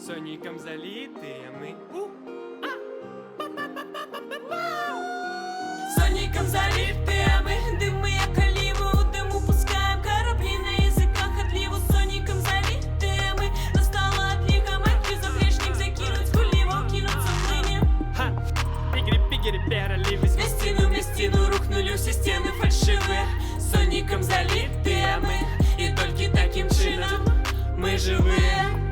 Соніком залитые мы. Соніком залитые мы, дым як оливы, у дыму пускаем корабли на языках отливу. Соніком залитые мы, настала отлига, мать заплечник закинуть, хуливо кинуться в плыне. Ха! Пигери-пигери переливись. В стену рухнули все стены фальшивые. Соніком залитые мы, и только таким чином мы живые.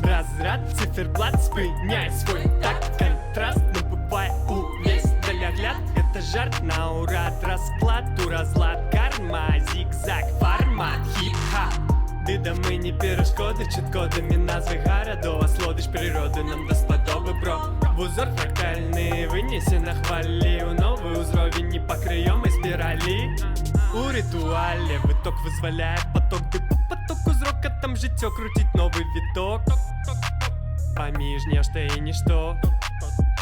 Разряд, циферблат, спиняй свой так. Контраст, набывай увесь далягляд. Это жарт на ура, расклад, разлад, карма, зигзаг, формат, хип-хап. Вида ми не перешкоди, чіткодами назви городов. Слодиш природи нам до сподоби, бро. В узор фрактальний винесе на хвалі. У новий узровень не по крайом і спіралі. У ритуале виток визволяє поток, де по потоку зрока там життя крутить новий виток. Поміж нечто и ничто,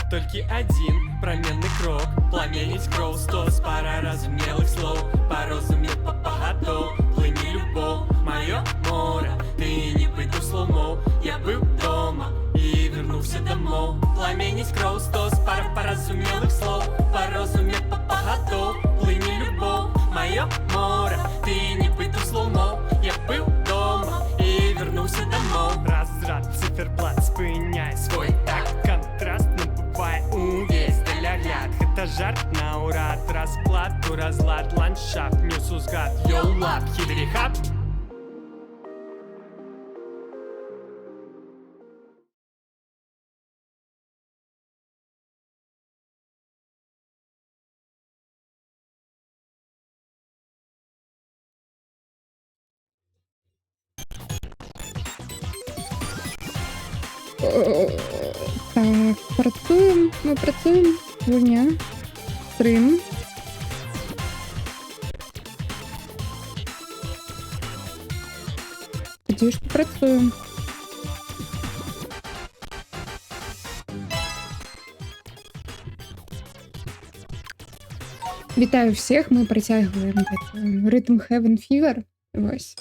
только один променный крок. Пламенить кров, стос, пара разумелых слов. Порозумел попагато, плыни любов. Мое море, ты не выйду сломо. Я был дома и вернулся домой. Пламенить кров, стос, пара поразумелых слов. Порозумел попагато, плыни любов. Мое море, ты не выйду сломо. Я был дома и вернулся домой. Разряд, циферблат, спиняй свой так. Контраст, набывай увесь далягляд. Это жарт на ура, расклад, разлад, ландшафт, ньюс-узгад, йоу-лап, хитрий-хап. Так, працюємо, ми працюємо. Гульня. Стрим. Тоді ж попрацюємо. Вітаю всіх, ми притягуємо ритм Heaven Fever. Ось.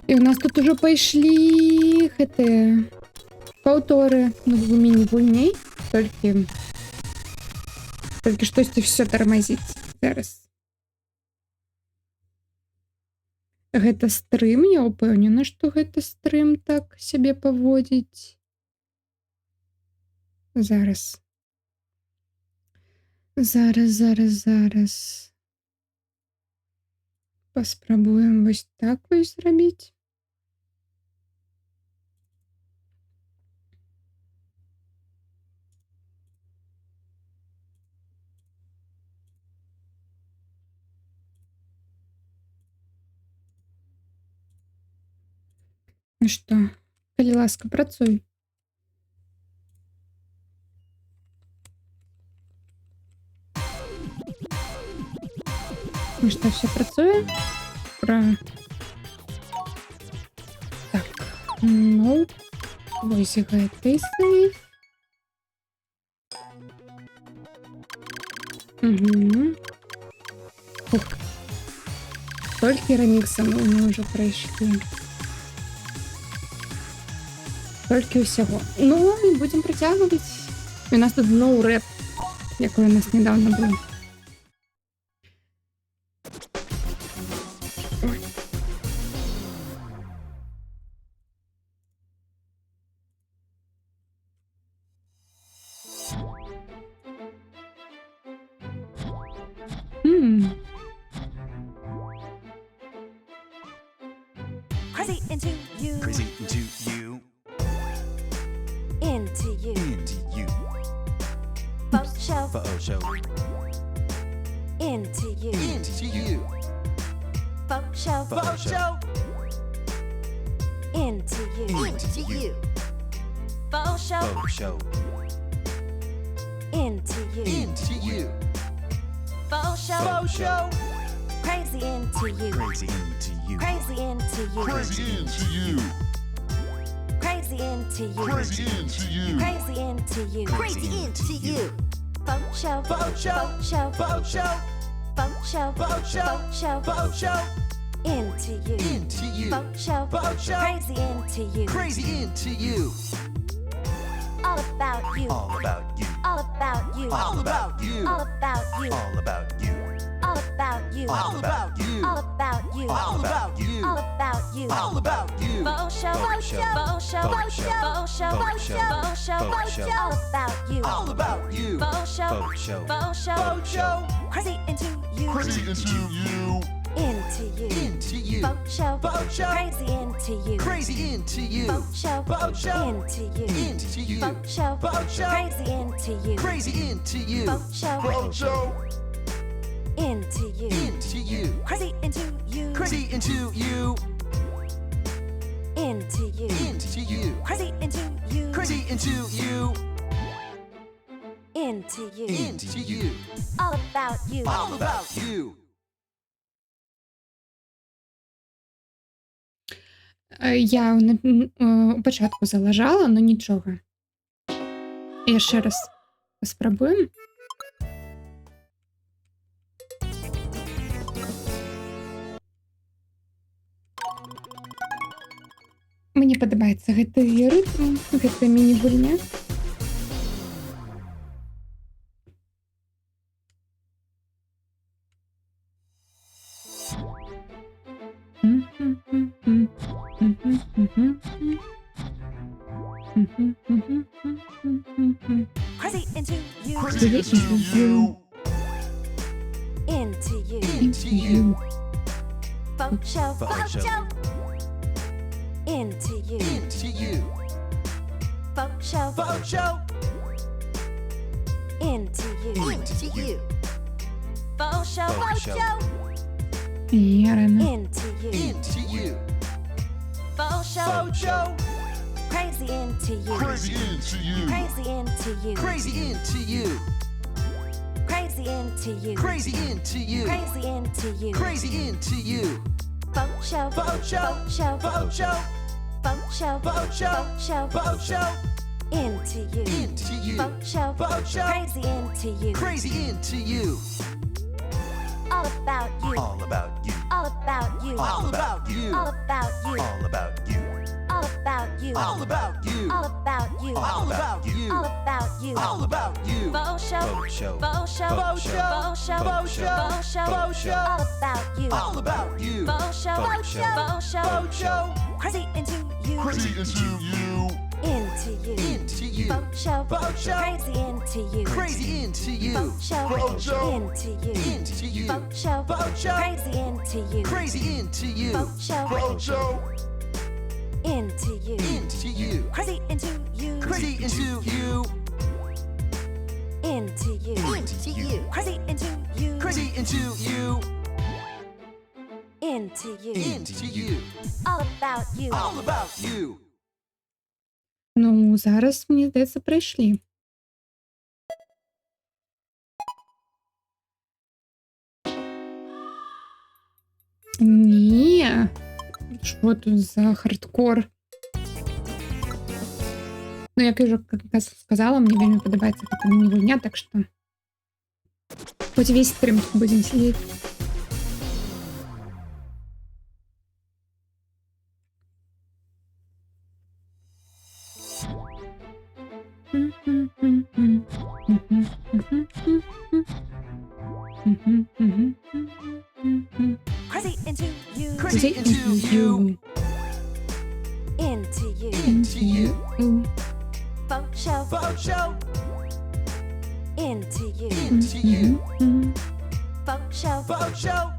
І у нас тут уже пошли повторы в міні-вульні. Тільки щось все тормозить зараз. Гэта стрим, я упевнена, що гэта стрим так себе поводить. Зараз. Поспробуємо ось так ось зробити. Ну що, коли ласка, працюй. Ну що, все працює? Ура. Так, ну, висягає тисний. Угу. Ок. Тільки реміксами ми вже пройшли. Тільки всього. Ну, і будемо притягувати. У нас тут знову реп, який у нас недавно був. Ой. Crazy into you. Crazy into you. Into you. Into you. Faux show. Photo show. Into you. Into you. Faux show. Photo show. Into you. Into you. Faux show. Photo show. Into you. Into you. Faux show. Photo show. Crazy into you. Crazy into you. Crazy into you. Crazy into you. Crazy into you. Crazy into you. Crazy into you. Crazy into you. Faux show. Photo show. Faux show. Photo show. Faux show. Photo show. Faux show. Photo show. into you. Into you. Boat show. Boat show. Crazy into you. Crazy into you. All about you. All about you. All about you. All about you. All about you. All about you. All about you. All about you. All about you. All about you. All about you. All about you. Boat show. Boat show. Boat show. Boat show. Boat show. Boat show. Boat show. Boat show. All about you. All about you. Boat show. Boat show. Boat show. Boat show. Crazy into you. Crazy into you. Into you. Into you. Boat show. Boat show. Crazy into you. Crazy into you. Boat show. Boat show. Into you. Into you. Boat show. Boat show. Crazy into you. Crazy into you. Boat show. Boat show. Into you. Into you. Crazy into you. Crazy into you. Into you. Into you. Crazy into you. Crazy into you. Into you. Into you. All about you. All about you. Я у початку залажала, але нічого. Я ще раз спробуємо. Мені подобається гэтый ритм, гэта міні-гульня. Crazy into you. Crazy into you. Into you. Into you. Boat show. Boat Boat show. show. Into you. Into you. Boat show. Boat show. Into you. Into you. Boat show. Boat Boat show. show. Рано. Into you. Into you. Boat show. Boat show. Crazy into you. Crazy into you. Crazy into you. Crazy into you. Crazy into you. Crazy into you. Crazy into you. Crazy into you. Boat show. Boat show. Boat show. Boat show. Boat show. Boat show. Boat show. Boat show. Into you. Into you. Boat show. Boat show. Crazy into you. Crazy into you. All about you. All about you. All about you. All about you. All about you. All about you. All about you. All about you. All about you. All about you. All about you. All about you. Boat show. Boat show. Boat show. Boat show. Boat show. Boat show. Boat show. Boat show. All about you. All about you. Boat show. Boat show. Boat show. Boat show. Crazy into you. Crazy into you. Into you. Into you. Boat show. Boat show. Crazy into you. Crazy into you. Boat show. Boat show. Into you. Into you. Boat show. Boat show. Crazy into you. Crazy into you. Boat show. Boat show. Into you. Into you. Crazy into you. Crazy into you. Into you. Into you. Crazy into you. Crazy into you. Into you. Into you. All about you. All about you. Ну, зараз, мені здається, прийшли. Ні. Що тут за хардкор? Ну, як я вже сказала, мені вельми подобається така міні-гульня, так що хоч весь стрім тут будемо сидіти. Crazy into you. Crazy into you. Into you. Into you. Boat show. Boat show. Into you. Into you. Boat show. Boat show.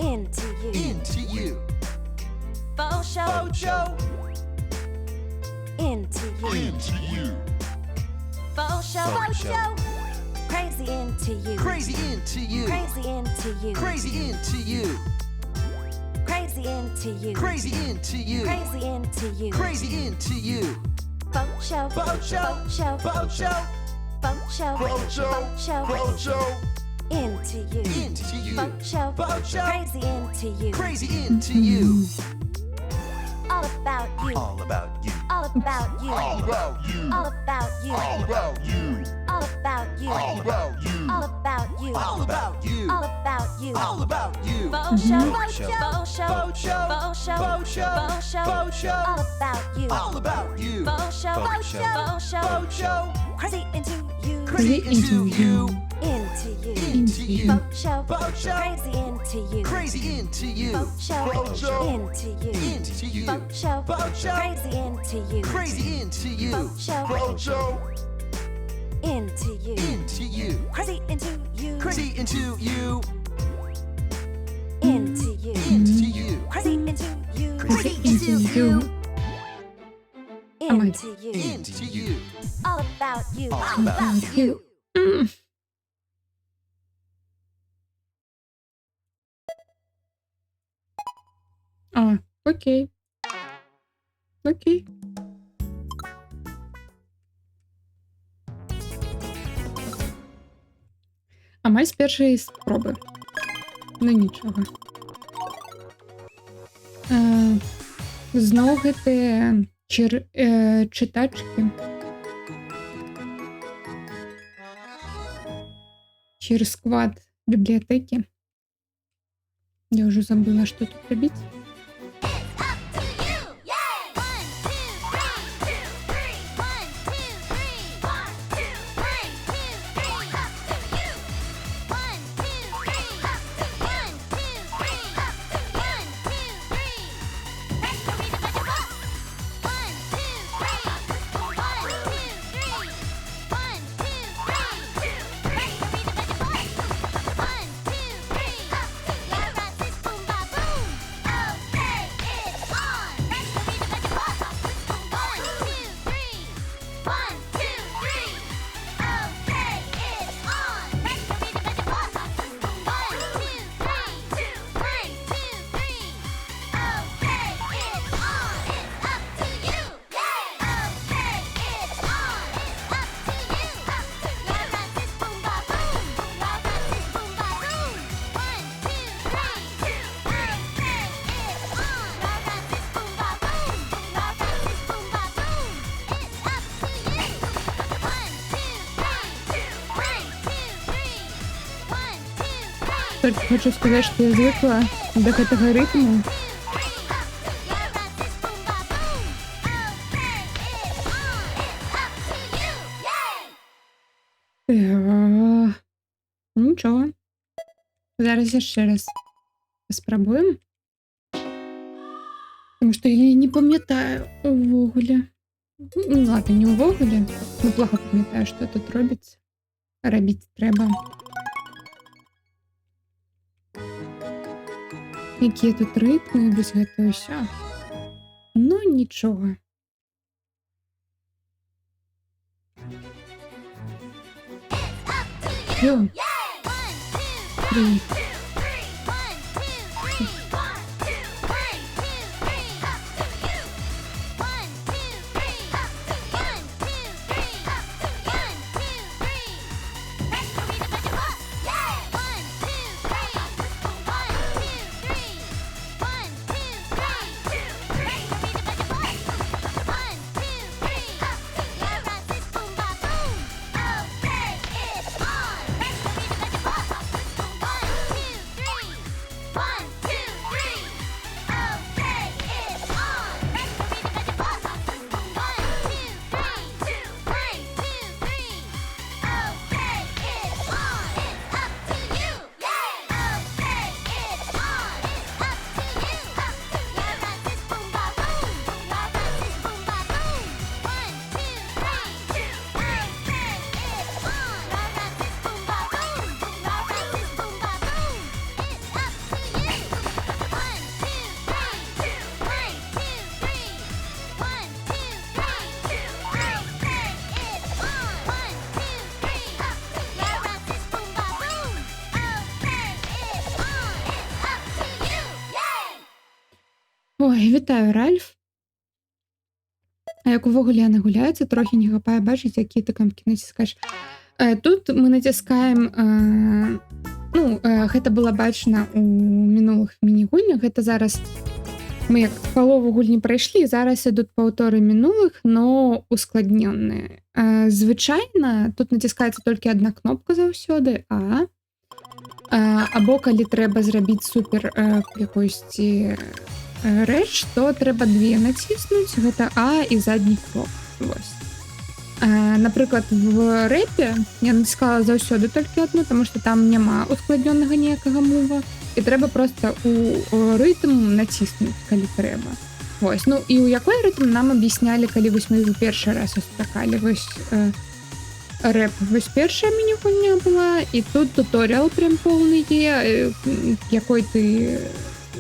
Into you. Into you. Boat show. Boat show. Into you. Into you. Boat show. Boat Boat show. show. Crazy into you. Crazy into you. Crazy into you. Crazy into you. Crazy into you. Crazy into you. Crazy into you. Crazy into you. Boat show. Boat show. Boat show. Boat show. Boat show. Boat show. Boat show. Boat show. Into you. Into you. Boat show. Boat show. Crazy into you. Crazy into you. All about you. All about you. All about you. All about you. All about you. All about you. All All about you. All about you. All about you. All about you. All about you. All about you. Faux show, Faux faux show, show, faux show, faux show, faux show, faux show, faux show. all about you. All about you. Faux show, Faux show, faux show, faux show. crazy into you, Crazy into you. into you. Into you. Faux show, Faux show. crazy into you, Crazy into you. faux show, Faux show. into you, Into you. faux show, Faux show. crazy into you, Crazy into you. Faux show. Faux show. into you, Into you. crazy into you, Crazy into you. into you, Into you. crazy into you, Crazy into you. into you, Into you. all about you, All about you. М. А, окей. Окей. Амаль з першої спроби. Ну нічого. Зноў гэтыя чытачкі. Через сквад библиотеки. Я уже забыла, что тут робить. Только хочу сказать, что я звыкла до гэтага рытму. Нічого. Зараз яшчэ раз спрабуем. Потому что я не памятаю увогуле. Ну ладно, не увогуле. Ну плохо памятаю, что тут робіцца. Рабіць трэба. Якія тут рытмы, вось гэта ўсё. Ну нічога. Ё. 3. Ой, вітаю, Ральф. А як увогуле яна гуляецца, трохі не хапае бачыць, які ты кнопкі націскаеш. Тут мы націскаем, гэта было бачна ў мінулых міні-гульнях, гэта зараз Мы як палову гульні прайшлі, зараз ідуць паўторы мінулых, но ускладненные. Звычайна тут націскаецца толькі адна кнопка заўсёды, або калі трэба зрабіць супер якойсьці рэч, то трэба две націснуць, гэта А і задні крок. Вось. Напрыклад, в рэпе я націскала заўсёды толькі адну, таму што там няма ускладнёнага ніякага мува, і трэба проста у рытм націснуць, калі трэба. Вось. Ну і ў якой рытм нам аб'яснялі, калі вось мы першы раз сустракалі. Вось рэп. Вось першая міні-гульня была, і тут туторыял прям поўны є, якой ты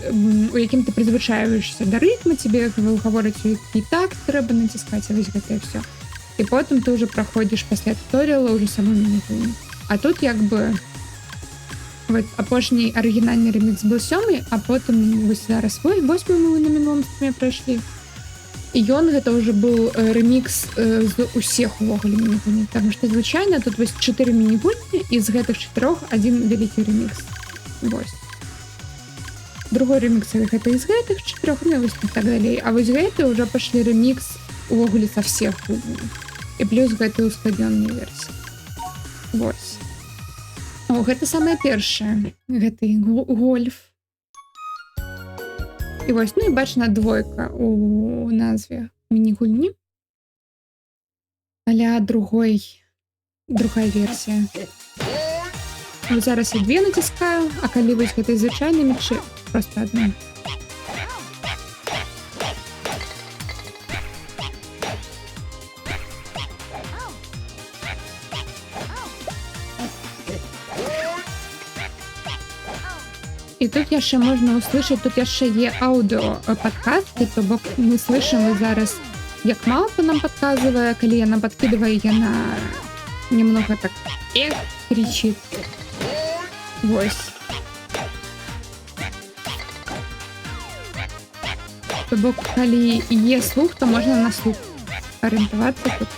у якім ты прызвычаешся да рытма, тебе гавораць, які так трэба націскаць, вось гэтае все. І потым ты ўжо праходзіш пасля туторыяла ўжо саму міні-гульню. А тут як бы вот апошні арыгінальны ремікс быў 7, а потым вось зараз 8 мы на мінулым стриме прайшлі. І ён гэта ўжо быў ремікс з усіх увогуле міні-гульні, таму што звычайна тут вось 4 міні-гульні, і з гэтых 4 адзін вялікі ремікс. Вось. Другой ремікс гэта з гэтых 4, ну вось так далей. А вось гэты ўжо пашлі ремікс увогуле са всех гульняў. І плюс гэты ускладнённая версія. Вось. О, гэта самае першае. Гэты гольф. І вось, ну і бачна двойка у назве міні-гульні. А-ля другая версія. Вот зараз я две націскаю, а калі вось гэтай звычайнай мячы, просто одну. І тут яшчэ можна услышаць, тут яшчэ є аўдыо падказкі, то бок мы слышим зараз, як малпа нам падказвае, калі яна падкідывае, яна немного так кричит. Вось. То бок, калі є слух, то можна на слух арыентавацца тут.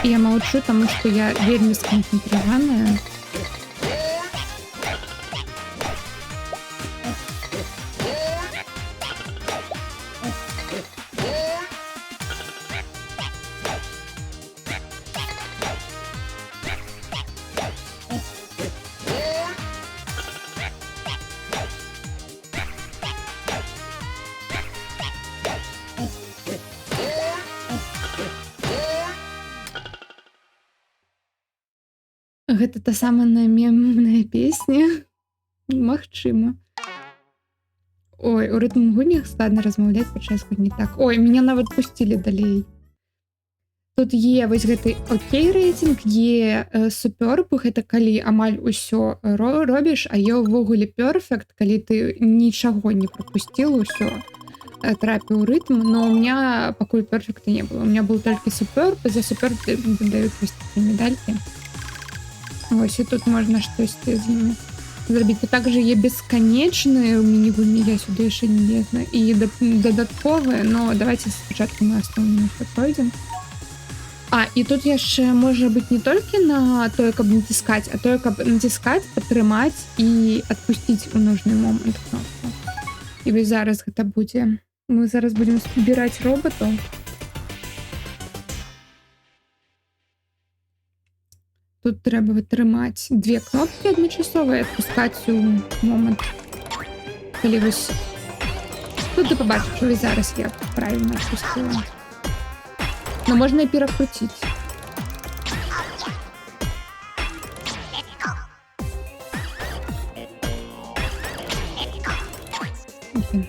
Я молчу, тому что я вельмі сконцентрированная. Гэта та самая мемная песня. Магчыма. Ой, у рытм гульнях складна размаўляць падчас гульні. Так, ой, меня нават пусцілі далей. Тут є вось гэты окей рэйтинг, є суперб, гэта калі амаль усё робіш, а є ўвогуле перфект, калі ты нічаго не пропусціл, усё трапіў у рытм, но у меня пакуль перфекта не было. У меня был толькі суперб, за суперб даюць вось такія медалькі. Ось, і тут можна штосьці з ними зрабіць. І также є бесконечныя міні-гульні, я сюди яшчэ не лезла, і дадатковыя, но давайте спачатку мы асноўную ўсё пройдзем. А, і тут яшчэ можа быць не толькі на тое, каб націскаць, а тое, каб націскаць, падтрымаць і адпусціць у нужны момант кнопку. І вось зараз гэта будзе. Мы зараз будзем збіраць роботаў. Тут трэба вытрымаць две кнопкі адначасова і адпускаць у момант. Калі вось... Тут ты пабачыш, што зараз я правільна адпусціла. Но можна і перакруціць. Okay.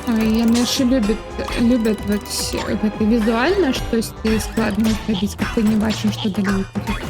Яны яшчэ любят вот гэта візуальна штосьці складнае зрабіць, каб ты не бачыў, што далей будзе.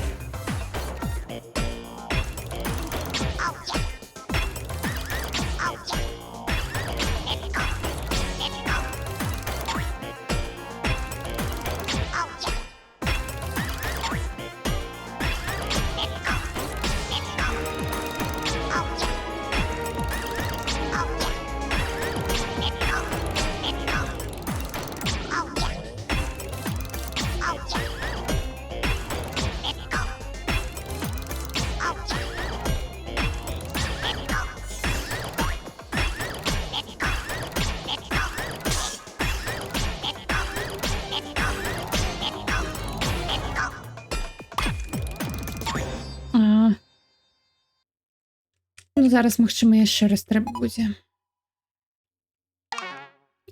Ну, зараз, магчыма, яшчэ раз трэба будзе.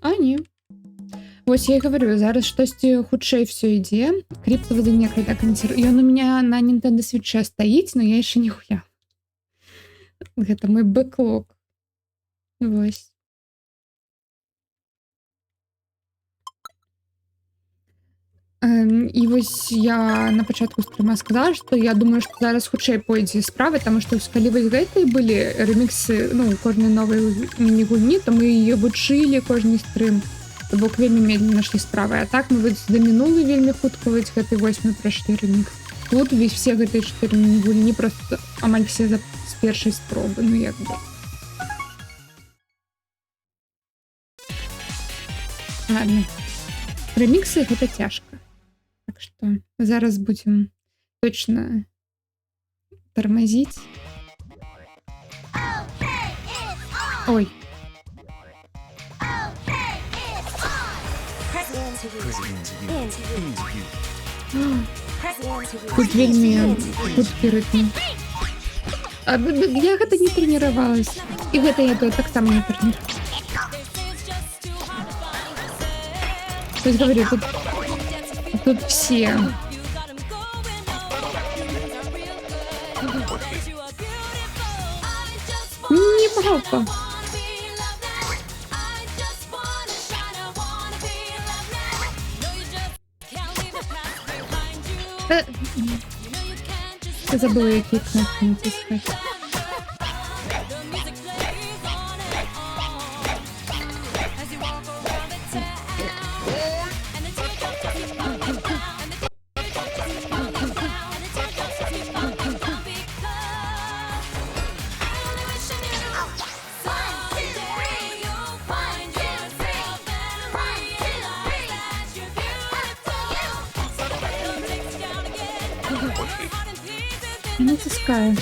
А, не. Вось я і гаварю, зараз штосьці хутчэй всё ідзе. Криптовый некогда консерв... Ён у меня на Nintendo Switch стаіць, но я яшчэ не хуя. Гэта мой бэклог. Вось. І вось я на пачатку стрима сказала, што я думаю, што зараз хутчэй пойдзе справа, таму што калі вось гэтай былі реміксы, ну, кожнай новай міні-гульні, то мы яе вучылі кожны стрым. То бок вельмі медленно нашлі справы. А так мы вось да мінулы вельмі хутка вось гэты 8 прайшлі ремікс. Тут весь все гэтыя 4 міні-гульні просто амаль все з першай спробы, ну як бы. Ладно. Реміксы гэта цяжка. Так что зараз будем точно тормозить. Ой. Тут вельмі хуткі рытм. Я гэта не тренировалась. І гэта я так само не тренировалась. То есть говорю, тут все. Не папа. Я забыла, какие кнопки натискать. Я натискаю.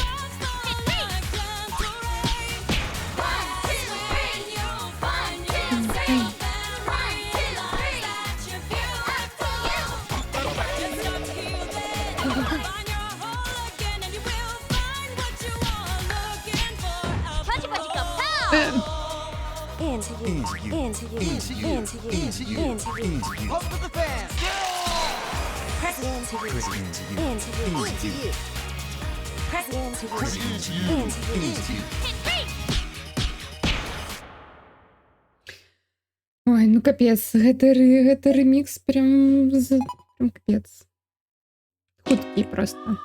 Ой, ну капец, гэта ремикс прям капец. Хуткі просто.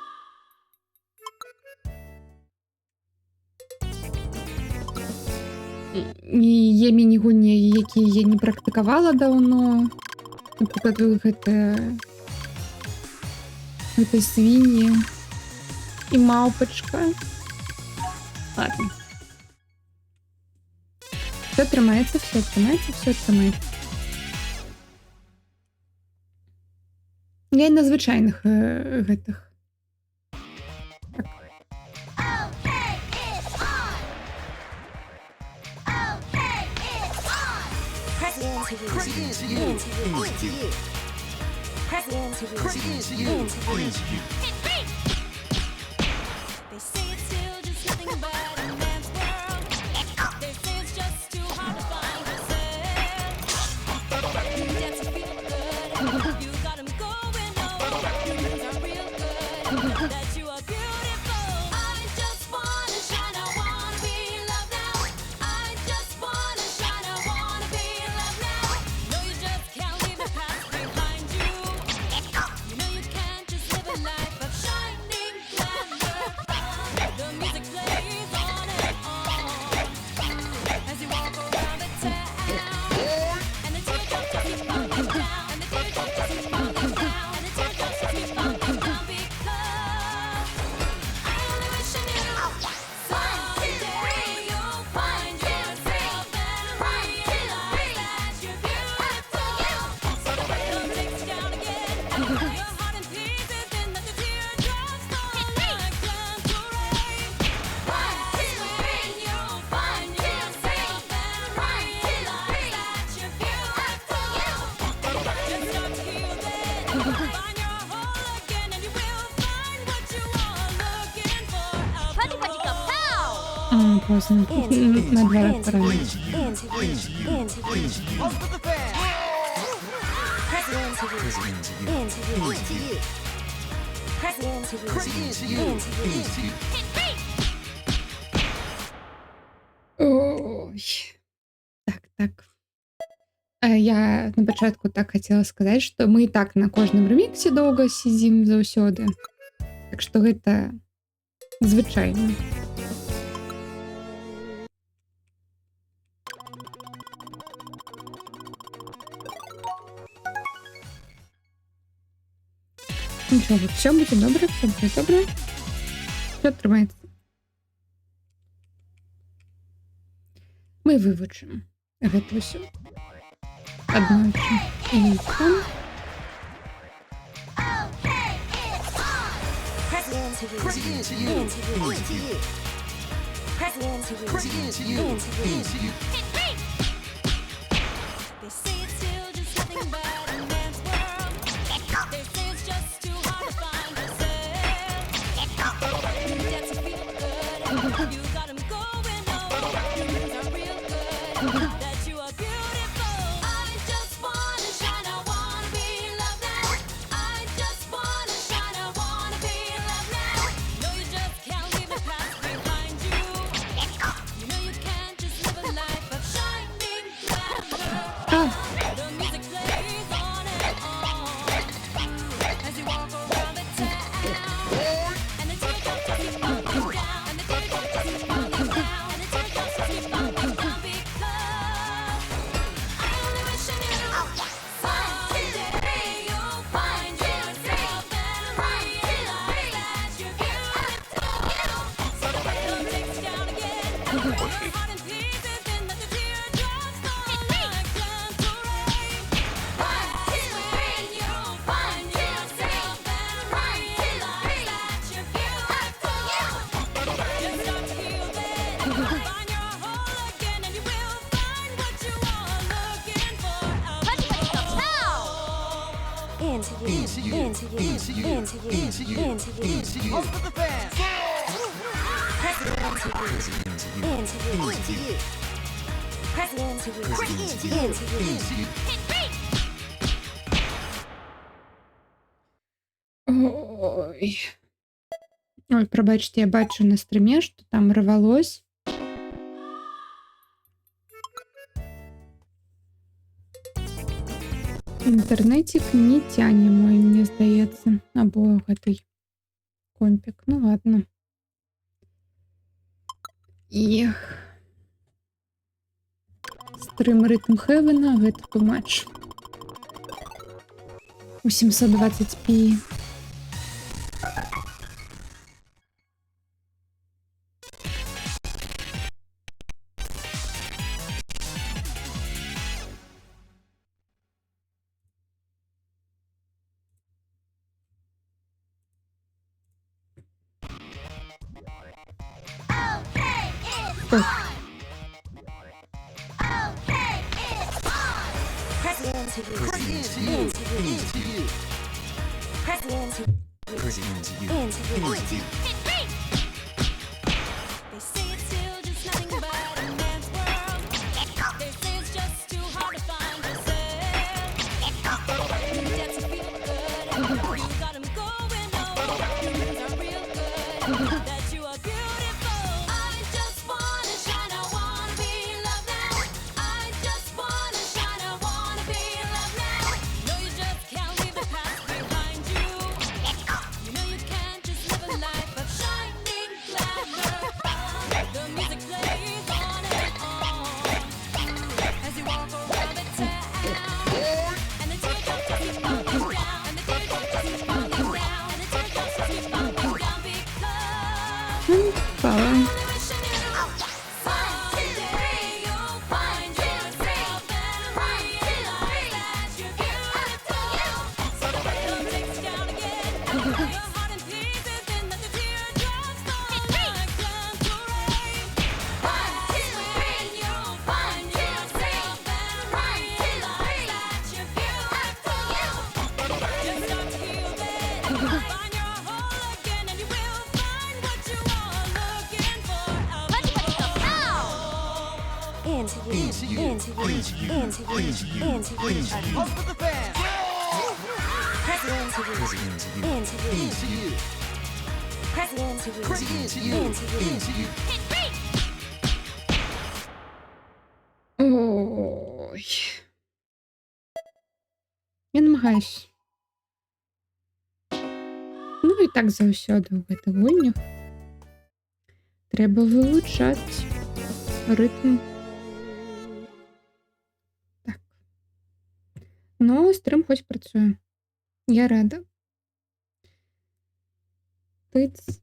І є міні-гульні, які я не практикавала давно. Наприклад, гэта свиньи и мавпочка. Ладно. Все трымаецца, все трымаецца, все трымаецца. Я і на звычайных гэтых. Так. Поздно. На дворах пора. Off with the fan. Ой. Так. Я на початку так хотела сказаць, што мы і так на кожным реміксе доўга сидзім заўсёды. Так што гэта звычайна. Нічога, все будзе добра, все будзе добра. Все атрымаецца. Мы вывучым гэта ўсё. Аднойчы. І там. They say it's still just nothing but a man's world. They say it's just too hard to find yourself. Yet to feel good, you got 'em going on. Feelings are real good, that you are beautiful. I just wanna shine, I wanna be loved now. I just wanna shine, I wanna be loved now. No, you just can't leave the past behind you. You know you can't just live a life of shining glamour. The music plays on and on as you walk around the town, and the teardrops keep falling down, and the teardrops keep falling down, and the teardrops keep falling down because I only wish I knew someday you'll find yourself and realize that you're beautiful. So the rhythm takes you down again, your heart in pieces, and let the teardrops fall like gentle rain. That's when you'll find yourself and realize that you're beautiful. Just start to heal then, find your whole again, and you will find what you are looking for. Off with the fan. Ой. Ой, пробачте, я бачу на стрімі, що там рвалось. Інтернетик не тяне мой, мені здається. Або гэтый компік. Ну ладно. Ех. Стрим Ритм Хевена, гэта too much. У 720p. Ой. They say it's still just nothing but a man's world. They say it's just too hard to find yourself. Yet to feel good, you got 'em going on. Feelings are real good, that you are beautiful. I just wanna shine, I wanna be loved now. I just wanna shine, I wanna be loved now. No, you just can't leave the past behind you. You know you can't just live a life of into you, into you, into you, into you, into you, into you. And pump with the fans. Press into you, into you, Into you. press into you, Press into you. into you. Into you. Ой. Я намагаюсь. Ну і так заўсёды ў гэтых гульнях. Трэба вывучаць рытм. Так. Ну, стрым хоць працуе. Я рада. Тыц.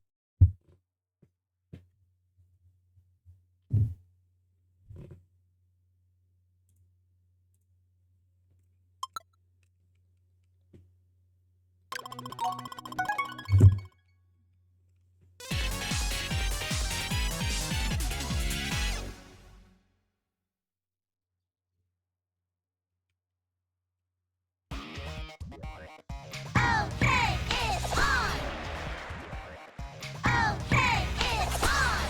Okay, it's on. Okay, it's on.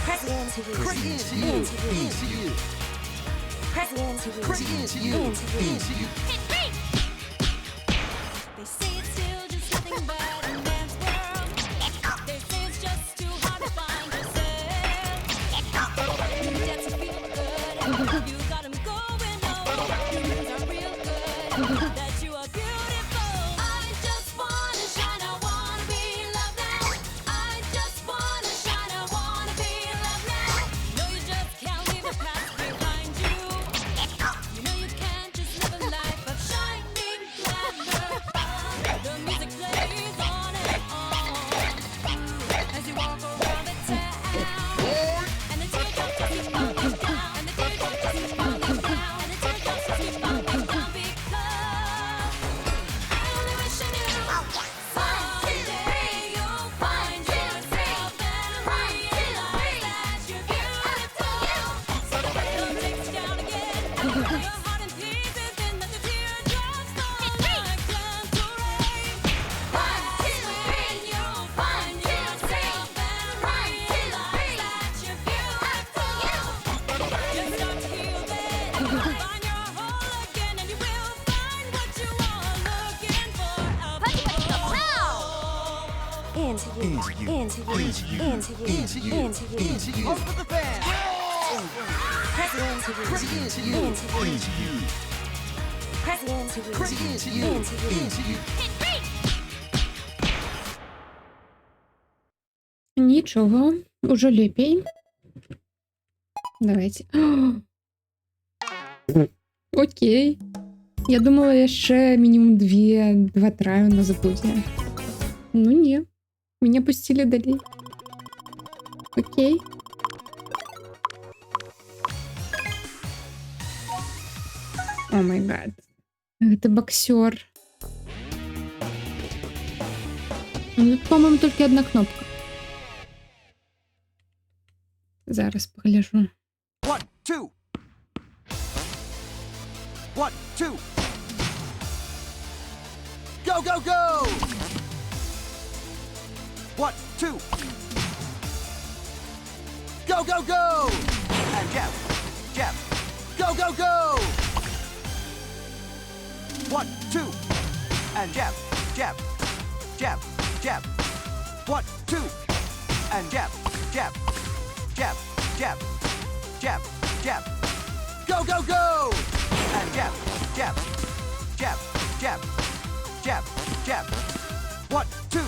Press into you, Press into you. into you, Into you. press into you, Press into you. into you. Into you. They say it's still just nothing but a man's world. They say it's just too hard to find yourself. Yet to feel good, you got 'em going on. Feelings are real good, that you are beautiful. I just wanna shine, I wanna be loved now. I just wanna shine, I wanna be loved now. No, you just can't leave the past behind you. You know you can't just live a life of shining glamour. The music plays on and on as you walk around the town, and the teardrops just keep falling down, and the teardrops just keep falling down, and the teardrops just keep falling down because I only wish I knew someday you'll find yourself and realize that you're beautiful. So the rhythm takes you down again, your heart in pieces, and let the teardrops fall like gentle rain. That's when you'll find yourself and realize that you're beautiful. Just start to heal then, find your whole again, and you will find what you are looking for. Into you, into you, into you, into you, Into you. Into you. Pump with the fans. press into you, Press into you. into you, Into you. press into you, Press into you. into you. Into you. Нічого, уже лепей. Давайте. Окей. Я думала яшчэ мінімум два траю на забудзе. Ну не. Меня пусцілі далей. Окей. О май гад. Гэта боксер. Ну, тут, по-моему, толькі одна кнопка. Зараз погляжу. 1, 2. 1, 2. Go, go, go. 1, 2. Go, go, go. And jab, jab. Go, go, go. 1, 2. And jab, jab, jab, jab. 1, 2. And jab, jab, jab, jab, jab, jab. Go, go, go. And jab, jab, jab, jab, jab, jab. 1, 2.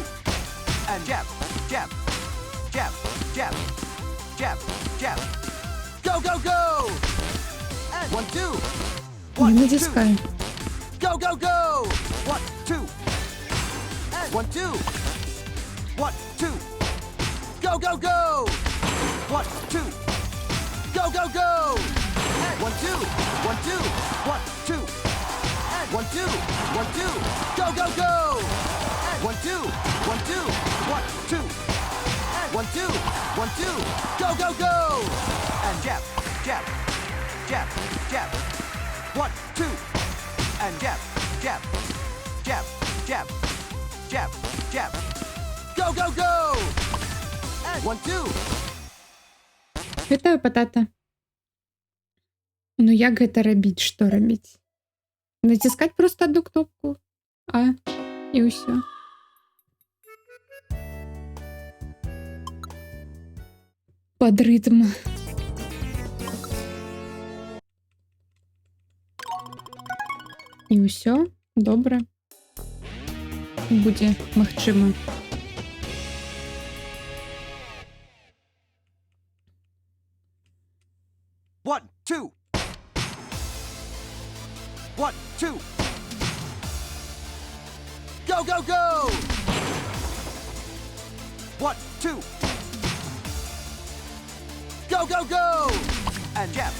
And jab, jab, jab, jab, jab, jab. Go, go, go. And 1, 2. Я 1, 2. натискаю. Go, go, go. 1, 2. And 1, 2. 1, 2. Go, go, go. 1, 2. Go, go, go. And 1, 2. 1, 2. 1, 2. And 1, 2. 1, 2. Go, go, go. And 1, 2. 1, 2. 1, 2. And 1, 2. 1, 2. Go, go, go. And jab, jab, jab, jab. 1, 2. And jab, jab, jab, jab, jab, jab. Go, go, go. And 1, 2. Вітаю, Патата. Ну як гэта рабіць, што рабіць? Націскаць просто одну кнопку, і ўсё. Пад рытм. І ўсё, добра. Будзе магчыма. One, two. 1, 2. Go, go, go! 1, 2. Go, go, go! And jab,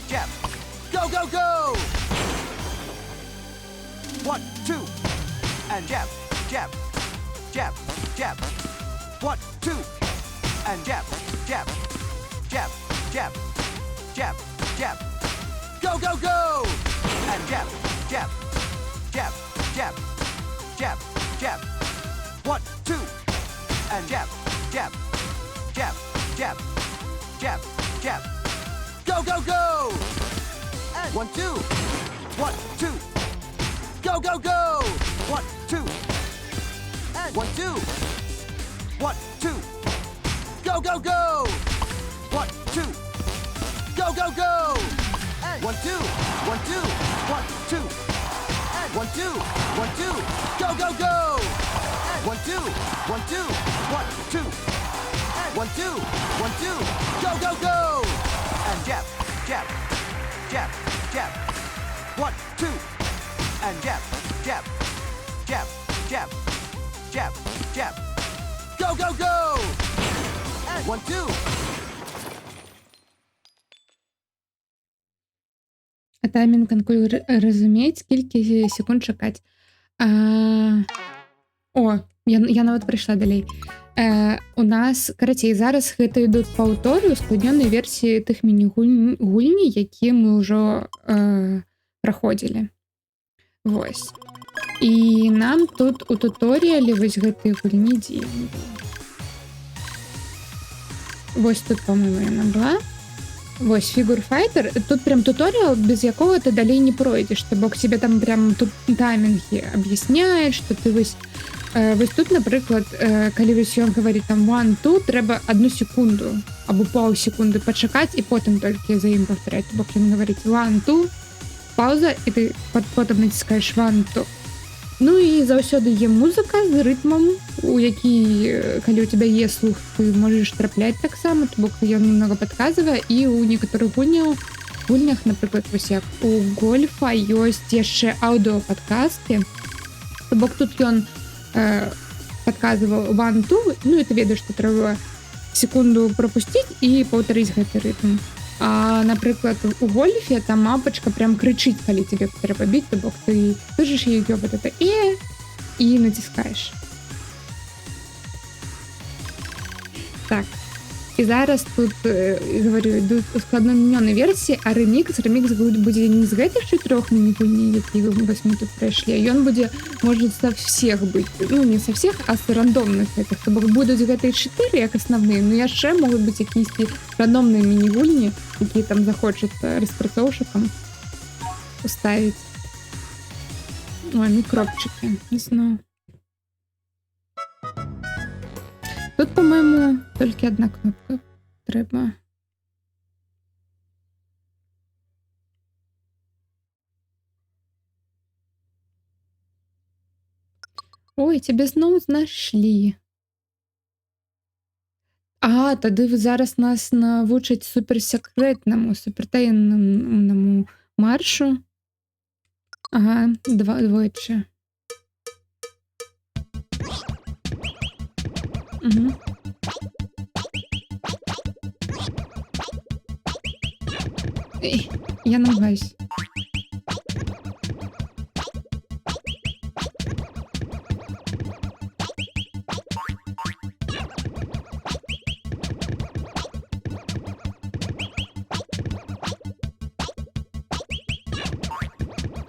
jab. Go, go, go! 1, 2. And jab, jab, jab, jab. 1, 2. And jab, jab, jab, jab, jab, jab. Go, go, go! And jab, jab, jab, jab, jab, jab. 1, 2. And jab, jab, jab, jab, jab, jab. Go, go, go! And 1, 2. 1, 2. Go, go, go! 1, 2. And 1, 2. 1, 2. Go, go, go! 1, 2. Go, go, go! And 1, 2. 1, 2. 1, 2. And 1, 2. 1, 2. Go, go, go! And 1, 2. 1, 2. 1, 2. And 1, 2. 1, 2. Go, go, go! And jab, jab, jab, jab. 1, 2. And jab, jab, jab, jab, jab, jab. Go, go, go! And 1, 2. А таймінг розуміють, скільки секунд чекати. Я нават прыйшла далей. У нас, карацей, зараз гэта ідуць паўторы ускладнёнай версіі тых міні-гульні, якія мы ўжо праходзілі. Вось. І нам тут у туторіяле вось гэтай гульні дзіўна. Вось тут, по-моему, яна была. Вось, Figure Fighter. Тут прям туториал, без якого ты далей не пройдешь. То бок тебе там прям тут тайминги объясняет, что ты вось тут, напрыклад, калі вось ён говорит там 1, 2, трэба 1 секунду або паўсекунды пачакаць і потым толькі за ім паўтаряць. То бок ён говорит 1, 2, пауза, і ты потым націскаеш 1, 2. Ну і заўсёды є музыка з рытмам, у які, калі у тебя є слух, ты можаш трапляць таксама, то бок ён немного падказвае, і у некаторых гульнях, напрыклад, вось як у гольфа ёсць яшчэ аўдыопадказкі, то бок тут ён падказваў 1, 2, ну і ты ведаеш, што трэба секунду пропусціць і паўтарыць гэты рытм. А, напрыклад, у гольфе там мапачка прям крычыць, калі тебе трэба біць, то бок ты слышиш її вот это і націскаєш. Так. І зараз тут, говорю, йдуть ускладнені версії, а ремікс буде не з гэтых 4 міні-гульні, які вось ми тут пройшли, а ён буде, може, со всіх бути. Ну, не со всіх, а з рандомних гэтых. То бок будуть гэтые 4 як основні, но яшчэ можуть бути якісь рандомні міні-гульні, які там захочуться распрацоўшчикам уставить. Ой, мікробчики, не знаю. Тут, по-моему, только одна кнопка треба. Ой, тебе знову знайшли. А, тоді ви зараз нас навчать суперсекретному, супертаємному маршу. Ага, двоечі. Угу. Я намагаюсь.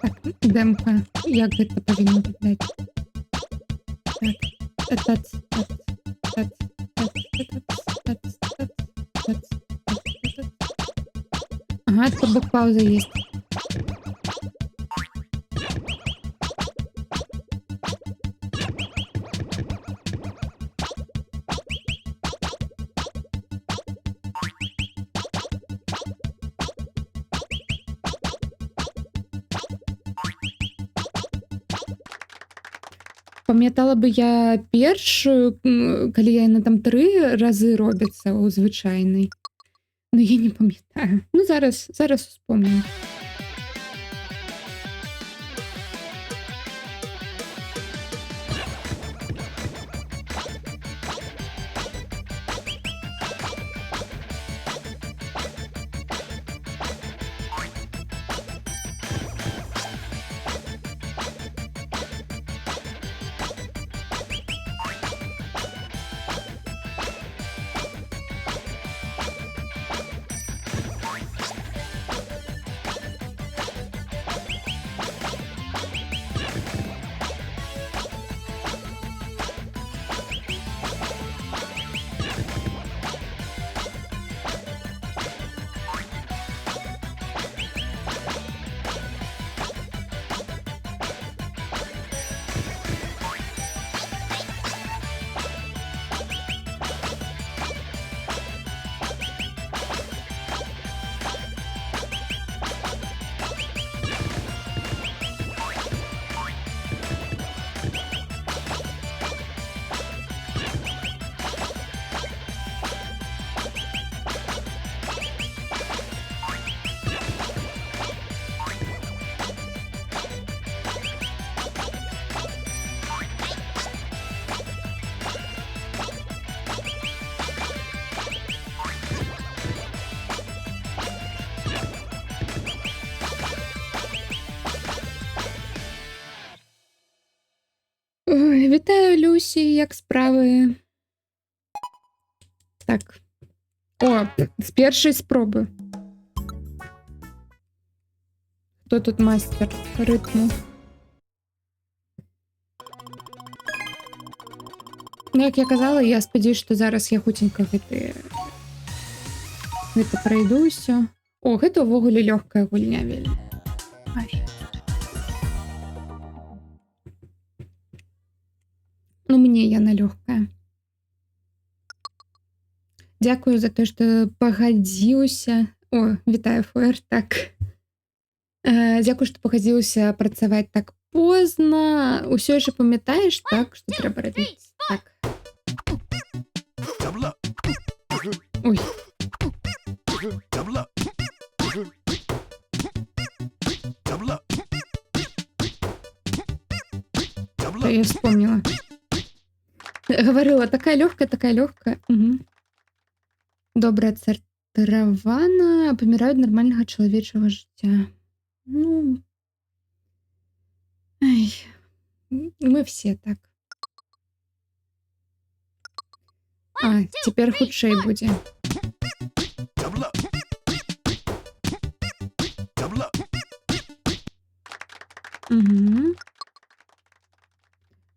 Так, демка. Як гэта павінна выглядаць? Так, Ага, тут бэк-пауза есть. Пам'ятала би я першую, калі яна там 3 разы робіцца ў звычайнай. Ну я не памятаю. Ну зараз успомню. Ой, вітаю, Люсі, як справи? Так. О, з першої спроби. Хто тут мастер ритму? Ну, як я казала, я сподіваюся, що зараз я хутенько гэта пройдуся. О, гэта ўвогуле лёгкая гульня вельмі. Ай. Ну, мне яна лёгкая. Дзякую за то, што пагадзіўся. О, вітаю, Фуэр, так. Дзякую, што пагадзіўся працаваць так позна. Усё яшчэ памятаеш, так, што трэба рабіць? Так. Ой. Я вспомнила. Говорила, такая легкая. Угу. Добре адсартыравана, паміраюць нармальнага чалавечага жыцця. Ну, ай, мы все так. А, цяпер хутчэй будзе. Угу.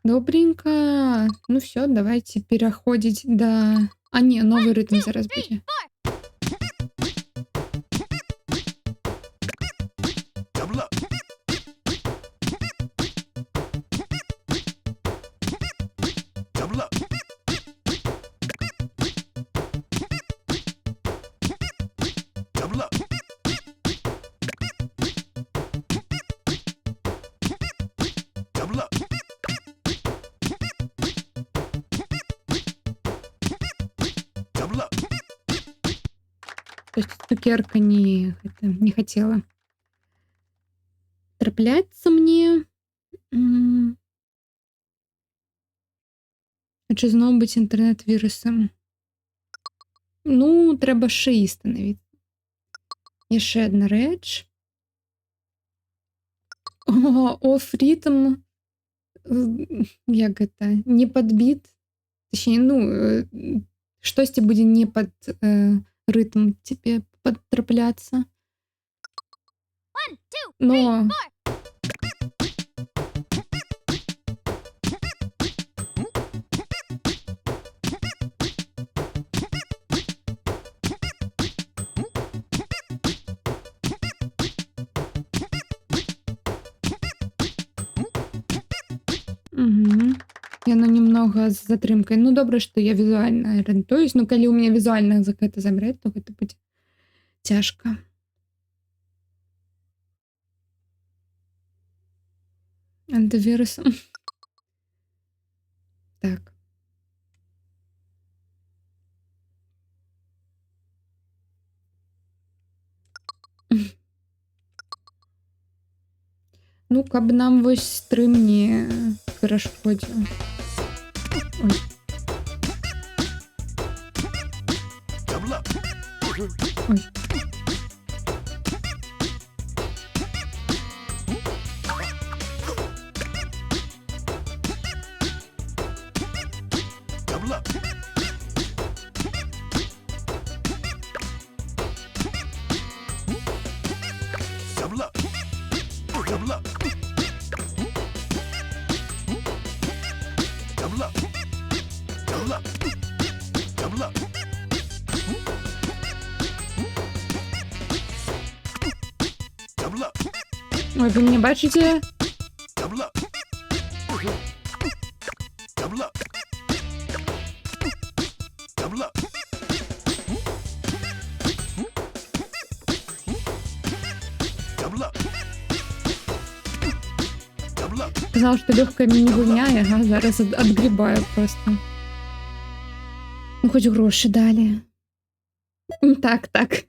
Добренько. Ну все, давайте переходить до... А, не, новый ритм зараз буде. То есть цукерка не хотела трапляться мне. Чи знову бути інтернет-вірусом? Ну, треба шиї становитися. Є ще одна реч. Off rhythm. Як це? Не підбіт. Точніше, ну, щось буде не під ритм тебе потрапляться. Но... Угу. И оно немного с затримкой. Ну, добре, что я визуально ориентуюсь. Ну, коли у меня визуально за это забрать, то это будет тяжко. Антивирусом. Так. Ну, каб нам вось стрым не перашкодзіў. Ой. Double up. Ой. Double up. Double up. Double up. Double up. Double up. Double up. Double up. Ой, ви мене бачите? Double up. Double up. Double up. Double up. Double up. Казала, що легкая мені вивняє, ага, зараз відгрібаю просто. Ну, хоч гроші далі. Так, так.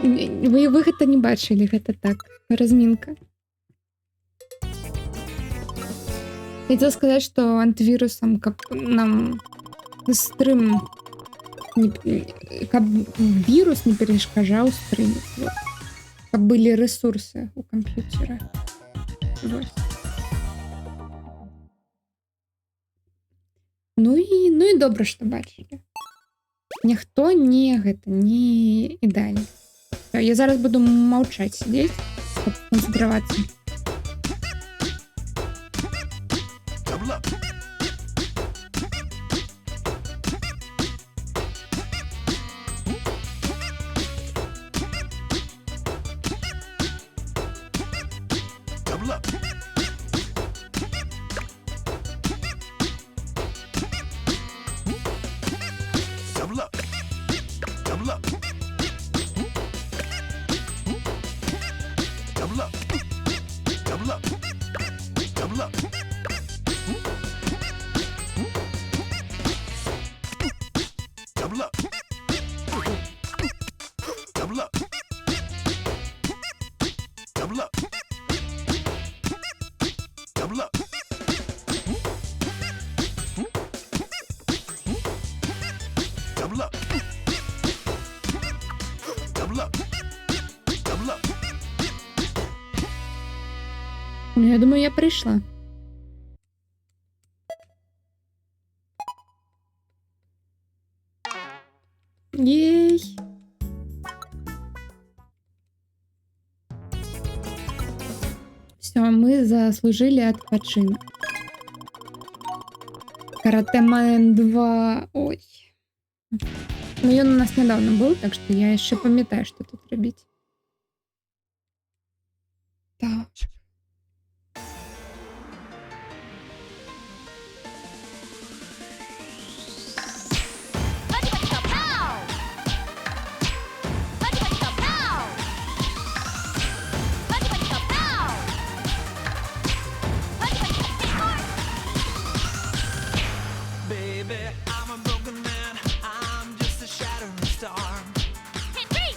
Ви гэта не бачили, гэта так. Разминка. Хотела сказать, что антивирусом, как нам стрим, как вирус не перешкажал стрим. Вот. Как были ресурсы у компьютера. Вот. Ну і добре, що бачили. Ніхто не ідеальний. Я зараз буду мовчать сидеть, щоб концентруватися. Double up. Double up. Double up. Double up. Double up. Double up. Double up. Double up. Double up. Double up. Double up. Double up. Double up. Double up. Ну, я думаю, я прийшла. Єй! Все, мы заслужили отпочинок. Каратемен 2. Ой. Ну, ён у нас недавно был, так что я еще памятаю, что тут робить. Так. Baby, I'm a broken man. I'm just a shattering star. Hit three.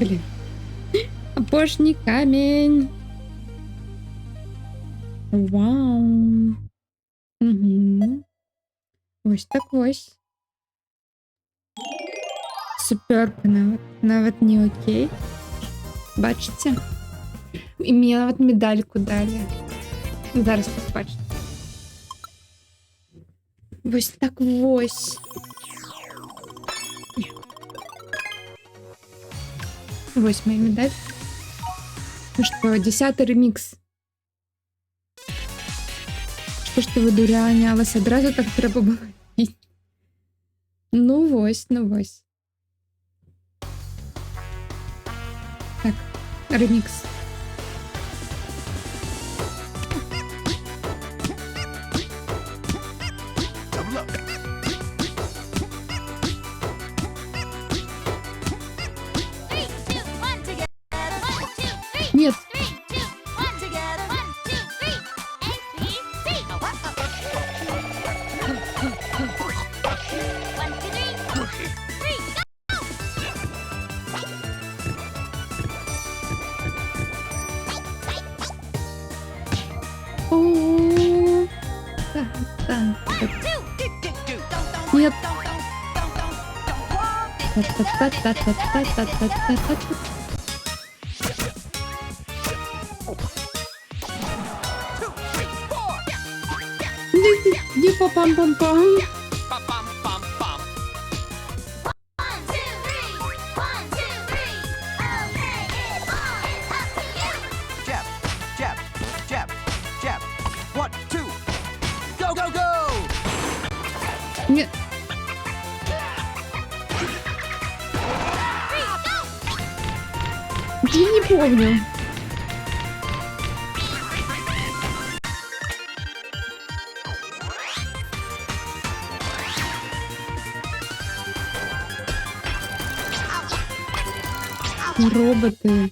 Блін. Апошній камінь. Вау. Угу. Ось так ось. Суперка навіть не окей. Бачите? І мені навіть медальку дали. Зараз побачите. Ось так ось. Ось моя медаль. Ну что, 10-й ремікс. Що ж ти видурянялася? Одразу так треба було. Ну ось, ну ось. Так, ремікс. Double up. Three, two, one, together. One, two, three. Нет. Three, two, one, together. One, two, three. A, B, C. One, two, three. Three, go. О, так, так. Нет. Та-та-та-та-та-та-та-та-та. Не па-пам-пам-пам. One, two, three. One, two, three. Okay, it's up to you. Jab, jab, jab, jab. 1, 2. Go, go, go! Нет. Я не помню. Роботы.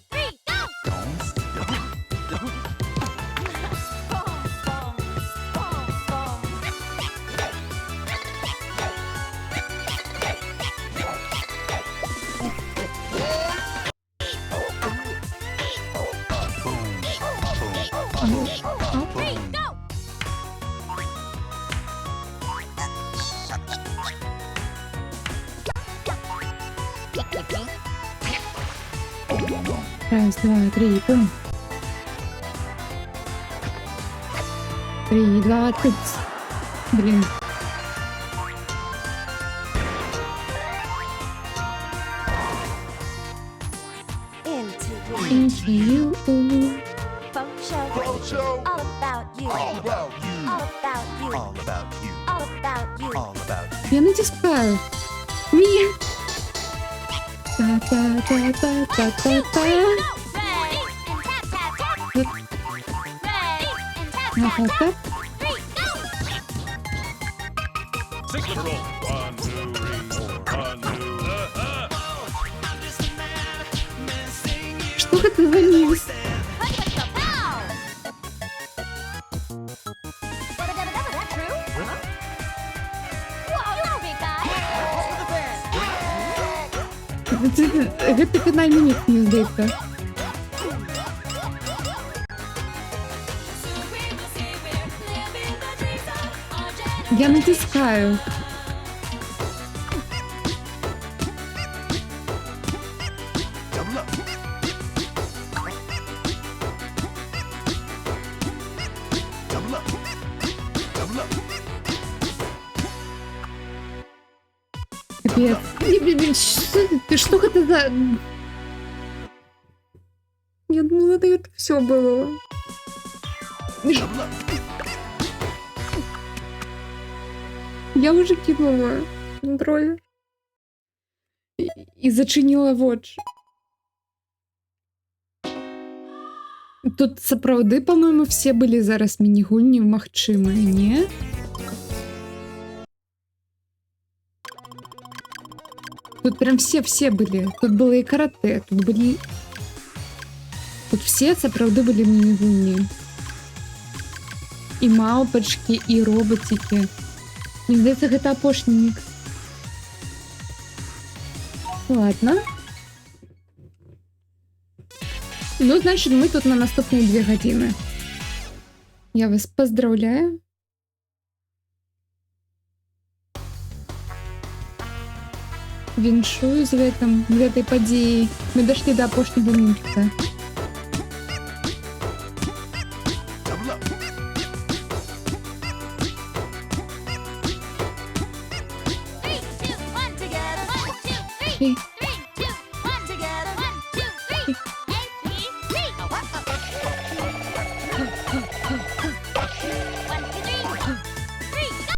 Раз, два, три, пум. 3, 2, 3. Блин. Into you. Into you. Folk show. All about you. All about you. All about you. All about you. All about you. All about you. Я натискаю. Нет. Та-та-та-та-та-та-та. Ready and tap, tap, tap. Вот. Ready and tap, tap, Ага, tap. так. 3, go. Six in a row. 1, 2, 3, 4. 1, 2. Что это за микс? Let's go, pow. Dabba-dabba-dabba, that true? Whoa, big guy. Гэта фінальний мікс, мені здається. Я натискаю. Double up. Double up. Double up. Капец. Что это за... Я думала, это все было. Double up. Я уже кинула контроль. И зачинила watch. Тут сапраўды, по-моему, все были зараз міні-гульні магчымыя, не? Тут прям все были. Тут было и карате, тут были... Тут все сапраўды были міні-гульні. І мałпачкі, і роботики. Мне здаецца, гэта апошні мікс. Ладно. Ну, значить, ми тут на наступні 2 години. Я вас поздравляю. Віншую з этой подією. Ми дошли до апошнього місця. Double up. 3, 2, 1 together. 1, 2, 3. Три. 3, 2, 1 together. 1, 2, 3. A, B, C. 1, 2, 3. 3, go!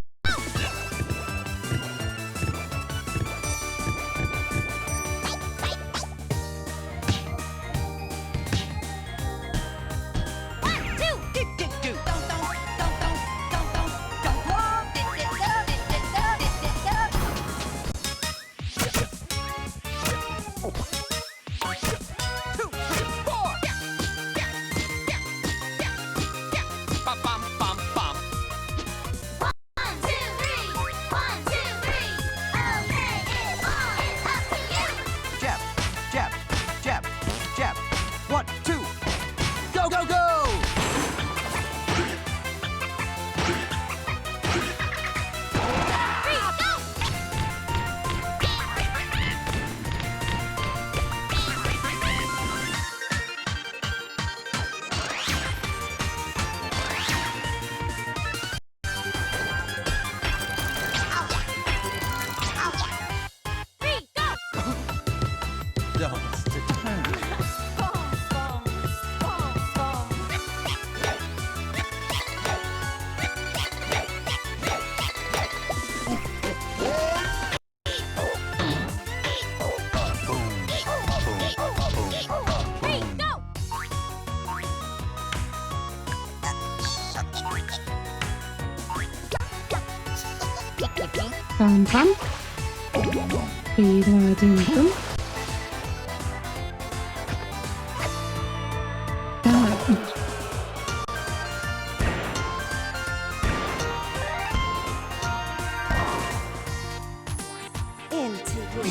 One, two, do, do, do. Don't, don't, don't, don't, don't, don't, don't. Whoa. Did, did, do, did, did, do, did, did, do. 2, 3, 4. Bum, bum, bum, bum. 1, 2, 3. 1, 2, 3. Okay, it's on. It's up to you. Jab, jab, jab, jab. 1, 2. Go, go, go! 3, go! Three, go! Don't stick to hand. Boom, boom, boom, boom. Three, go! Пам-пам. 3, 2, 1, пам. Так.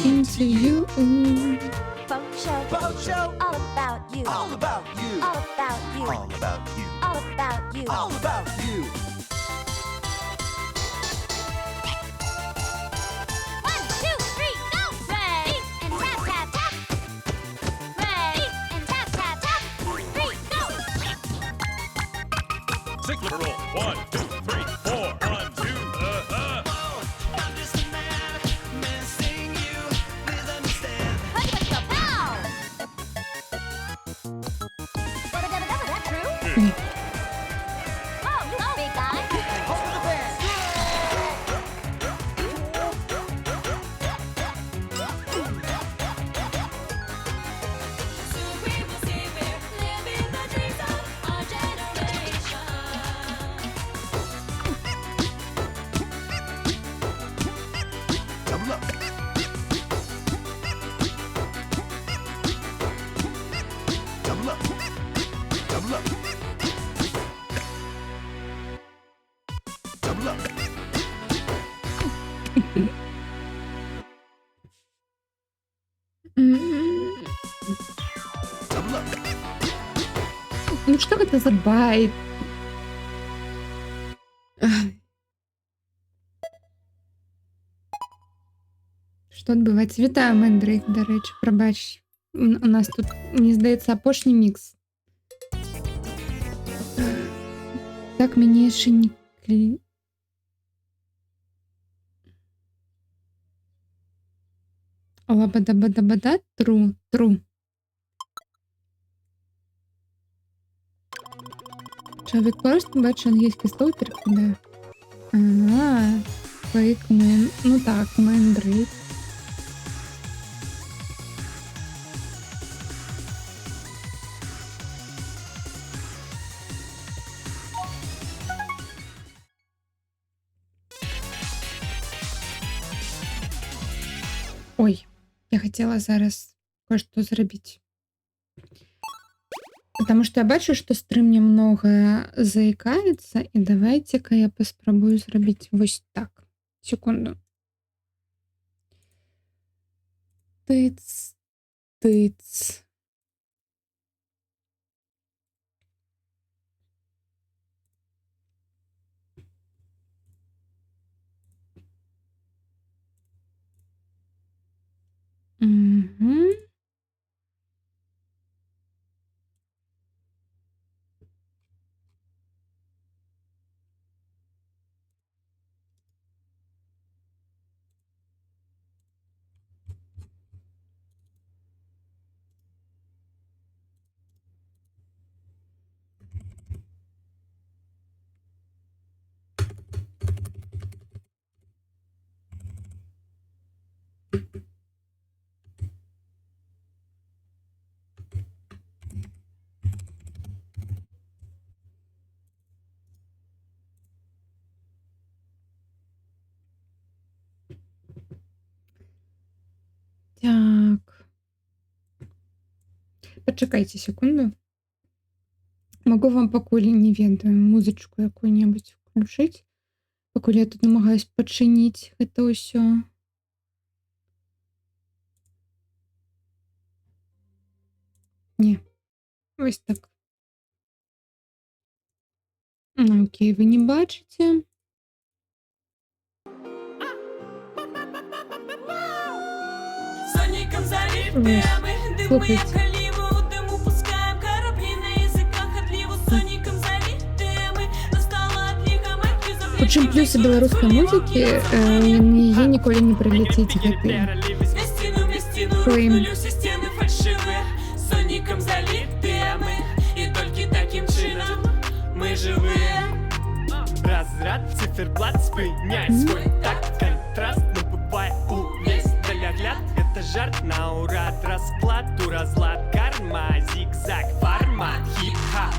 Into you. Folk show, Boat show. all about you, All about you. all about you, All about you. all about you. All about you. 1, 2, 3, go! Ready and tap, tap, tap. Ready and tap, tap, tap. 3, go! Signature roll. 1, 2, 3, 4. 1, 2. Hug with your pal. Dabba-dabba-dabba, that true? Oh, you big guy. Hold the band. Double up. Double up. Double up. Double up. М. Double up. Ну что это за байт? Ай. Що відбувається? Вітаю, Мендрейк, до речі, пробач. У нас тут, мені здається, апошній мікс. Так, мені ще не Лабада-бада-бада, тру, тру. Чоловік просто бачить англійський слово перекладає. Ага, фейк мен. Ну так, Мендрейк. Ой, я хотела зараз кое-что зробити. Потому что я бачу, что стрим немного заикается, и давайте-ка я поспробую зробити ось так. Секунду. Тыц, тыц. Так. Почекайте секунду. Могу вам покуль не ведаю музычку якую-небудзь включыць, пакуль я тут намагаюсь пачыніць гэта ўсё. Не, вось так. Окей, вы не бачыце. Соніком заліты, Ось, а ми дими, слухайте. як оліву, у диму пускаем кораблі на язиках отліву. Соніком заліты, а ми настала отліга матчу за У чым плюсы беларускай музыкі, яе ніколі не прыляціць гэты Мясціну, Флейм. рухнулюся, сцены фальшивыя. Соніком заліты, а мы і толькі такім чынам мы жывыя. Разряд, циферблат, спыняй свой так контраст набывай увесь далягляд. Это жарт на урад, расклад, разлад, карма, зигзаг, формат, хип-хап.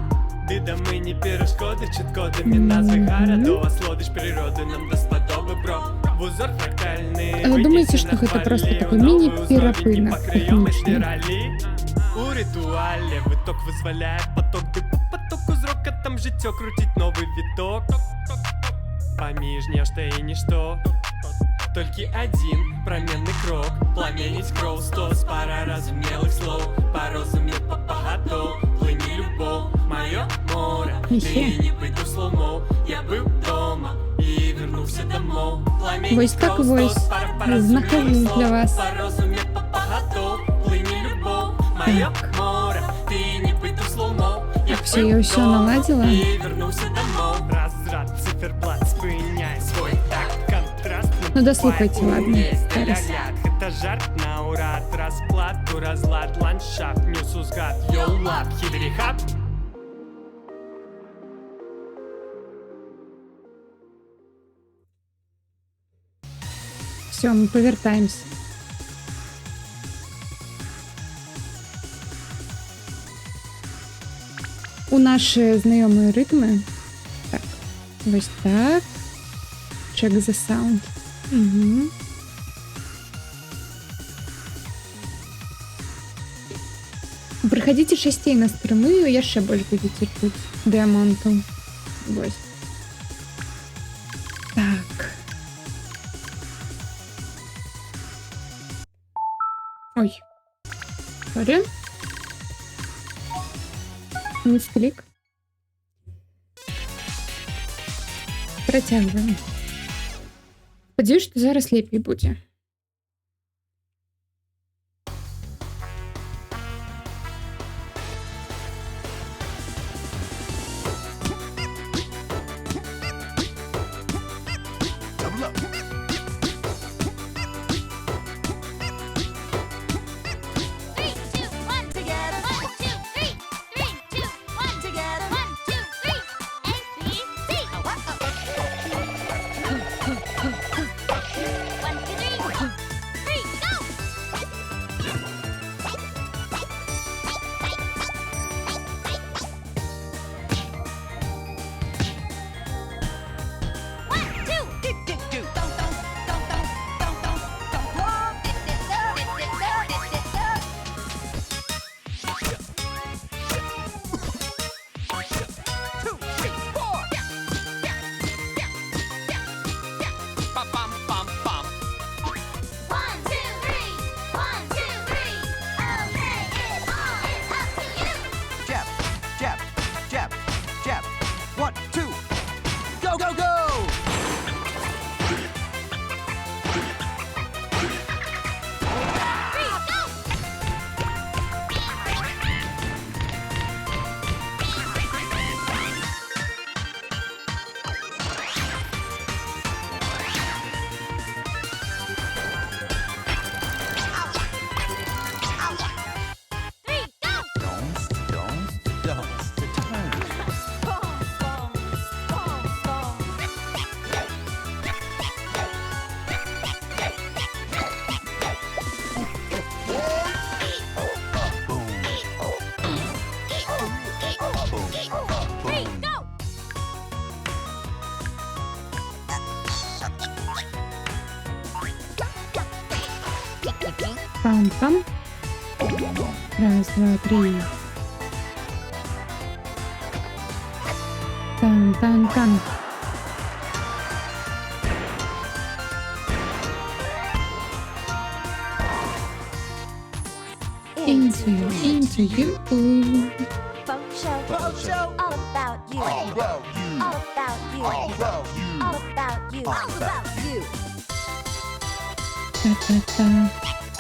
Ды да мы не перашкоды, чіткодамі назвы гарадоў, аслодыш прыроды нам даспадобы, бро. Узор фрактальны, думаеце, што гэта проста такой міні-перапынак тэхнічны? У ритуале выток вызваляе поток, ды по потоку зрока там жыццё круціць новы віток. Паміж нешта і нішто, толькі адзін праменны крок, пламеніць кроў стос, пара разумелых слоў, парозуме папагатоў, плыні любоў, маё мора, Міхе. ты не быду слоумоў, я быў дома і вернуўся дамоў. Вось так вось знаходжу для вас. Парозуме папагатоў, плыні любоў, маё мора, ты не быду слоумоў, я Всё, я ўсё наладзіла. і вернуўся дамоў. Разрад, циферблат, спыняй свой так контраст. Ну, дослухайте, ладно, зараз. Это жарт на урад, расклад, разлад, ландшафт, нес узгад, йоу, лад, хидрихап. Все, мы повертаемся. У наши знайомые ритмы. Так, вось так. Check the sound. Угу. Прыходзіце часцей на стрымы, яшчэ больш будзеце чуць дыамантаў. Вось. Так. Ой. Сорі. Місклік. Працягваем. Спадзяюсь, што зараз лепей будзе. Double up. Three, two, one, together. 1, 2, 3. 3, 2, 1, together. 1, 2, 3. A, B, C. 1, 2, 3. Пам-пам. Раз, два, три. Там-там-там. Into you. Folk show. Folk show. All about you. All about you. All about you. All about you. All about you. All about you. Та-та-та.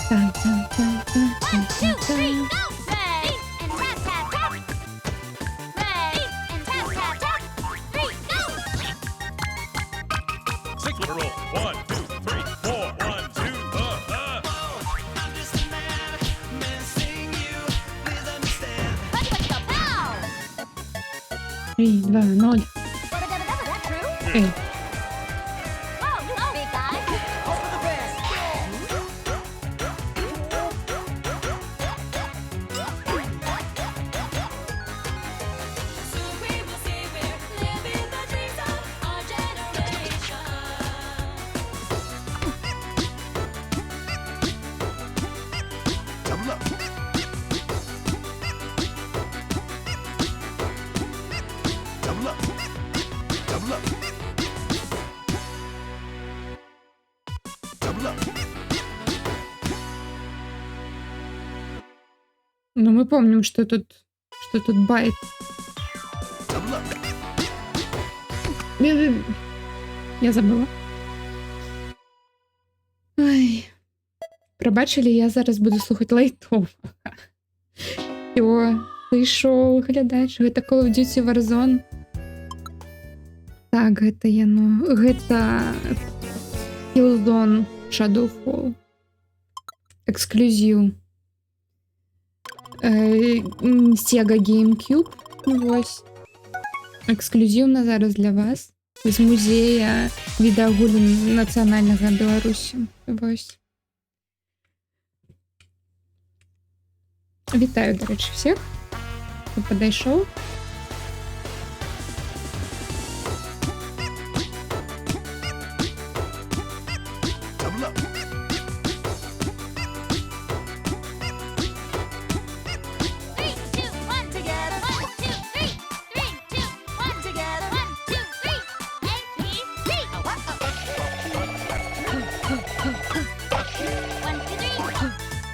Та-та-та-та. One, two, three, Та-та-та. go! Ready and tap, tap, tap. Ready and tap, tap, tap. Three, go! Six roll. 1, 2, 3, 4. 1, 2, Let's go, pow! 3, 2, 0. That true? Ей. Oh, big guy. Over the band. Soon we will see we're living the dreams of our generation. Double up. Double up. Double up. Double up. Ну, мы помним, что тут байт. Double up. Я забыла. Ой. Пробачили, я зараз буду слухати лайтово. Йо, прийшов глядач, гэта Call of Duty Warzone. Так, гэта яно. Гэта Killzone Shadowfall. Эксклюзив. Sega GameCube. Вось. Эксклюзивна зараз для вас. З музея відеагулін нацыянальнага Беларусі. Вось. Вітаю, до речі, всіх, хто підійшов. Double up. Three, two, one, together. 1, 2, 3. 3, 2, 1, together. 1, 2, 3. ABC. 1, 2,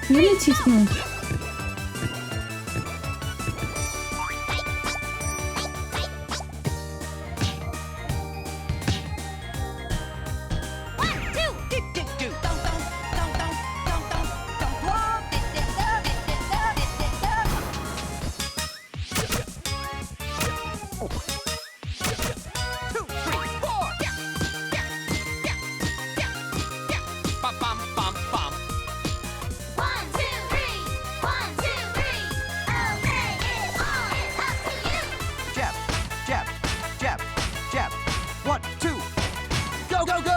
3. Я натисну. Jab. Jab. Jab. Jab. 1, 2. Go, go, go.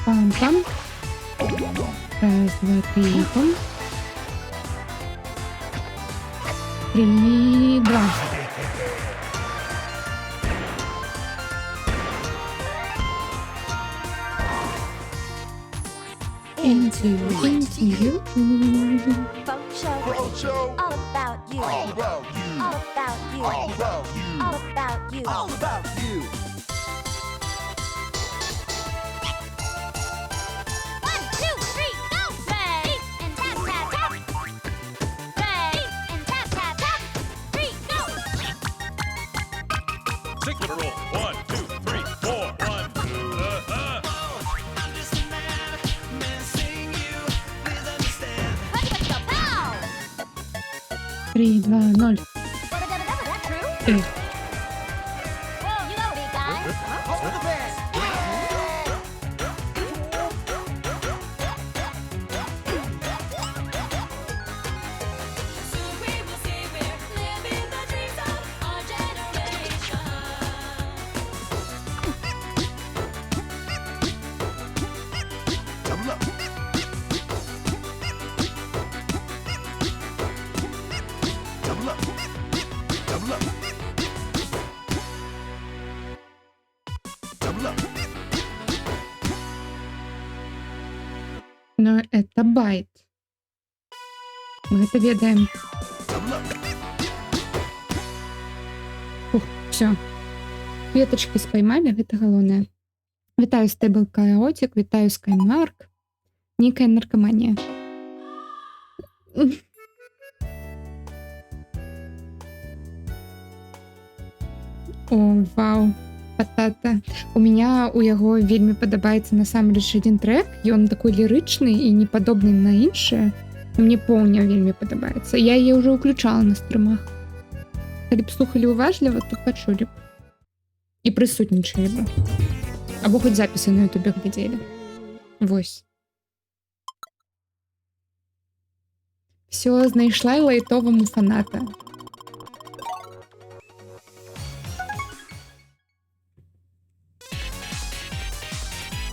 Пам-пам. Раз, два, три, пам. 3, 2. Into you. Folk show. Folk show. All about you. All about you. All about you. All about you. All about you. All about you. 1, 2, 3, go! Ready and tap, tap, tap. Ready and tap, tap, tap. 3, go! 6 roll. 1, 2, 3, 4. 1, 2, 3, 2, 0. That true? Ей. Whoa, you go, big guy. Hold the band. Soon we will see we're living the dreams of our generation. Double up. Double up. Double up. Double up. Но это байт. Мы это ведаем. Double up. Ух, все. Кветочки споймали, гэта галоўнае. Вітаю Стейбл Каотик, вітаю Скаймарк. Некая наркомания. О, вау. Патата. У яго вельмі падабаецца насамрэч адзін трэк. Ён такой лірычны і не падобны на іншыя. Мне поўня вельмі падабаецца. Я яе ўжо ўключала на стрымах. Калі б слухалі уважліва, то пачулі б. І прысутнічалі бы. Або хоць запісы на ютубе глядзелі. Вось. Всё, знайшла і лайтоваму фаната.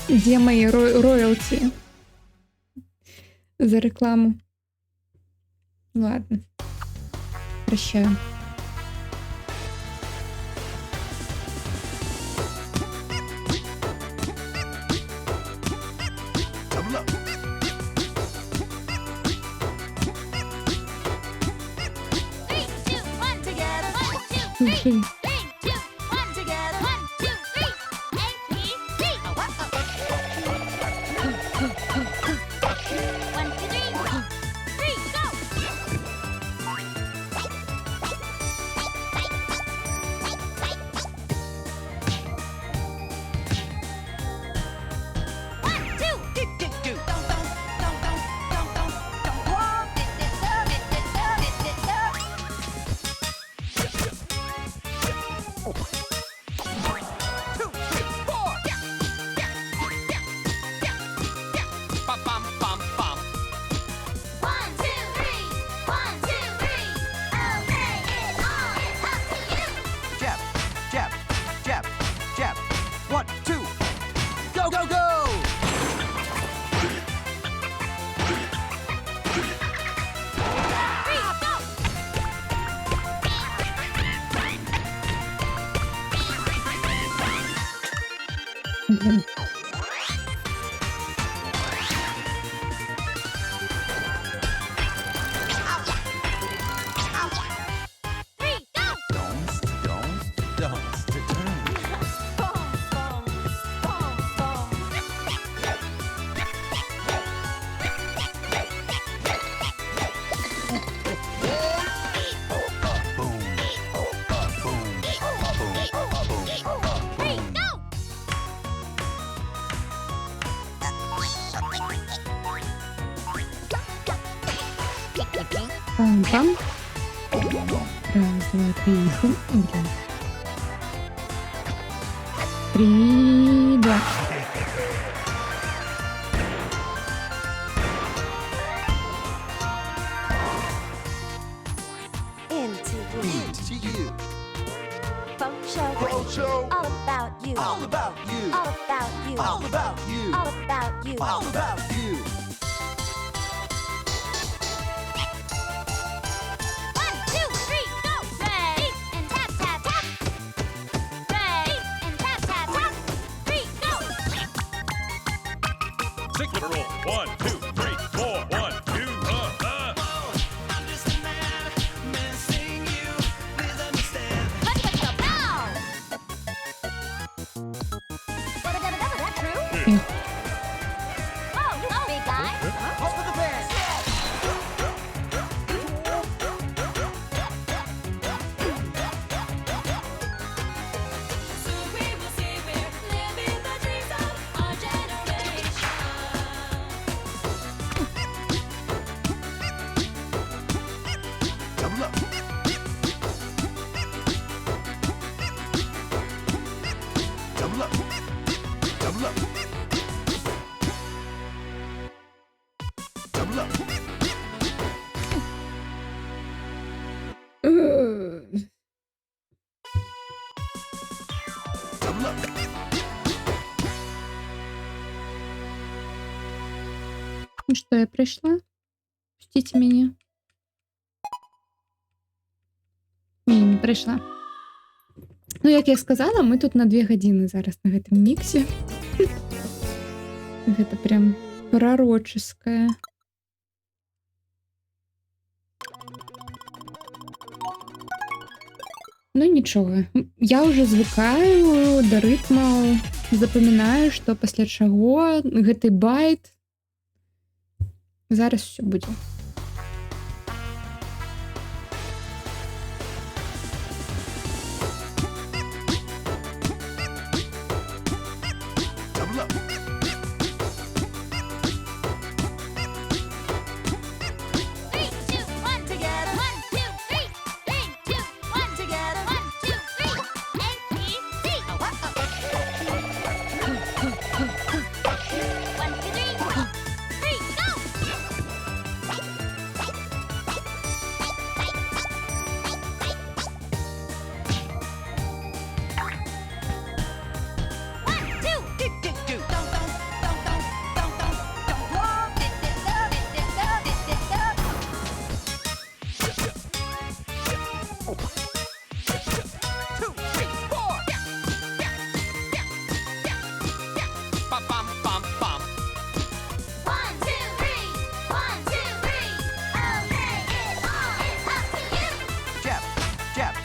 Дзе мае роялці? За рекламу. Ладно. Прощаю. Double up. Three, two, one, together. 1, 2, 3. Слушай, 3, 2, 1, together. 1, 2, 3. A, B, C. 1, 2, 3. 3, go. One, two. Two, three, four. Bum, bum, bum, bum. 1, 2, 3. 1, 2, 3. Okay, it's all. It's up to you. Jab, jab, jab, jab. 1, 2. Go, go, go. Three, go. блін. Three, go. Don't turn. Boom, boom, boom, boom. Three, go. Пам-пам. Раз, два, три, бум. Блин. 3, 2. Into you, Into you. folk show, Folk show. all about you, All about you. all about you, All about you. all about you. All about you. 1, 2, 3, go. Ready and tap, tap, tap. Ready and tap, tap, tap. 3, go. Signal roll. 1, 2, 3, 4. 1, 2, Let's go now. That true? Mm. Oh, you big guy. Hold the band. Soon we will see we're living the dreams of our generation. Double up. Double up. Ну що, я прийшла? Пустіть мене. Ні, не прийшла. Ну, як я сказала, ми тут на 2 години зараз на гэтым міксі. Гэта прям пророческое. Ну нічого, я уже звыкаю да рытмаў, запамінаю, што пасля чаго гэты байт. Зараз все будзе. Double up. Three, two, one, together. 1, 2, 3. 3, 2, 1, together. 1, 2, 3. ABC. 1, 2, 3. 3, go. One, two. Two, three, four. One, two, three. 1, 2, 3. Okay, it all is up to you. Jab, jab,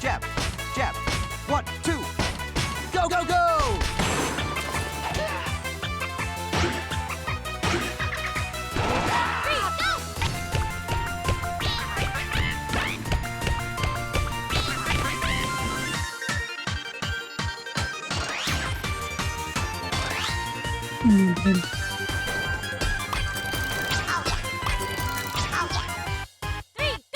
jab, jab. 1, 2. Go, go, go. Three, go. Блін. Three, go. Three, go.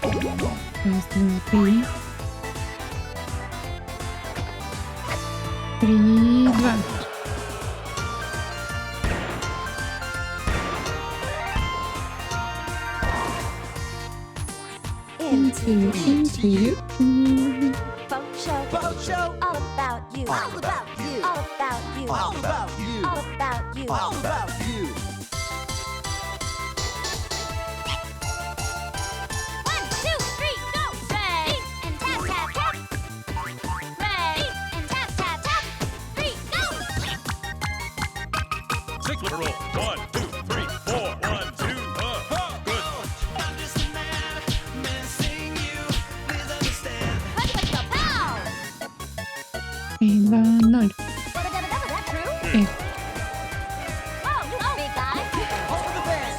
Пам-пам. Раз, два, три. 3, 2. Into Into. Funk Show. Funk Show. All about you. All about you. All about you. All about you. All about you. All about you. 1, 2, 3, go. Ready and tap, tap, tap. Ready and tap, tap, tap. 3, go. Six with a roll. 1, 2, 3, 4. 1, 2, good. Let's go, pow. 3, 2, 0. That true? Эх. Oh, big guy. Hold the band.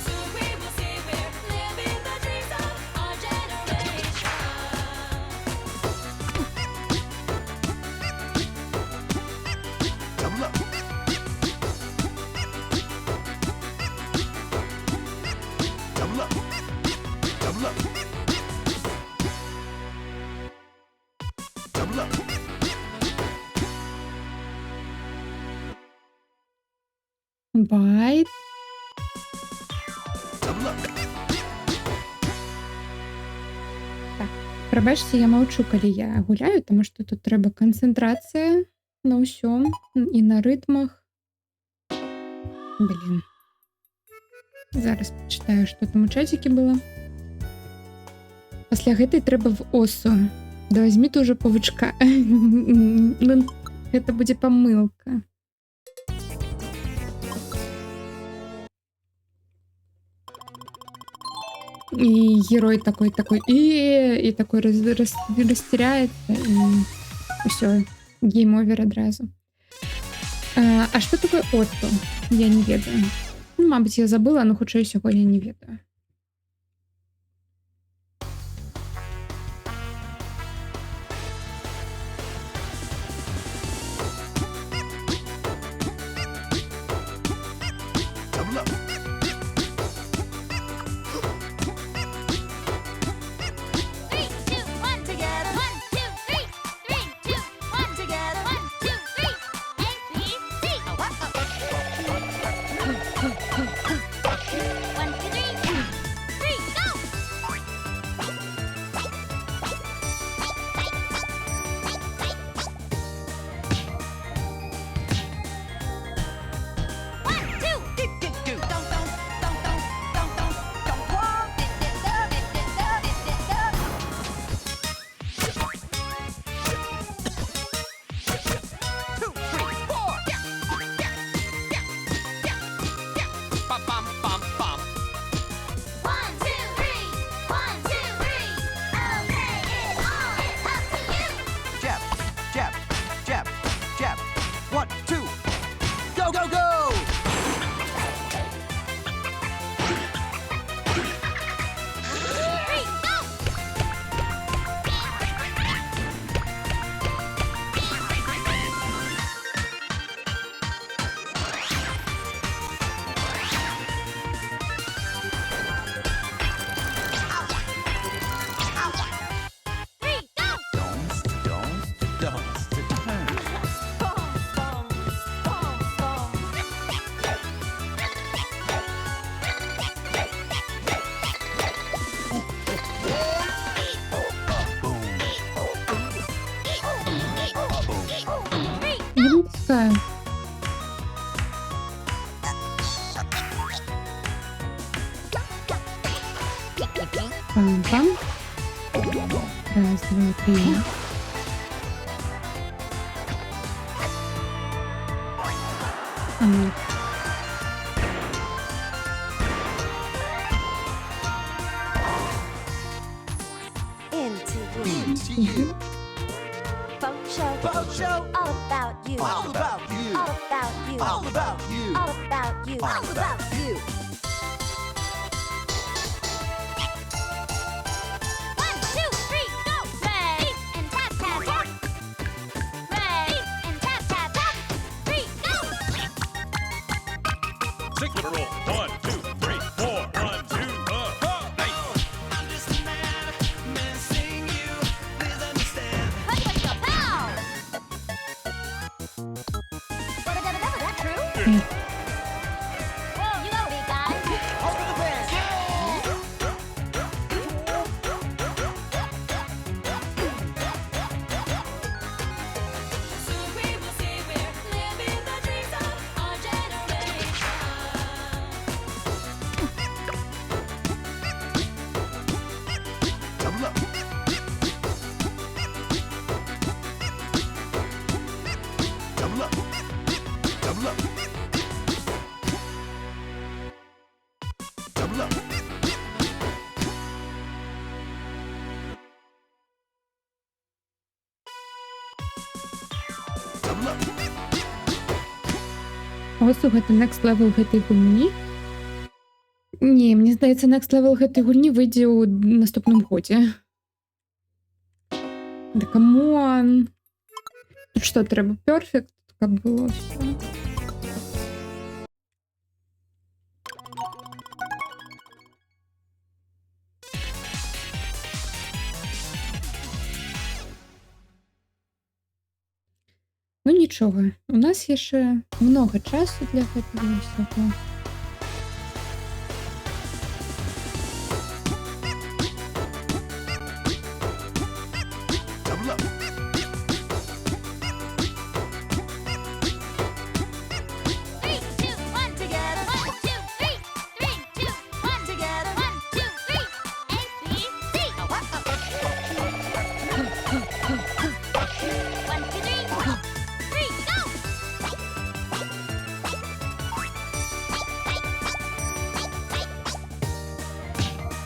Soon we will see we're living the dreams of our generation. Double up. Double up. Double up. Double up. Байт. Double up. Прабачце, я маўчу, калі я гуляю, таму што тут трэба канцэнтрацыя на ўсём і на рытмах. Блін. Зараз пачытаю, што там у чацікі было. Пасля гэтай трэба в осу. Да вазьмі ты ўжо павучка. Ну, гэта будзе памылка. И герой такой, и такой растеряется, и все, гейм-овер одразу. А что такое Отто? Я не ведаю. Ну, мабуть, я забыла, но хутчэй усяго я не ведаю. Пропускаю. Пам-пам. Раз, два, три. А ну. Into you. Folk show. Folk show. All about you. All about you. All about you. All about you. All about you. All about you. 1, 2, 3, go! Ready and tap tap tap. Ready and tap tap tap. 3, go! Signature roll. 1, 2, 3, 4. 1, 2, hey. Let's go, pow! That true? Ні. Whoa, you go, big guy. Over the fence. Soon we will see we're living the dreams of our generation. Double up. Double up. Double up. Double up. Double up. Ось слухайте, Next Level GT гульні. Ні, мені здається, Next Level GT гульні вийде у наступному годі. Да камон. Тут що, треба Perfect, як було все. Ну нічого, у нас є ще много часу для цього всього. Double up. 3, 2, 1, together. 1, 2, 3. 3, 2, 1, together. 1, 2, 3. A, B, C. 1, 2, 3. 3, go! One, two. Two, three,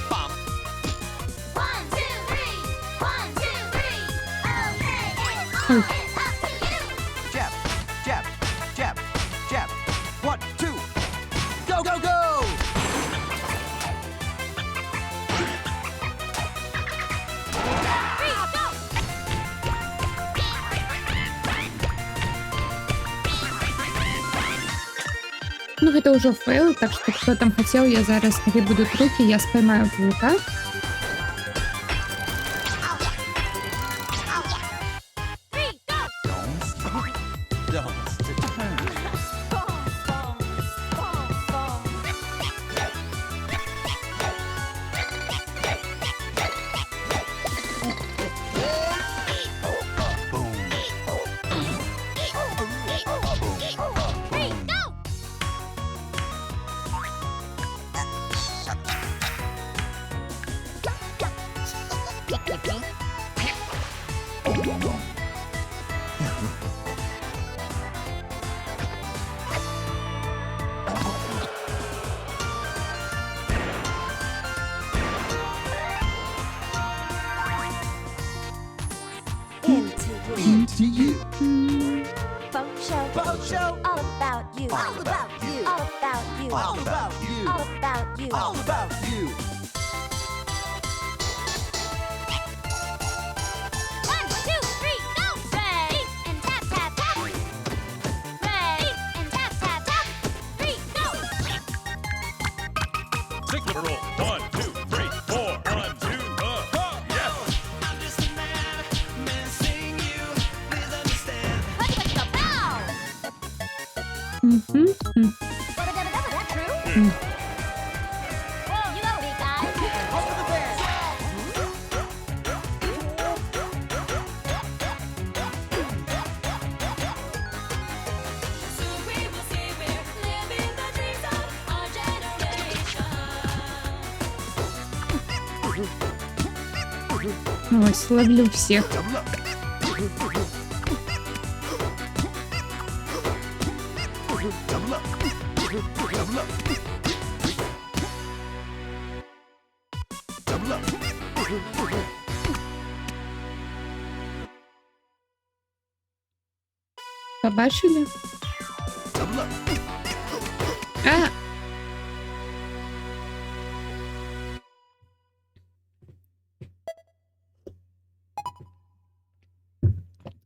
four. One, two, three. 1, 2, 3. Okay, it's Ой. all up to you. Jab, jab, jab, jab. 1, 2. Go, go, go. Three, go! Ну, гэта ўжо фейл, так што хто там хацеў, я зараз не буду рукі, я спаймаю вука. Three, go! Don't. Three, go! Into you. To you. Folk show. Folk show. All about you. All about you. All about you. All about you. All about you. All about you. 1, 2, 3, go! Ready and tap tap tap. Ready and tap tap tap. 3, go! Signature roll. 1, 2, 3, 4. 1, 2, yes. Мгм. That true? Whoa, you go, big guy. Over the bed. Soon we will see we're living the dreams of our generation. Ось, ловлю всіх. Double up. Double up. Double up. Double up. Побачили? Double up. А!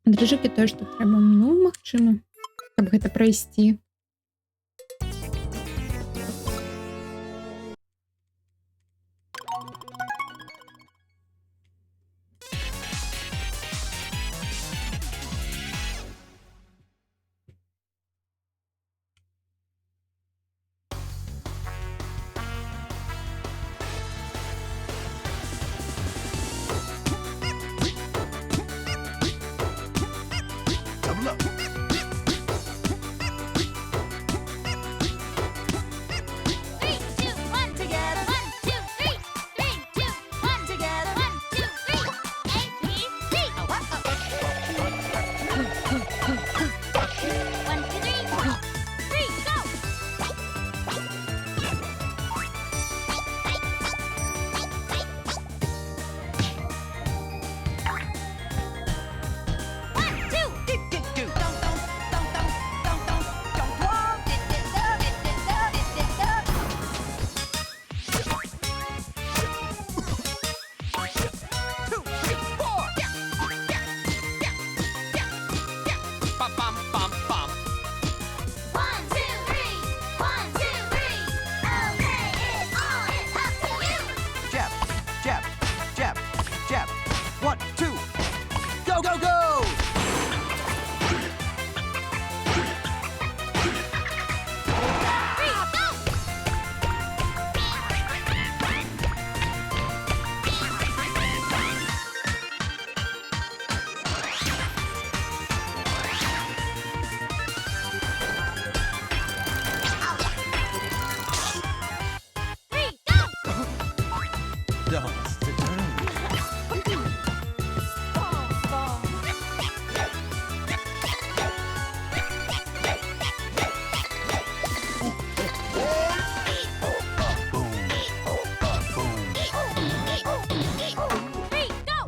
Дрыжыкі тое, што трэба, ну, магчыма, каб гэта прайсці. Double up. Three, two, one, together. 1, 2, 3. 3, 2, 1, together. 1, 2, 3. A, B, C. 1, 2, 3. 3, go. One, two. Two, three, four. Bum, bum, bum, bum. 1, 2, 3. 1, 2, 3. Okay, it's all is up to you. Jab, jab, jab, jab. 1, 2. Go, go, go. Three, go. Three, go. Dance to turn. Three, go.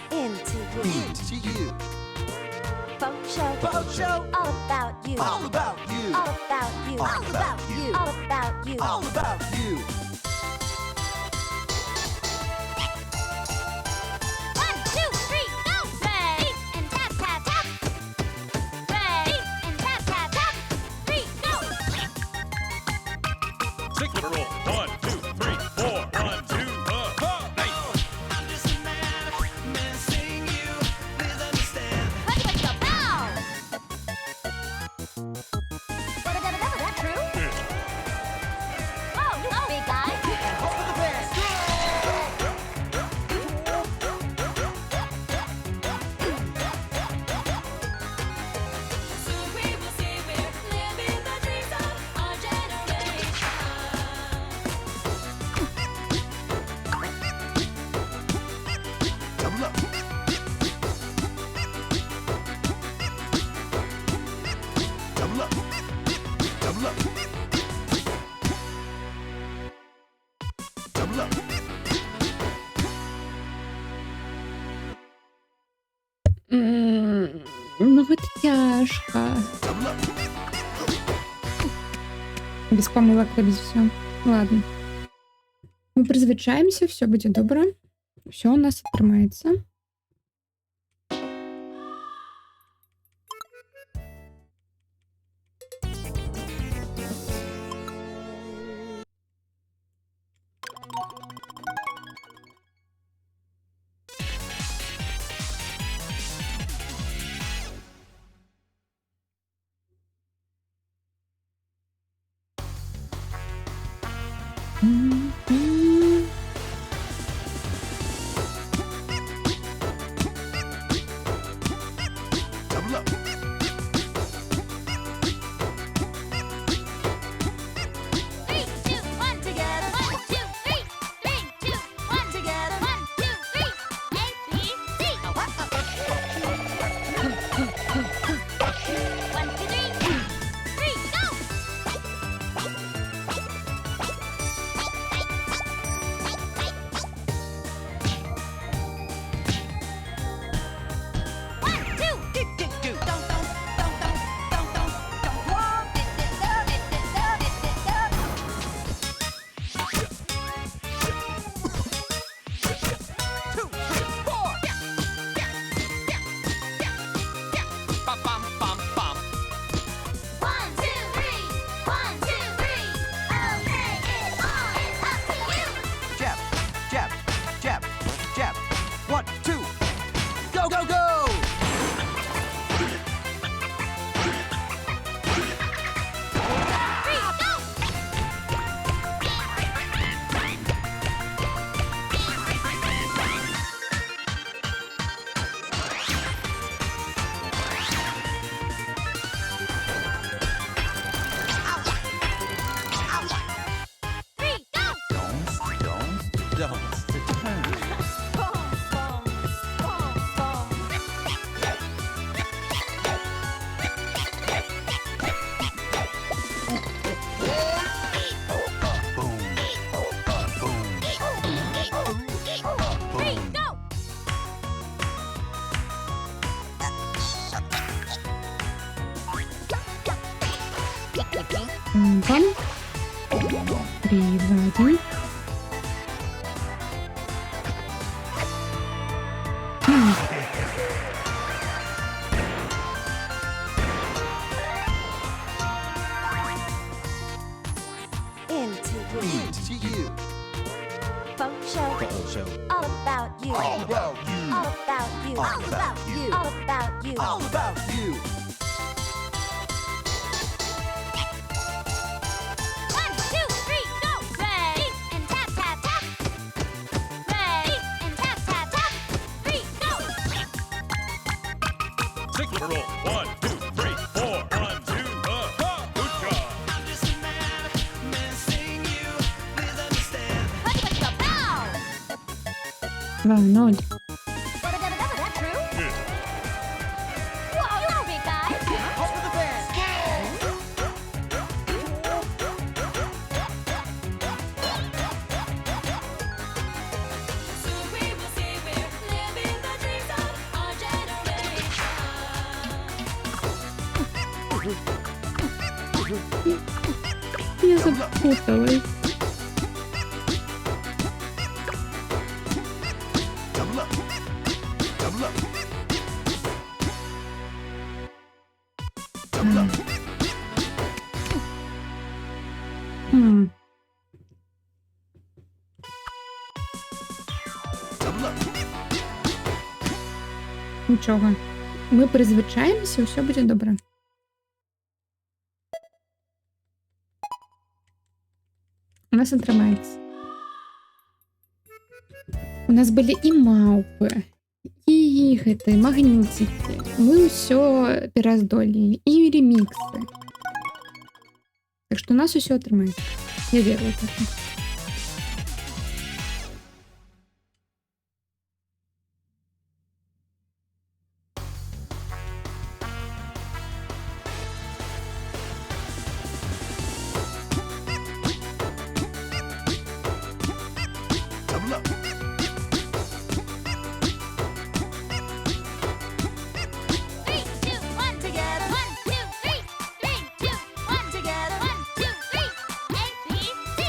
Into you. Into you. Folk show. Folk show. All about you. All about you. All about you. All about you. All about you. All about you. 1, 2, 3, go. Ready and tap, tap, tap. Ready and tap, tap, tap. 3, go. Signal roll. 1, 2, 3, 4. 1, 2, hey. Let's go. Bow. That true? Oh, you go, big guy. Over the bed. Soon we will see we're living the dreams of our generation. Double up. Double up. Double up. Double up. Ну, гэта цяжка. Double up. Без помылок, без всё. Ладно. Ми призвичаємося, все буде добре. Все у нас отримається. Double up. Three, two, one together. 1, 2, 3. 3, 2, 1 together. 1, 2, 3. A, B, C. 1, 2, 3. 3, go. 1, 2. Two, three, four. Bum, bum, bum, bum. 1, 2, 3. 1, 2, 3. Okay, it all is up to you. Jab, jab, jab, jab. 1, 2. Go, go, go! 3, go. Three, go. Don't turn. Boom, boom, boom, boom. Boom, Three, go. Бам. 3, 2, 1. Into you. into you. Funk show. All about you. All about you. All about you. All about you. All about you. All about you. 1, 2, 3, go. Ready and tap, tap, tap. Ready and tap, tap, tap. 3, go. Signal roll. 1, 2, 3, 4. 1, 2, good job. Put with the bow. 2, 0. That true? Good. Whoa, you big guy. Up with the band. So we will say we're living the dreams of our generation. Я запуталась. Double up. Double up. Double up. Хм. Double up. Нічого. Ми призвичаємося, все буде добре. У нас отримається. У нас были и маупы, и гэты, магнитики. Мы все пераздолели. И ремиксы. Так что у нас все отримається. Я верю в это. Double up. Three, two, one together. 1, 2, 3. 3, 2, 1 together. 1, 2, 3. A, B, C.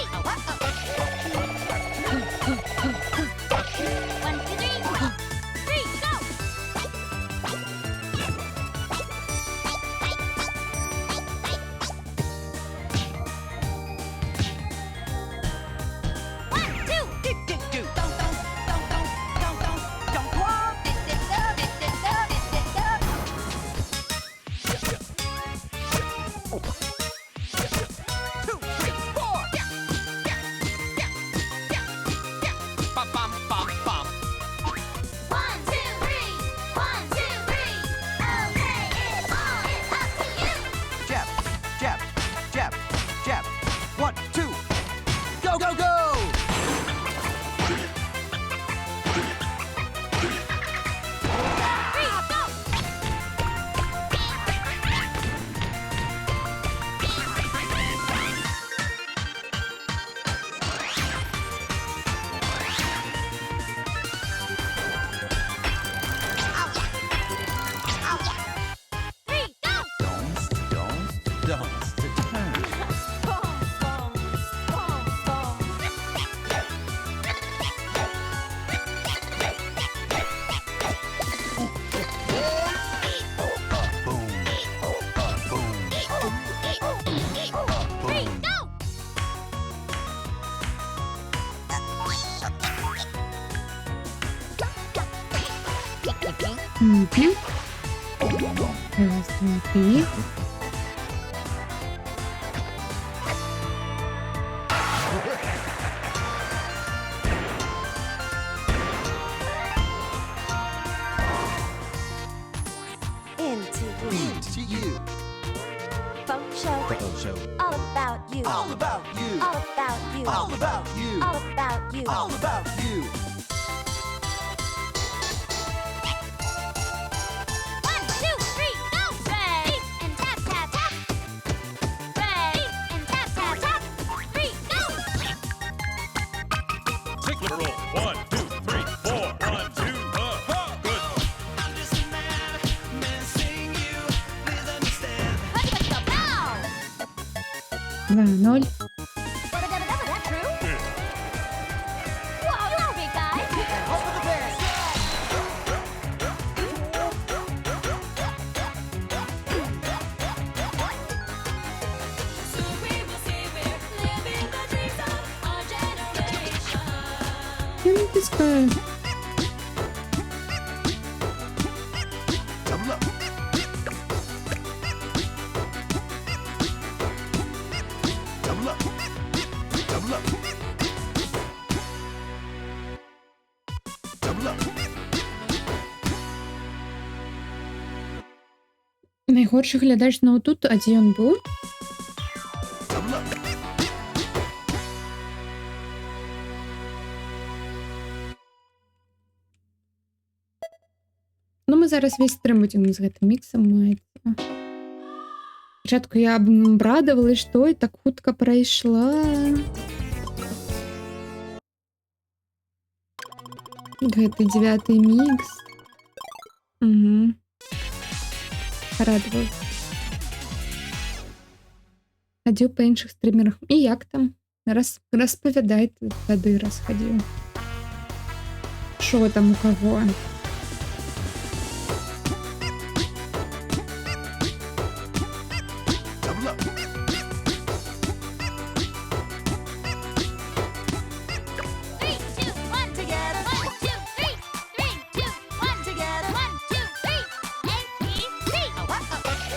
Мгм. Раз, два, три. Into you. Into you. Funk show. All about you. All about you. All about you. All about you. All about you. All about you. 1, 2, 3, go! Ready and tap tap tap. Ready and tap tap tap. 3, go! Tickler roll. 1, 2, 3, 4. 1, 2, good. Let's go now! 2-0. That true? Whoa, you're big guy. Hope for the best. So we will say we're living the dreams of our generation. Я натискаю. Double up. Double up. Double up. Double up. Найгорший глядач на отут, а де він був? Double up. Ну, ми зараз весь стрим будемо з гэтым міксам маць. Спачатку я абрадавала, што і так хутка прайшла. Гэты 9-й мікс. Угу. Радаваў. Хадзіў па іншых стрімерах. І як там? Распавядай, ты тады расхадзіў. Шо там у каго? Double up. 3, 2, 1, together. 1, 2, 3. 3, 2, 1, together. 1, 2, 3. ABC. 1, 2, 3.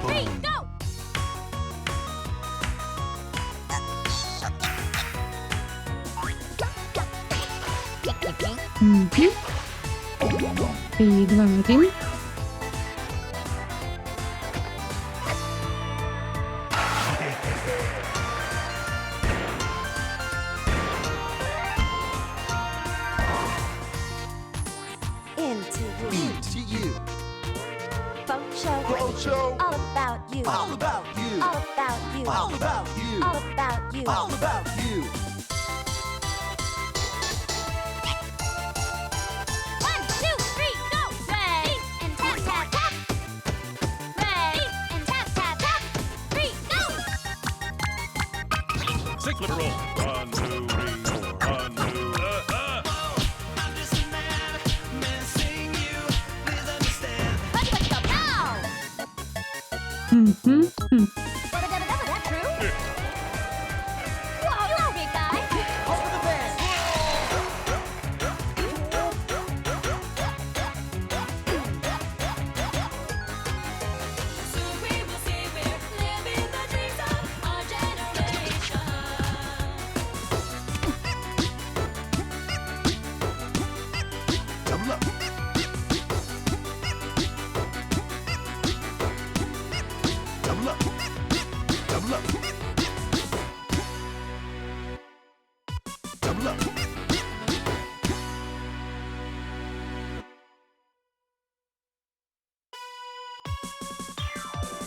3, go! Мгм. 3, 2, 1. Into you. Into you. Funk show. Funk show. All about you. All about you. All about you. All about you. All about you. All about you. 1, 2, 3, go! Ready and tap tap tap. Ready and tap tap tap. 3, go! Cyclip roll. 1, 2, 3, 4. 1, 2, Let's go now! Мгм. That true? Whoa, you big guy. Off with the band. So we will see we're living the dreams of our generation. Double up. Double up. Double up. Double up.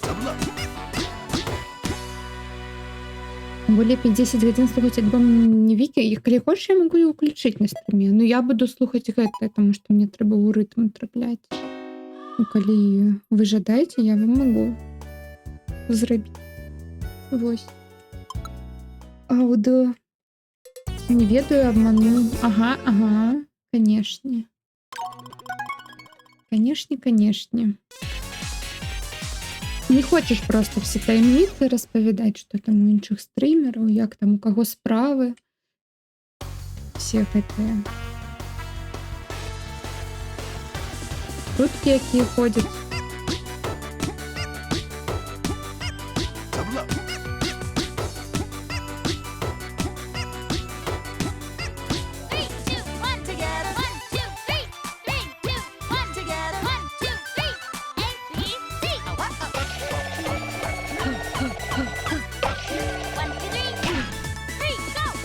Double up. Более 50 годин слухать альбом не Вікі. І коли хочеш, я можу його включити на стрімі. Ну, я буду слухати гэта, тому що мені треба у ритм трапляти. Ну, коли ви жадаєте, я вам можу зробити. Вось. Аудио. Не ведаю, обману. Ага. Конечно. Конечно. Не хочеш просто всі таємниці розповідати, що там у інших стрімерів, як там у кого справи. Всі таке. Шутки, які ходять. Double up. Three, two, one, together. 1, 2, 3. 3, 2, 1, together. 1, 2, 3. A, B, C. 1, 2, 3. 3, go.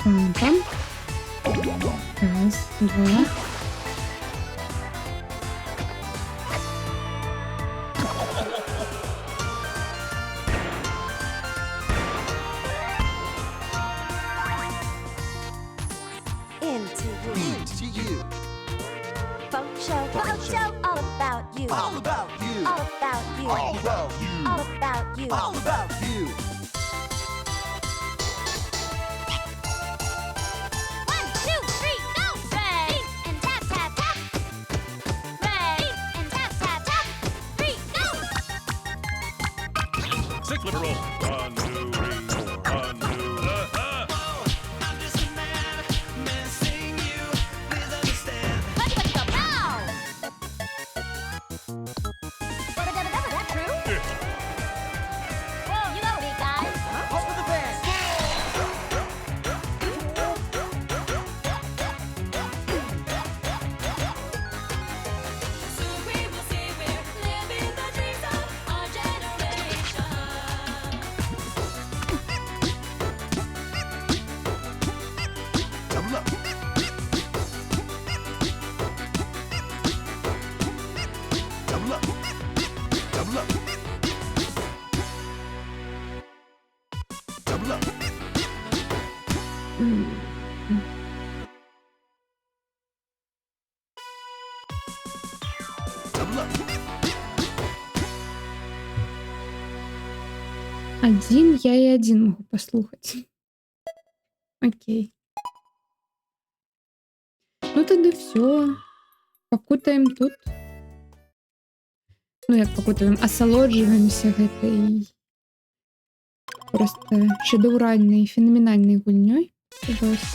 Пам-пам. Раз, два. Into you. Funk show, all about you. All about you. All about you. All about you. All about you. All about you. 1, 2, 3, go! Ready and tap, tap, tap. Ready and tap, tap, tap. 3, go! Six flipper roll. 1, 2, 3, 4. 1, 2, Let's go now! That true? Whoa, you big guy. Off with the band. So we will see we're living the dreams of our generation. Double up. Double up. Double up. Double up. Double up. Один я и один могу послухать. Окей. Ну тогда все. Покутаем тут. Ну, як покутаем, асалоджваемся гэтай просто шэдэўральнай, фенаменальнай гульнёй. Пожалуйста.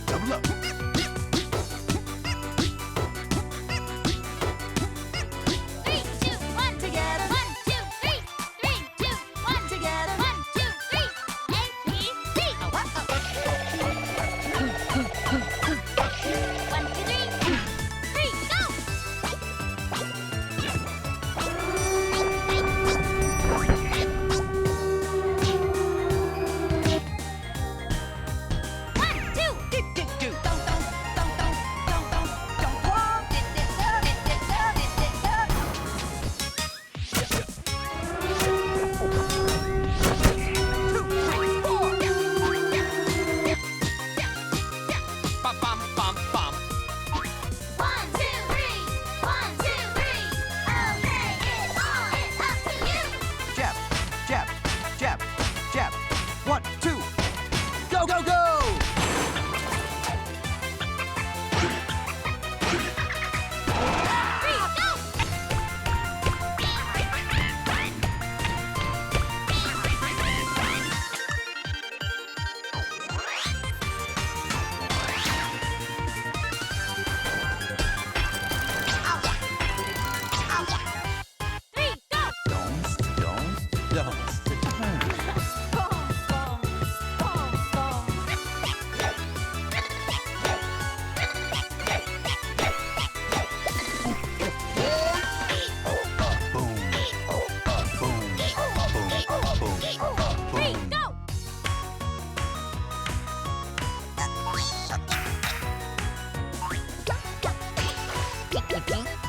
Double up. Three, two, one, together. 1, 2, 3. 3, 2, 1, together. 1, 2, 3. ABC. 1, 2, 3. 3, go. 1, 2. Bum, bum, bum, bum. 1, 2, 3. 1, 2, 3. Okay, it's all is up to you. Jab, jab, jab, jab. 1, 2. Go, go, go! 3, go. Three, go. Don't. Three, go.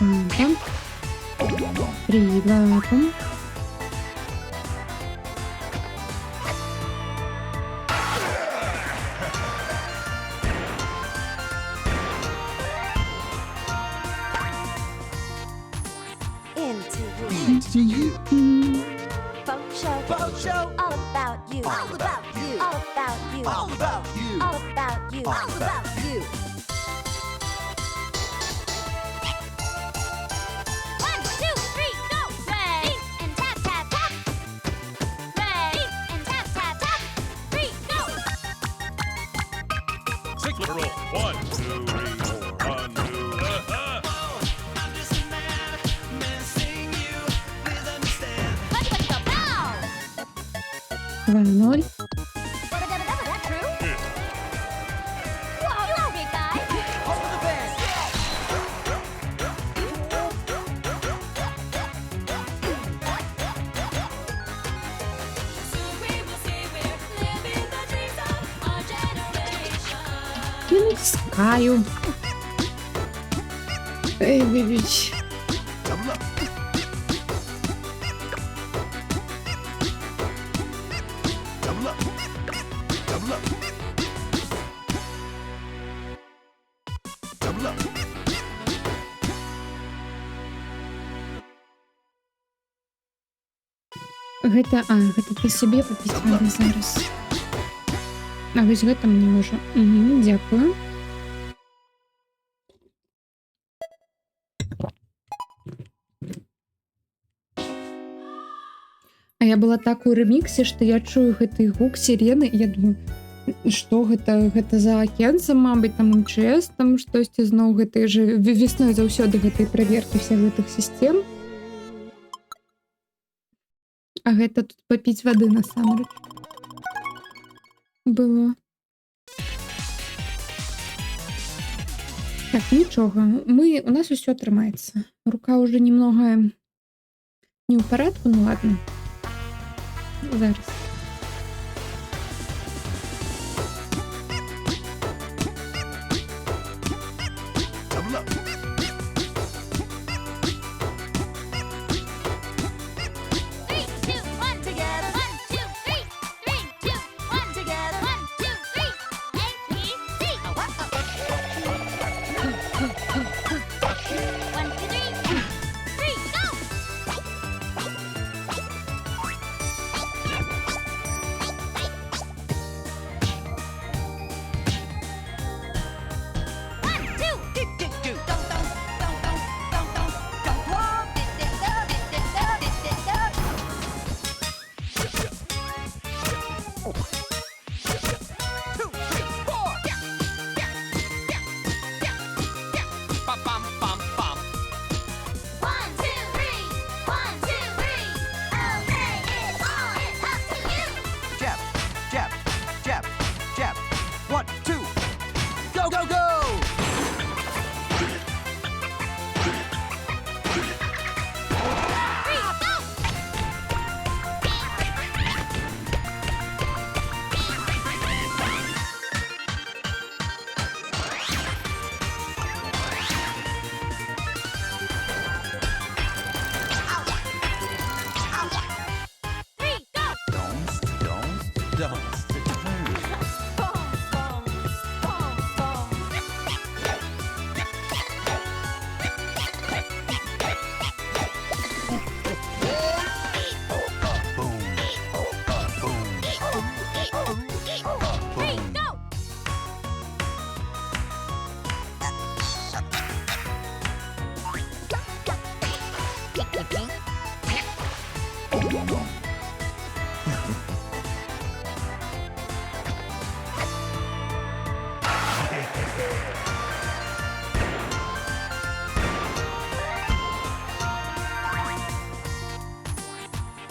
Ага. Прилапом. Into you. Folk show. Folk show. All about you. All about you. All about you. All about you. All about you. All about you. 1, 2, 3, go. Ready and tap, tap, tap. Ready and tap, tap, tap. 3, go. Six roll. 1, 2, 3, 4. 1, 2, Let's go. Pow. 2-0. That's true. Whoa, you big guy. Hold the band. Не натискаю. Эй, вибіч. Double up. Double up. Double up. Double up. Гэта ты сабе папісала зараз. А вось гэта мне ўжо. Дзякую. А я была так у рэміксе, што я чую гэты гук сірены, і я думаю, што гэта за акенца, мабыць, там МЧС, там штосьці зноў гэтай же весной заўсёды гэтай праверкі ўсіх гэтых сістэм. А гэта тут папіць вады насамрэч было. Так, нічога, у нас усё атрымаецца. Рука уже немного не ў парадку, ну ладно. Зараз. Double up. 1, 2, 3, go! One, two, Two, three, four. One, two, three. One, two, three. Okay, it's all it's up to you. Jab, jab, jab, jab. 1, 2. Go, go, go! Three, go! Three, go! Don't. Three, go!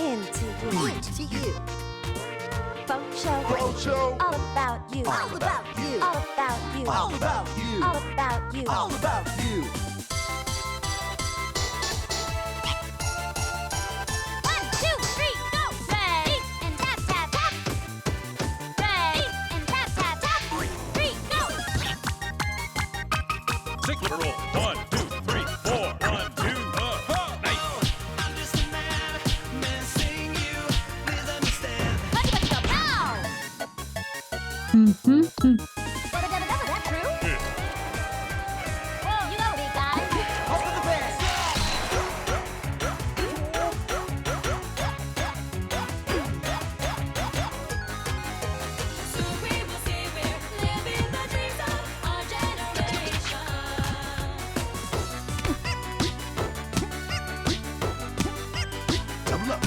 Into you. Funk show. Funk show. All about you. All about you. All about you. All about you. All about you. All about you. 1, 2, 3, go! Ready and tap, tap, tap. Ready and tap, tap, tap. 3, go! Cyclic roll. 1, 2, 3, 4. 1, 2, nice. Buddy, buddy, go! Pow! Мгм. That true? Whoa, you go, big guy. Off with the band. So we will say we're living the dreams of our generation. Double up.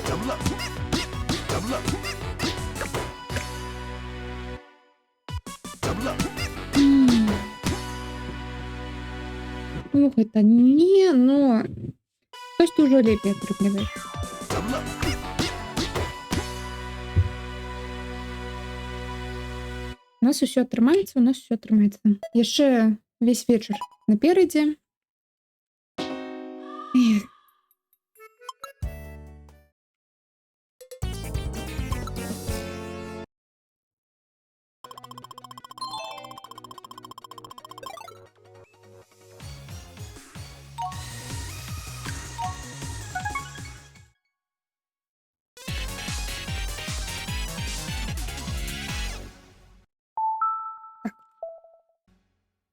Double up. Double up. Double up. Слухайте, ні, ну хтось дуже ліпі отримує. Double up. У нас все тримається, у нас все тримається. Ще весь вечір напереді. Ех.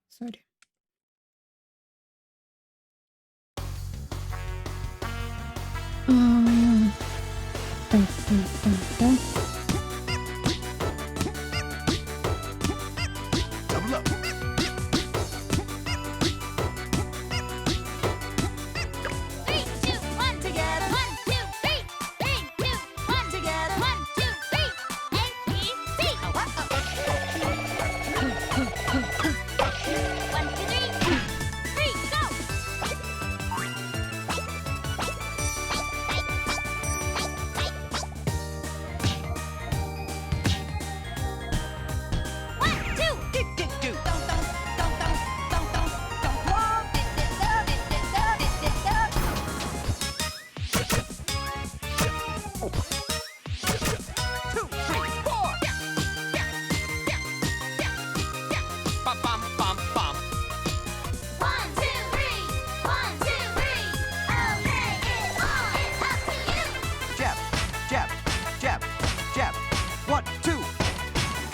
Сорі. Так, так, так, так. Double up. 3, 2, 1, together. 1, 2, 3. 3, 2, 1, together. 1, 2, 3. A, B, C. 1,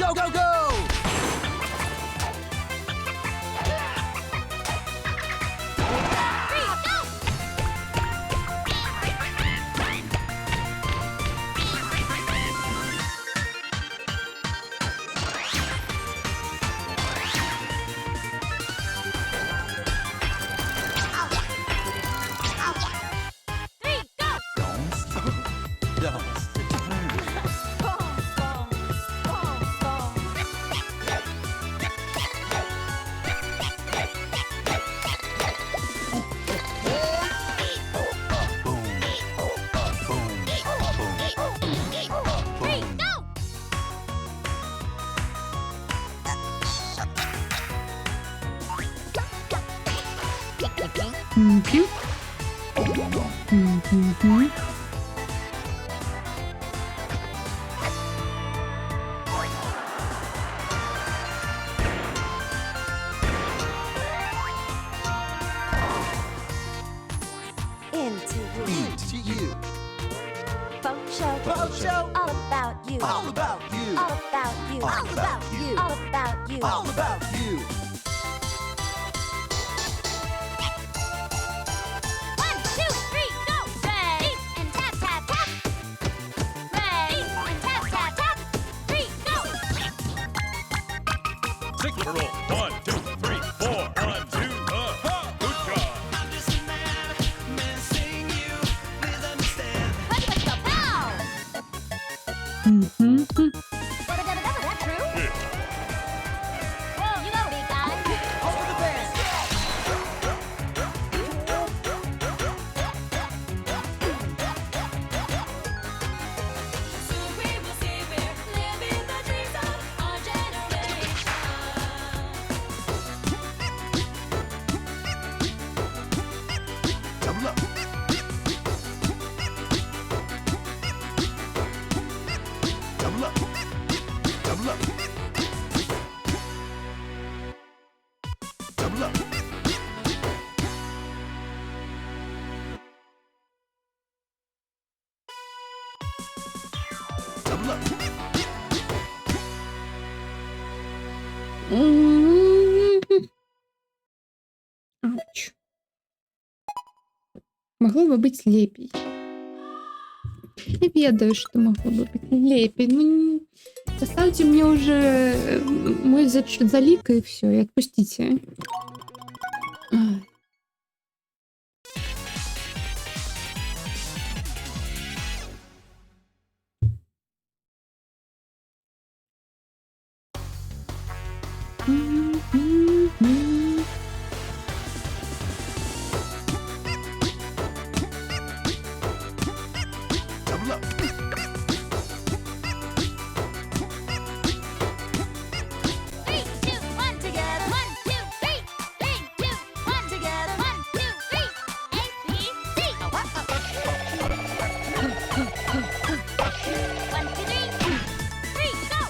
Go, go, go! Three, go! Three, go! Don't. Three, go! Мгм. Мгм. Into you. Into you. Folk show. Folk show. All about you. All about you. All about you. All about you. All about you. All about you. One, two, three, go! Ready and tap, tap, tap. Ready and tap, tap, tap. Three, go! Sigma roll. 1, 2, 3, 4. 1, 2, good job. Let's go, pow! Мгм. That's true. Whoa, you know, big guy. Over the band. Soon we will see we're living the dreams of our generation. Double up. Double up. Double up. Double up. Double up. М. Ауч. Могло бы быть лепей. Я ведаю, что могло бы быть лепей. Ну, поставьте мне уже мой залик и все, и отпустите. Ай. Double up. Three, two, one, together. 1, 2, 3. 3, 2, 1, together. 1, 2, 3. A, B, C. 1, 2, 3. 3, go!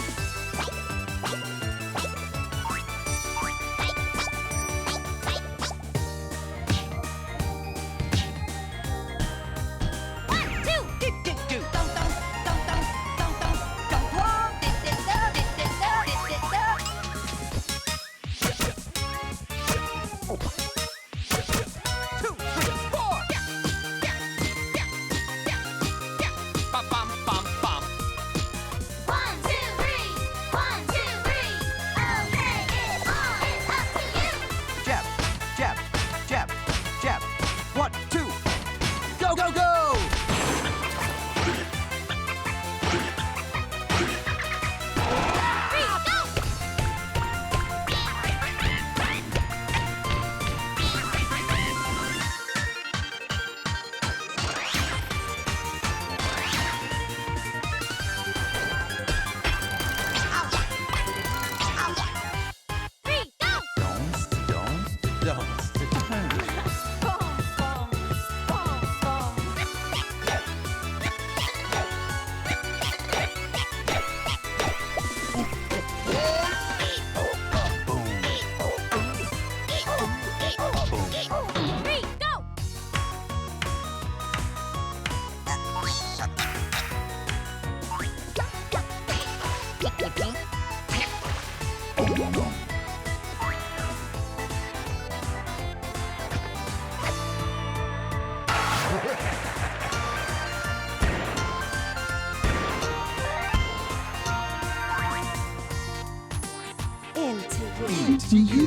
Into you.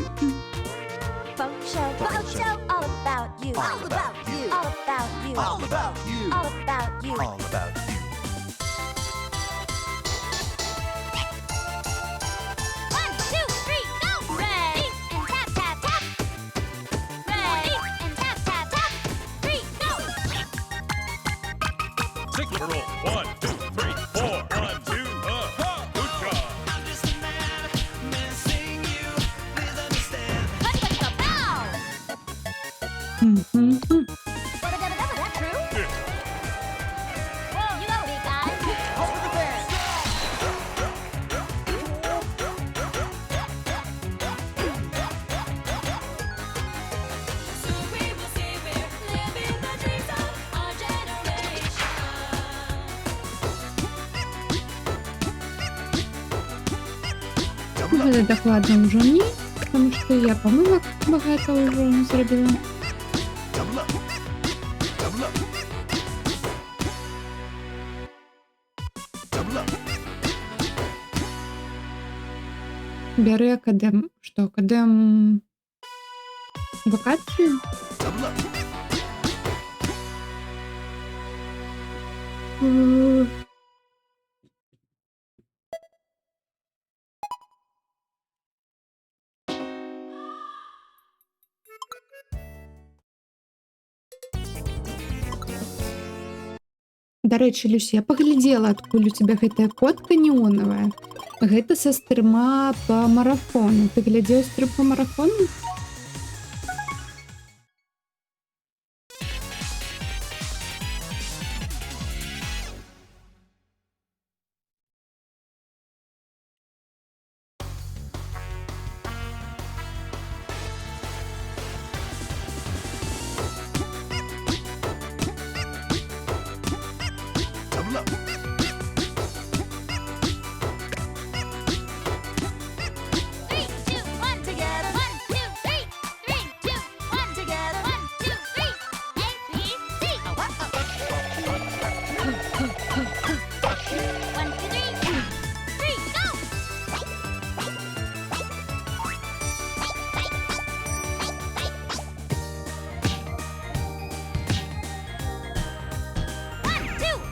Funk show. Funk show. All about you. All about you. All about you. All about you. All about you. All about you. 1, 2, 3, go! Ready and tap tap tap. Ready and tap tap tap. 3, go! Signature roll. 1, 2, 3, 4. 1, 2, good job. Let's go bow. Мгм. Dabba dabba dabba, that true? Whoa, you go, big guy. Over the bend. So we will say we're living the dreams of our generation. Гэта дакладна ўжо не, потому што я памылак багата ўжо зрабіла. Double up. Double up. Double up. Бяры акадэм. Што, акадэм вакацыю? Double up. Э, Дарэчы, Люсі, я паглядзела, адкуль у цябе гэтая котка неонавая. Гэта са стрыма па марафону. Ты глядзеў стрым па марафону? Double up. 3, 2, 1, together. 1, 2, 3. 3, 2, 1, together. 1, 2, 3. A, B, C. 1, 2, 3. 3, go! One, two.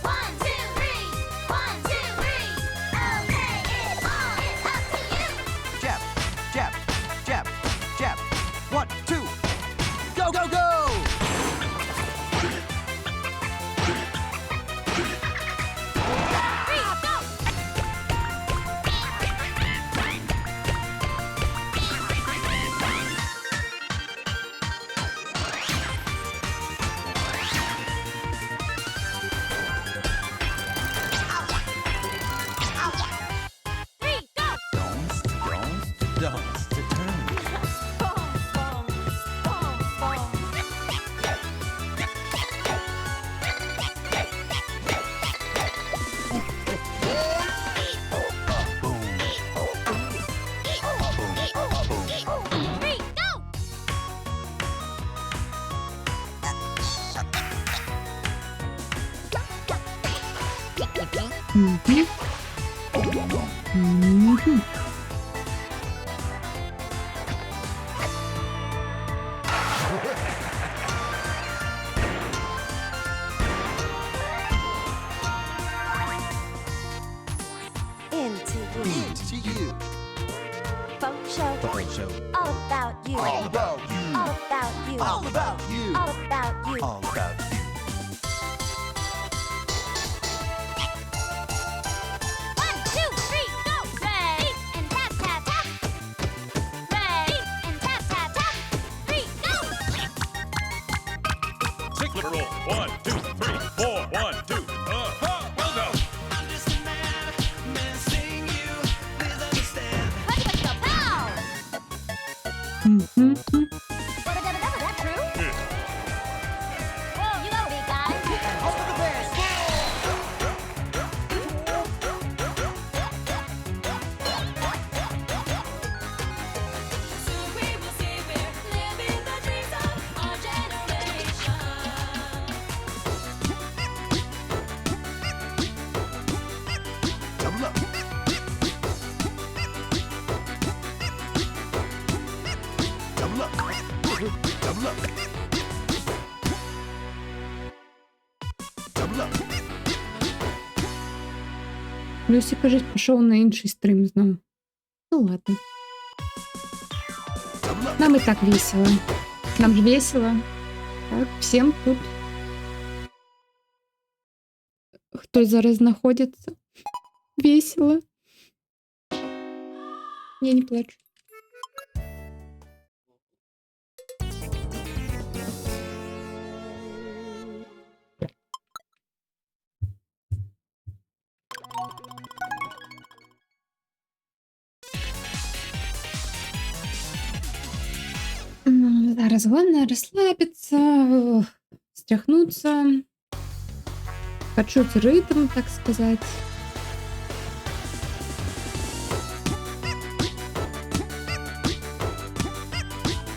One, two, three. 1, 2, 3. Okay, it's on. It's up to you. Jab. Jab. Jab. Jab. 1, 2. Go, go, go. Three, go! Three, go! Dance, dance, dance to turn. Boom, boom, boom, boom. Three, go! Мгм. Мгм. Into you. Into you. Funk show. Funk show. All about you. All about you. All about you. All about you. All about you. All about you. 1, 2, 3, go! Ready and tap tap tap. Ready and tap tap tap. 3, go! Signature roll. 1, 2, 3, 4. 1, 2, well done. Люсі, кажуть, пішов на інший стрім знову. Ну ладно. Нам і так весело. Нам же весело. Так, всім тут. Хто зараз знаходиться? Весело. Я не плачу. Зараз главное расслабиться, стряхнуться, почуть ритм, так сказать.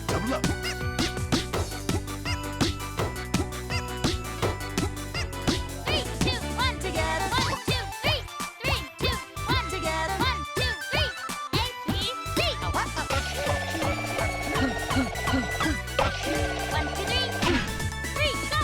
Double up. Three, two, one, together. 1, 2, 3. 3, 2, 1, together. 1, 2, 3. A, B, C. 1, 2, 3. 3, go.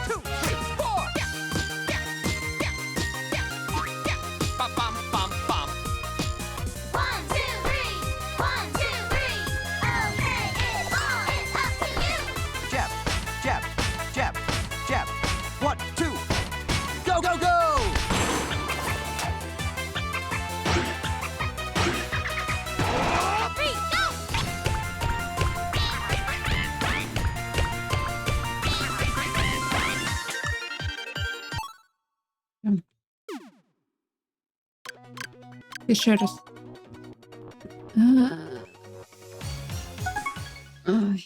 Two, three, four. Bum, bum, bum, bum. 1, 2, 3. 1, 2, 3. Okay, it all is up to you. Jab, jab, jab, jab. 1, 2. Go, go, go. 3, go. І ще раз. Ай.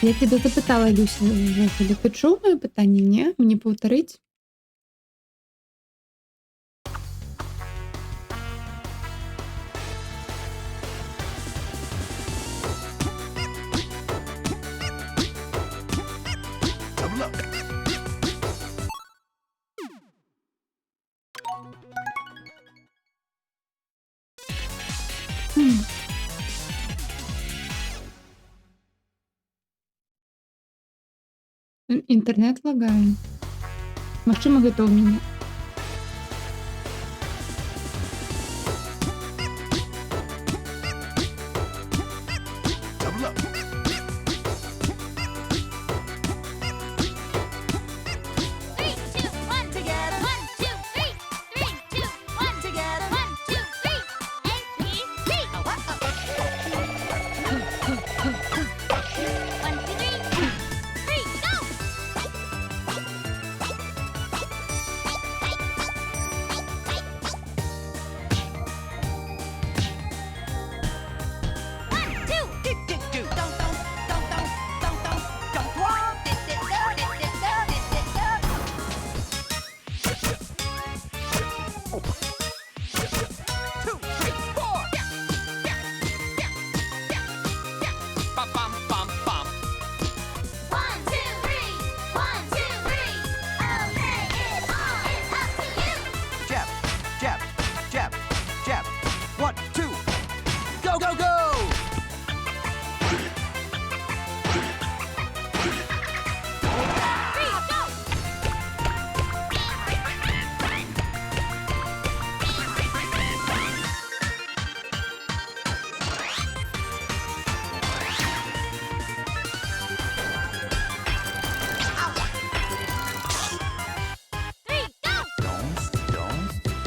Я тебе запитала, Люся, виходу. Ти чув моє питання? Ні? Мені повторить? Double up. Хм. Інтернет лагає. Максима готов мені. Double up. 3, 2, 1, together. 1, 2, 3. 3, 2, 1, together. 1, 2, 3. A, B, C. 1, 2, 3. 3, go. Two, three, four. Bum, bum, bum, bum. 1, 2, 3. 1, 2, 3. Okay, it all is up to you. Jab, jab, jab, jab. 1, 2. Go, go, go. 3, go. Three, go.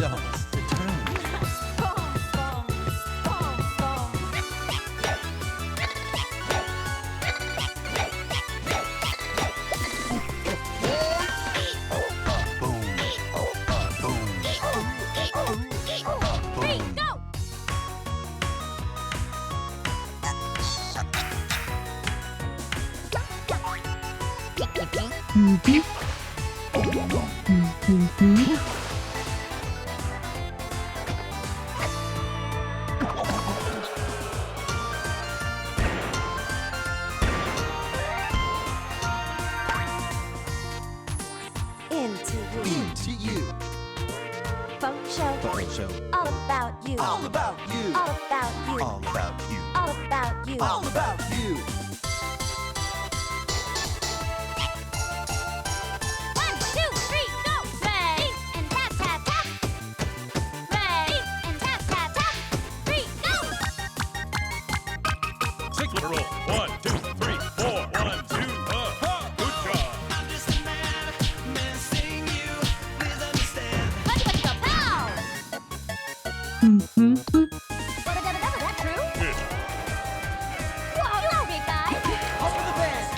Don't. Return. Boom, boom, boom, boom. Boom. Boom. Three, go. Мгм. Мгм. All about you. All about you. All about you. All about you. All about you. All about you. 1, 2, 3, go! Ready and tap tap tap. Ready and tap tap tap. 3, go! Signal roll. 1, 2, 3, 4. 1, 2, good job. Buddy, buddy, go! Pow! Мгм. That true? Good. Whoa, you know, big guy. Hope for the best.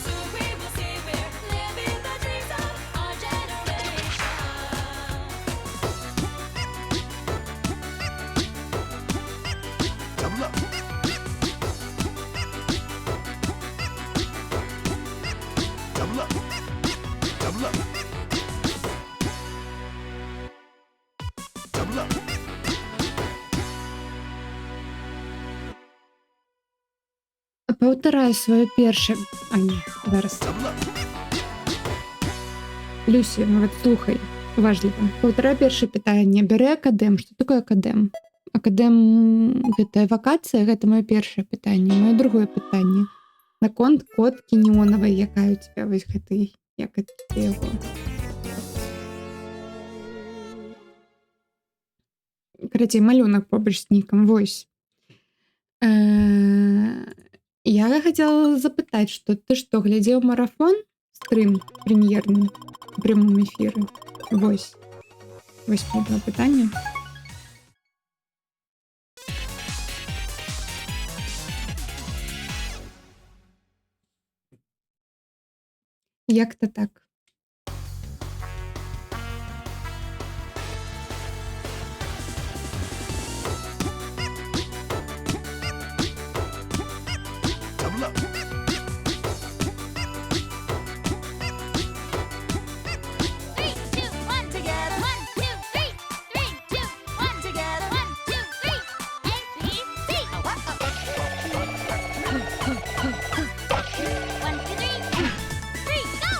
So we will say we're living the dreams of our generation. Double up. Double up. Double up. Double up. Паўтарай сваё першае. А ні, зараз. Double up. Люсі, вот слухай, уважліва. Паўтарай першае пытанне. Бярэ акадэм. Што такое акадэм? Акадэм гэта вакацыя, гэта маё першае пытанне. Маё другое пытанне. Наконт коткі неонавай, якая у цябе вось гэтай, як гэта яго. Карацей, малюнак побач з нікам, вось. Я хацела запытаць, што ты што, глядзеў марафон? Стрым прэм'ерны у прямым эфіры. Вось. Вось моё пытанне. Як-то так. Double up. 3, 2, 1, together. 1, 2, 3. 3, 2, 1, together. 1, 2, 3. ABC. 1, 2, 3. 3, go!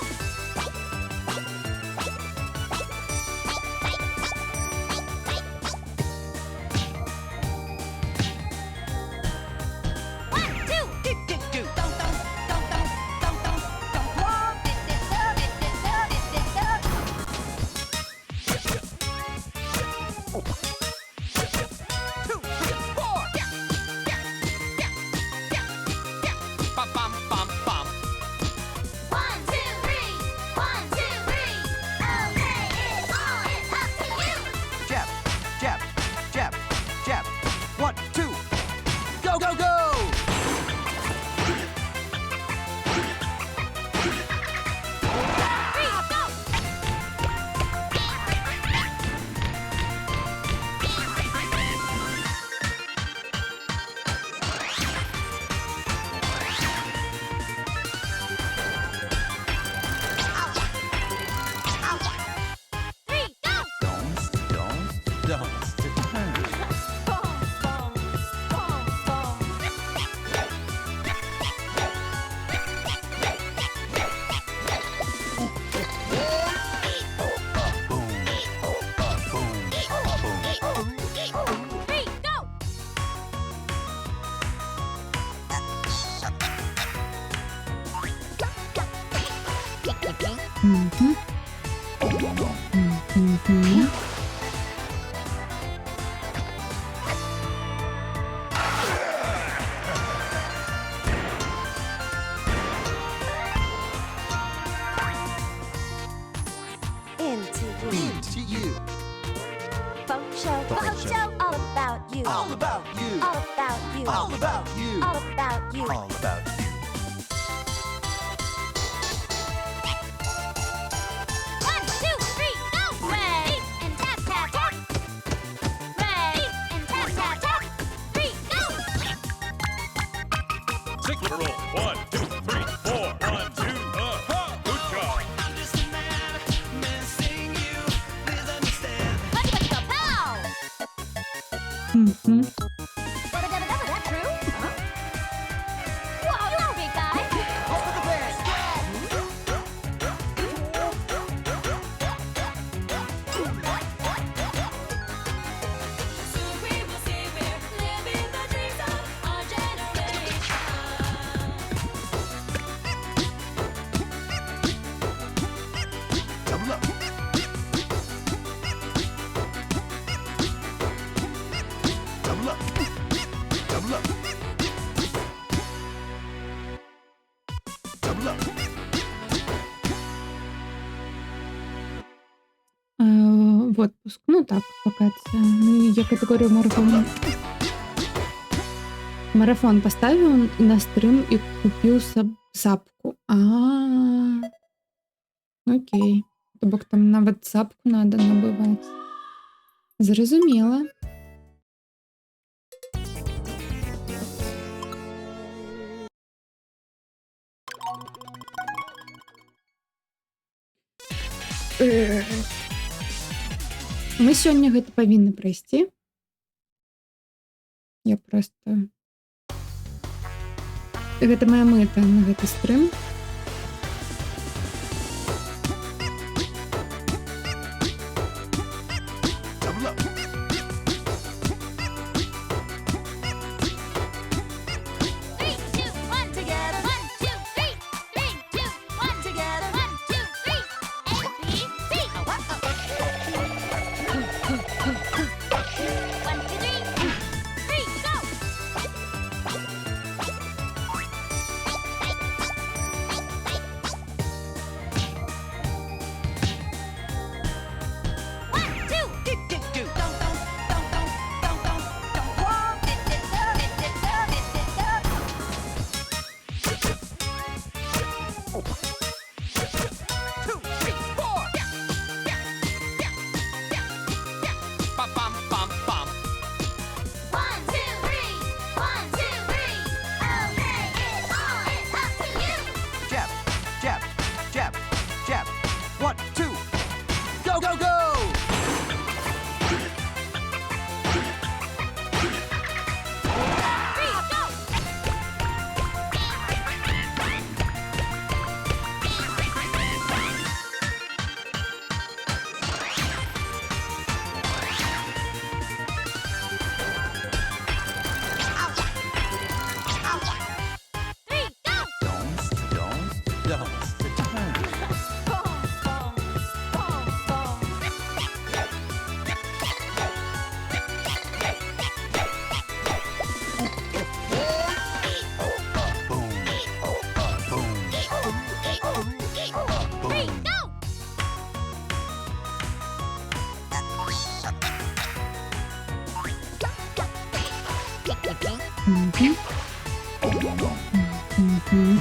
One, two, three. 1, 2, 3. Okay, it's on. It's up to you. Jab, jab, jab, jab. 1, 2. Go, go, go! Three, go! Three, go! Dance, dance, dance to tango. Boom, boom, boom, boom. Three, go! Мгм. Мгм. Into you. Into you. Folk show. Folk Folk show. show. All about you. All about you. All about you. All about you. All about you. All about you. 1, 2, 3, go! Ready and tap tap tap. Ready and tap tap tap. 3, go! Signal roll. 1, 2, 3, 4. 1, 2, good job. Buddy, buddy, go! Pow! Мгм. That true? Whoa, you know, big guy. Hope for the best. пропуск. Ну так, поки це не є категорія марафону. Марафон поставив на стрим і купив сапку. Окей. Тобто там навіть сапку надо набивати. Зрозуміла. Ми сьогодні гэта павінны прайсці. Я просто... Гэта моя мэта на гэты стрым. Double up. Three, two, one, together. 1, 2, 3. 3, 2, 1, together. 1, 2, 3. A, B, C. 1, 2, 3. 3, go. One, two, three. 1, 2, 3. Okay, it's all it's up to you. Jab, jab, jab, jab. 1, 2. Go, go, go! Three, go. Three, go. Don't. Three, go. Мгм. Мгм.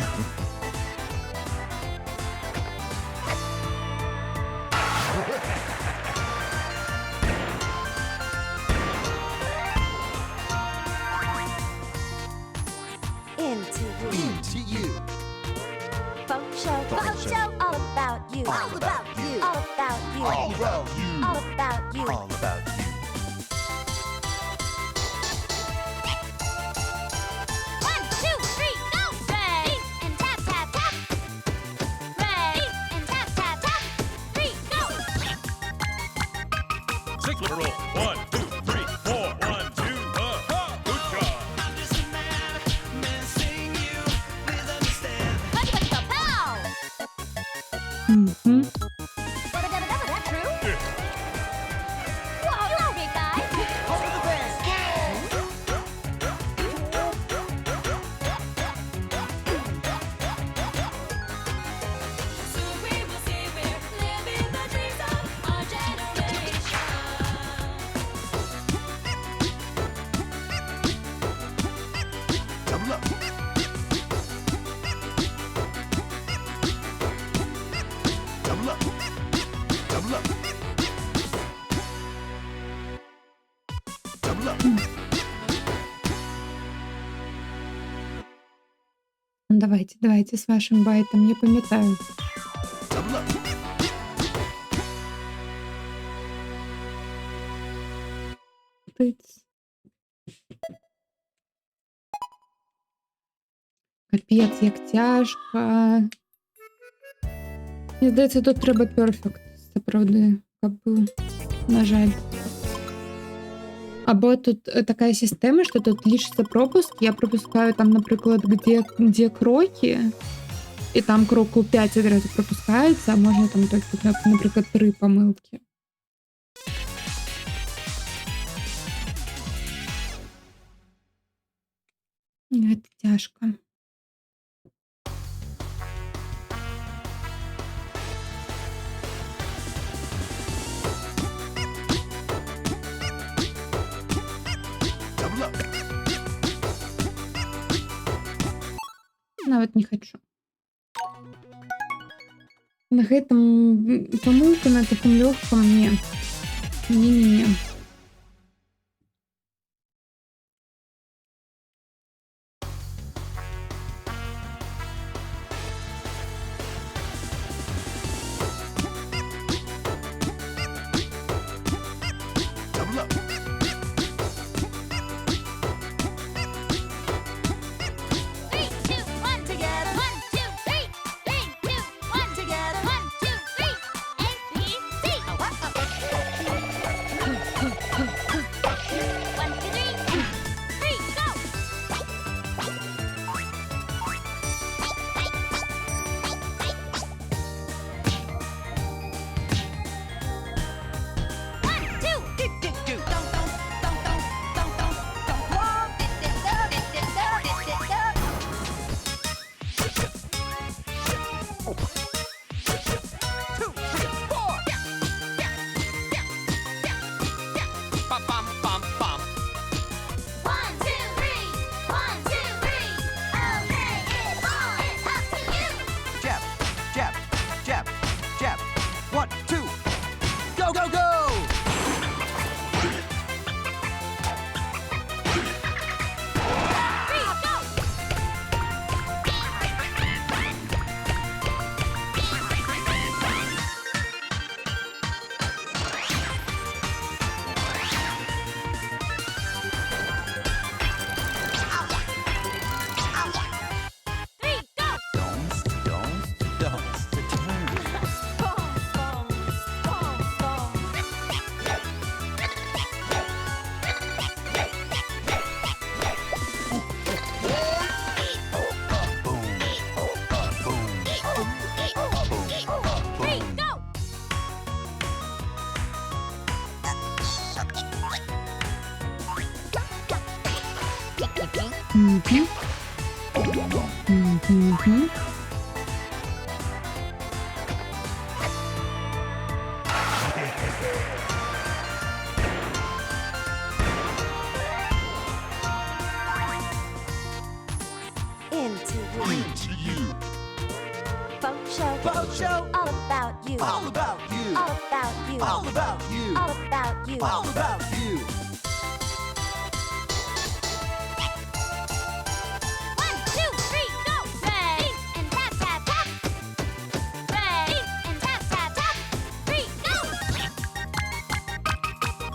Into you. Into you. Funk show. Funk show. All about you. All about you. All about you. All about you. All about you. All about you. 1, 2, 3, go. Ready and tap, tap, tap. Ready and tap, tap, tap. 3, go. Signal roll. 1, 2, 3, 4. 1, 2, good job. Buddy, buddy, go, pow. Мгм. That true? Whoa, you big guy. Hold the best. So we will say we're living the dreams of our generation. Double up. Double up. Double up. Double up. Ну, давайте з вашим байтом, я пам'ятаю. Double up. Тиць. Капець, як тяжко. Мені здається, тут треба перфект. Це правда, кабу. На жаль. Або тут така система, що тут лишиться пропуск. Я пропускаю там, наприклад, де кроки, і там кроку 5 одразу пропускається, а можна там тільки, наприклад, 3 помилки. Це тяжко. Навіть не хочу. На гэтым помылка на таком легком не. Не-не-не. Double up. Three, two, one, together. 1, 2, 3. 3, 2, 1, together. 1, 2, 3. A, B, C. 1, 2, 3. 3, go. One, two. Two, three, four. One, two, three. 1, 2, 3. Okay, it's on. It's up to you. Jab, jab, jab, jab. 1, 2. Go, go, go. Three, go. Three, go. Three, go. Мгм. Мгм. Into you. Into you. Folk show. Folk show. All about you. All about you. All about you. All about you. All about you. All about you. 1, 2, 3, go. Ready and tap, tap, tap. Ready and tap, tap, tap. 3, go.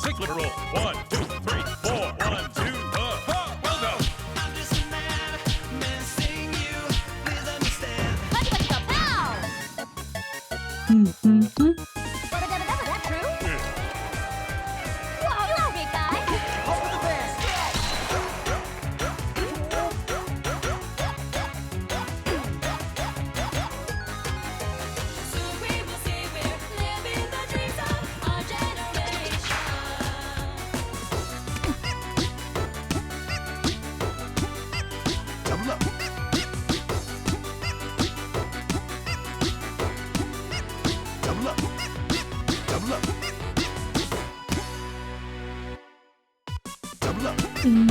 Six-foot roll. 1, 2, 3, 4. 1, 2, we'll go. Let's go. Pow. Мгм. That's true. Whoa, you big guy. Over the band. Soon we will see we're living the dreams of our generation. Double up. Double up. Double up. Double up. М.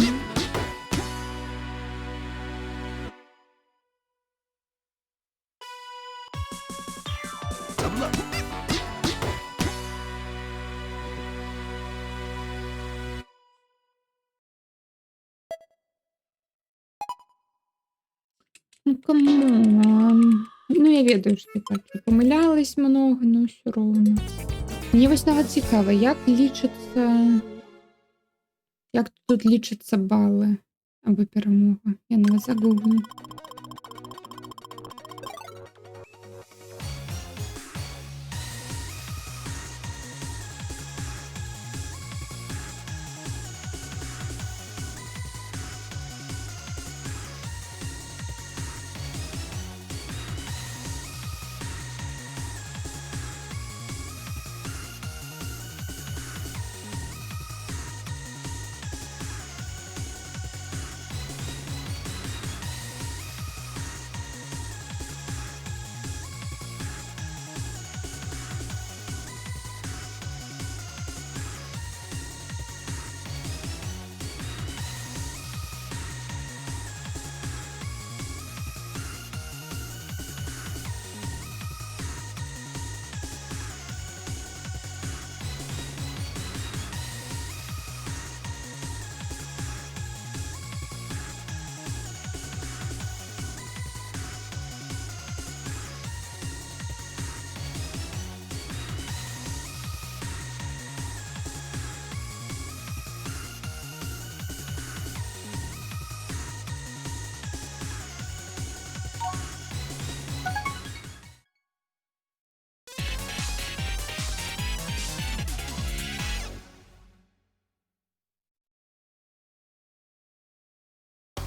Double up. Ну, камон. Ну, я ведаю, що так. Я помилялась много, но все равно. Мені ось навіть цікаво, як лічиться. Як тут лічаться бали або перемога. Я навіть загуглю.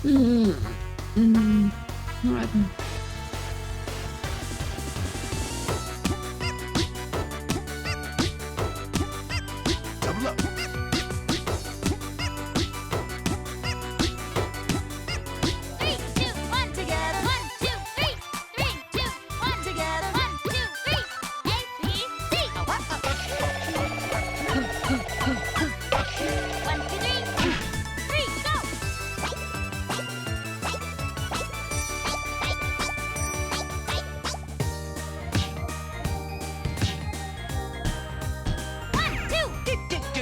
Ну ладно. Double up. Three, two, one, together. 1, 2, 3. 3, 2, 1, together. 1, 2, 3. A, B, C. 1, 2, 3. 3, go. One, two. Two, three,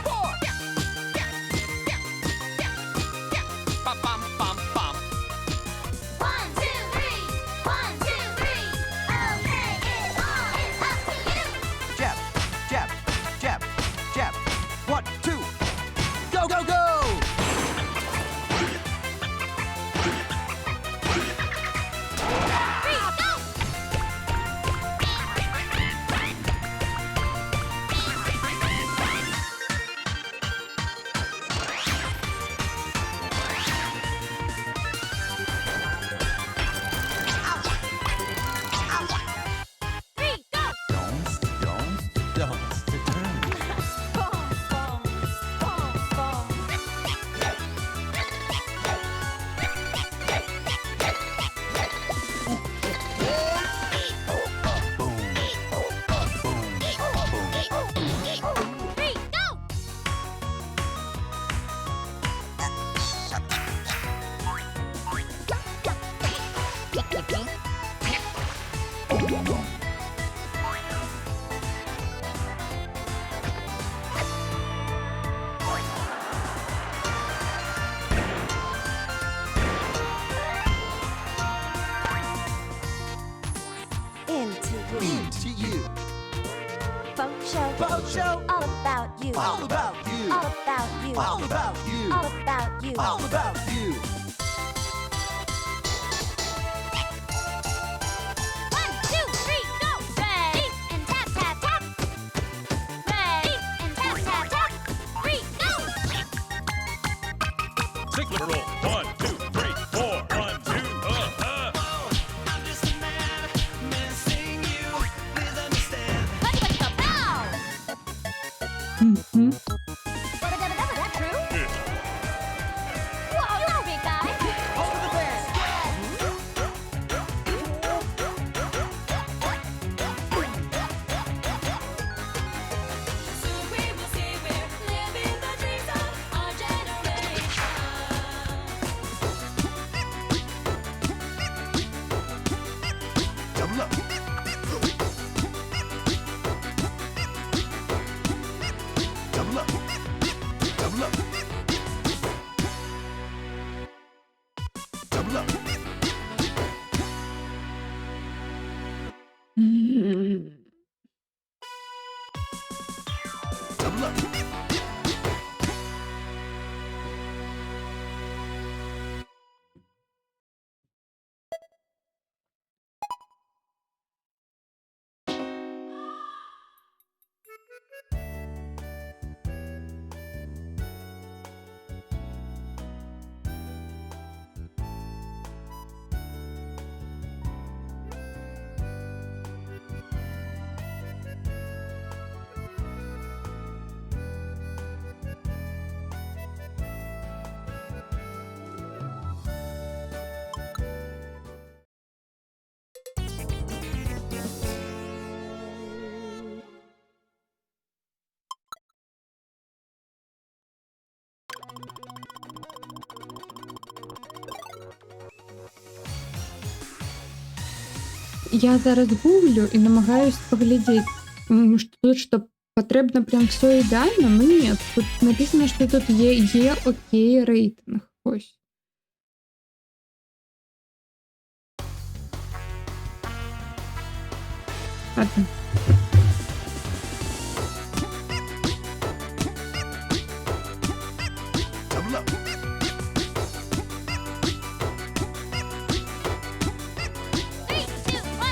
four. One, two, three. 1, 2, 3. Okay, it all is up to you. Jab, jab, jab, jab. 1, 2. Go, go, go. Three, go. Three, go. Don't. Three, go. Into you. Into you. Folk show. Folk show. All about you. All about you. All about you. All about you. All about you. All about you. 1, 2, 3, go. Ready and tap, tap, tap. Ready and tap, tap, tap. 3, go. Sigma roll. 1, 2, 3, 4. 1, 2, Buddy, buddy, go, pow. Мгм. That true? Good. Whoa, you're a big guy. Soon we will see we're living the dreams of our generation. Double up. Double up. Double up. Double up. Double up. Я зараз гуглю і намагаюсь поглядеть, що потрібно прям все ідеально, но ні. Тут написано, що тут є окей рейтинг. Ось. Ладно. Double up. Three, two, one.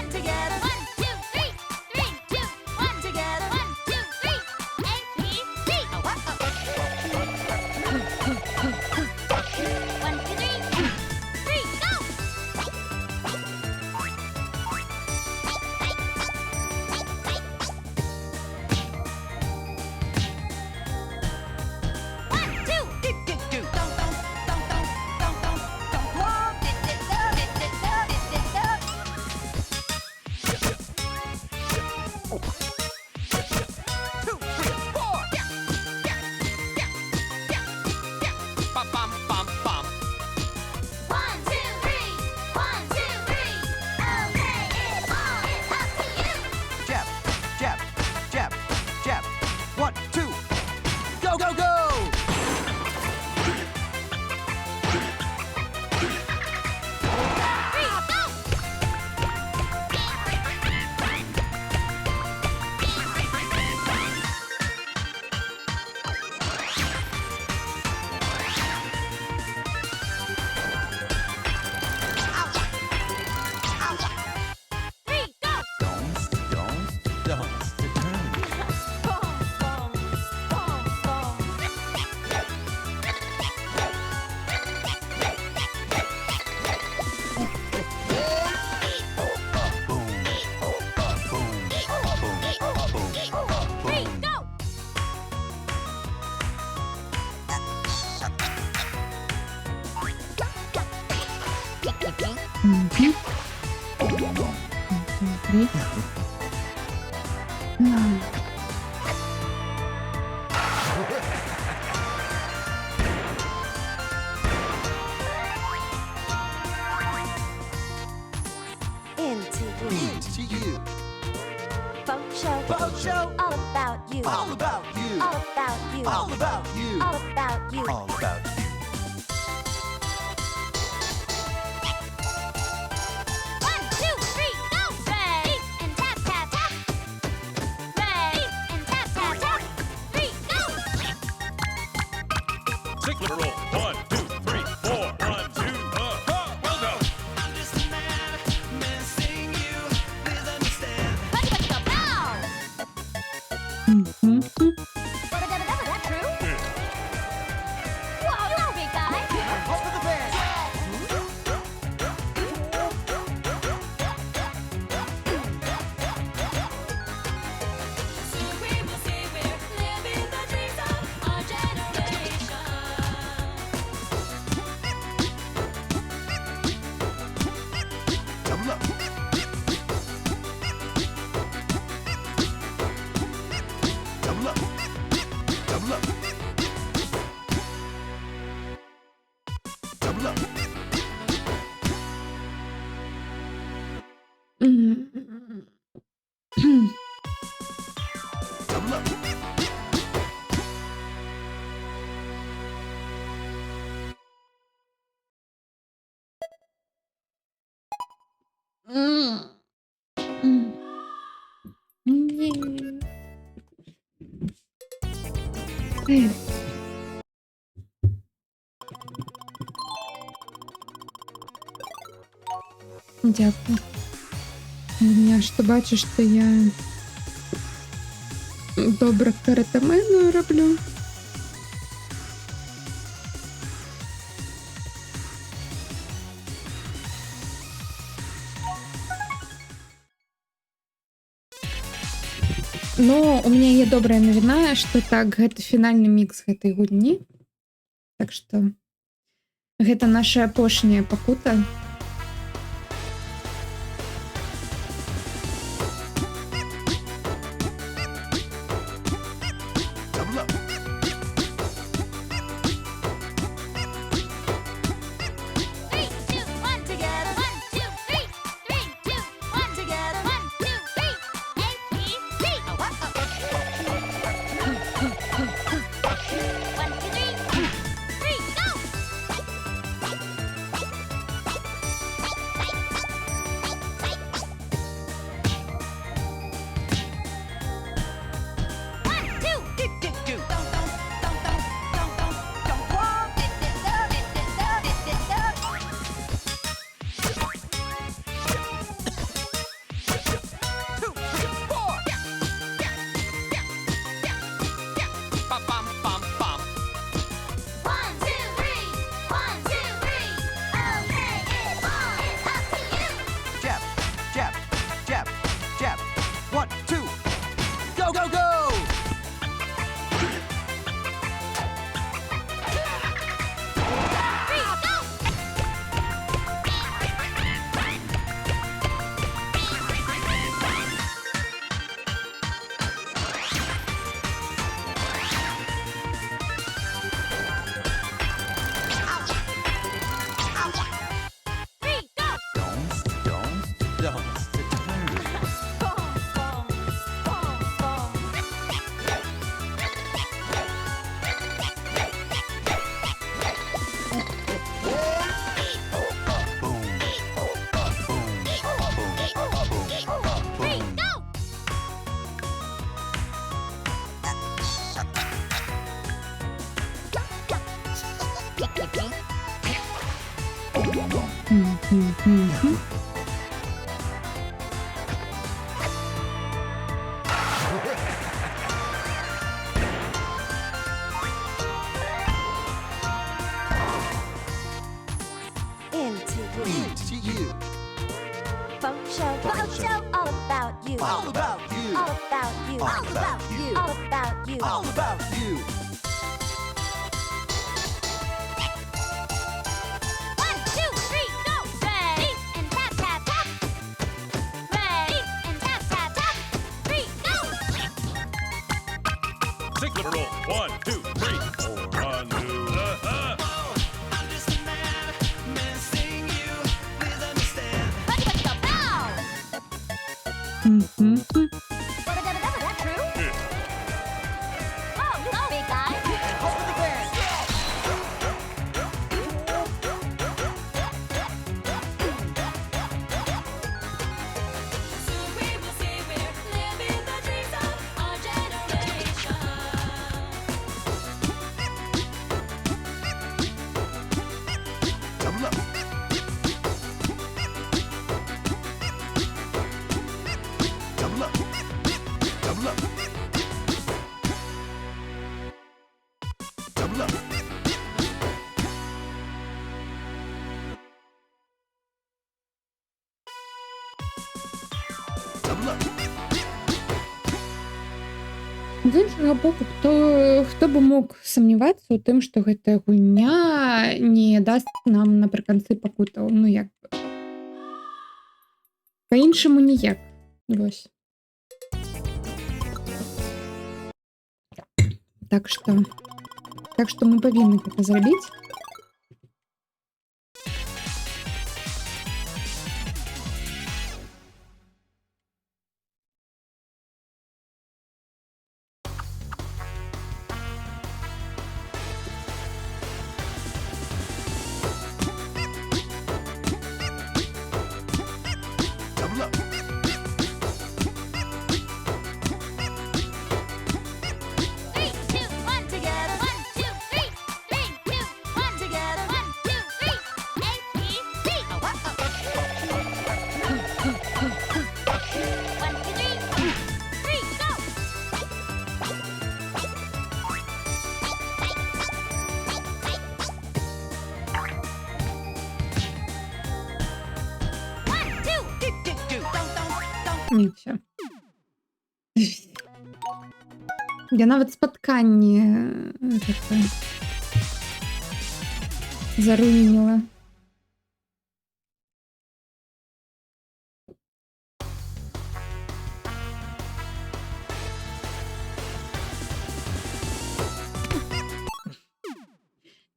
Мгм. Три. Into you. Into you. Folk show. Folk show. All about you. All about you. All about you. All about you. All about you. All about you. 1, 2, 3, go! Ready and tap, tap, tap. Ready and tap, tap, tap. 3, go! Signature roll. 1, 2, 3, 4. 1, 2, well done. Buddy, buddy, go, pow! Мгм. Dabba-dabba-dabba, that true? Whoa, you're a big guy. Hope for the best. So we will say we're living the dreams of our generation. Double up. Double up. Double up. Double up. Мгм. Double up. Ні. Ех. Дякую. Я ж то бачиш, що я добре каратамину роблю. Но у меня есть добрая новина, что так, гэта фінальны мікс гэтай гульні. Так што гэта наша апошняя пакута. Double up. 3, 2, 1, together. 1, 2, 3. 3, 2, 1, together. 1, 2, 3. A, B, C. 1, 2, 3. 3, go! Into you. Folk show, all about you. All about you. All about you. All about you. All about you. All about you. 1, 2, 3, go! roll. 1, 2, 3, 4. 1, 2, Buddy, buddy, go, bow! Мгм. True? Oh, go, big guy! Hold the band. Soon we will see we're living the dreams of our generation. Double up. Double up. Double up. Double up. Double up. З іншого боку, хто б мог сумніватися у тим, що гэта гульня не дасть нам напрыканцы пакутаў. Ну як бы. Па-іншаму ніяк. Вось. Так што мы павінны гэта зрабіць. Double up. 3, 2, 1, together! 1, 2, 3! 3, 2, 1, together! 1, 2, 3! A, B, C! 1, 2, 3! 3, go! One, two! Ні, все. Я нават спатканне гэта заруініла.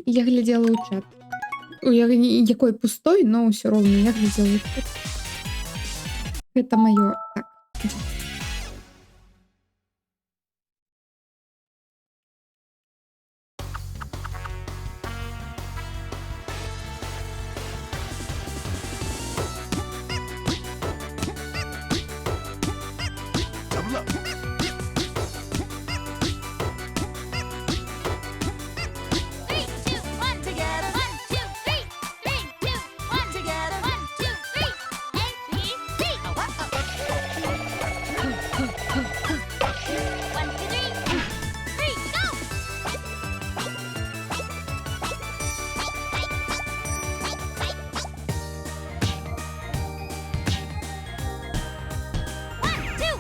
Я глядела ў чат. Якой пустой, но ўсё роўна я глядела ў чат. Гэта маё. Так. Double up. 3, 2, 1, together! 1, 2, 3! 3, 2, 1, together! 1, 2, 3! A, B, C! 1, 2, 3! 3, go! One, two!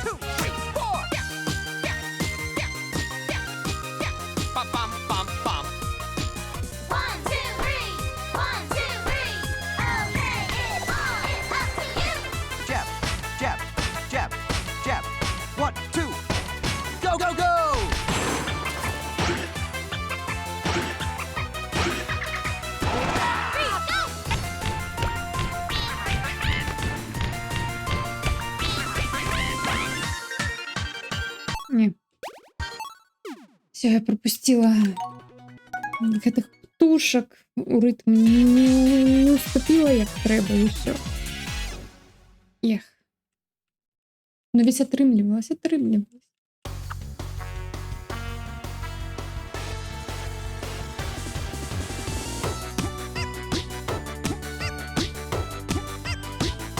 Two, three, four. One, two, three! 1, 2, 3! Okay, it's on! It's up to you! Jab, jab, jab, jab. 1, 2. Go, go, go! Three, go! Не. Все, я пропустила гэтых птушак у рытм не уступила як трэба і ўсё. Эх. Ну ведь атрымлівалася.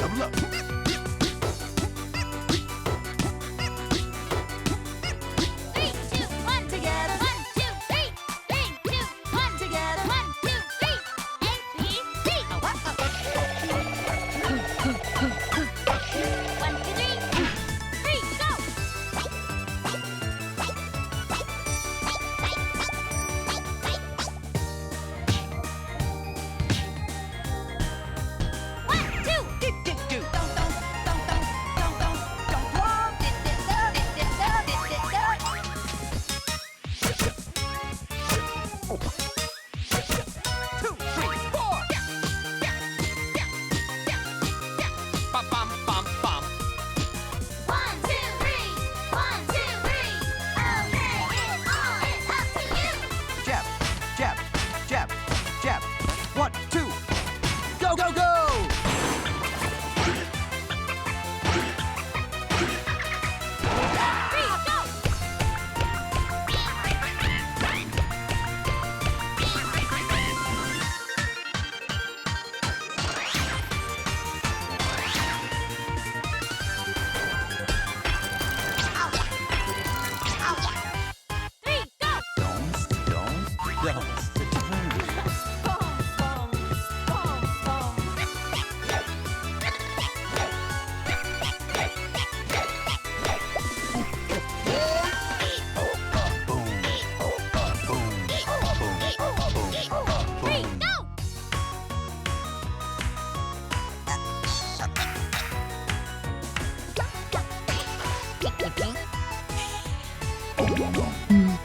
Double up. 3, 2, 1, together! 1, 2, 3! 3, 2, 1, together! 1, 2, 3! A, B, C! 1, 2, 3! 3, go!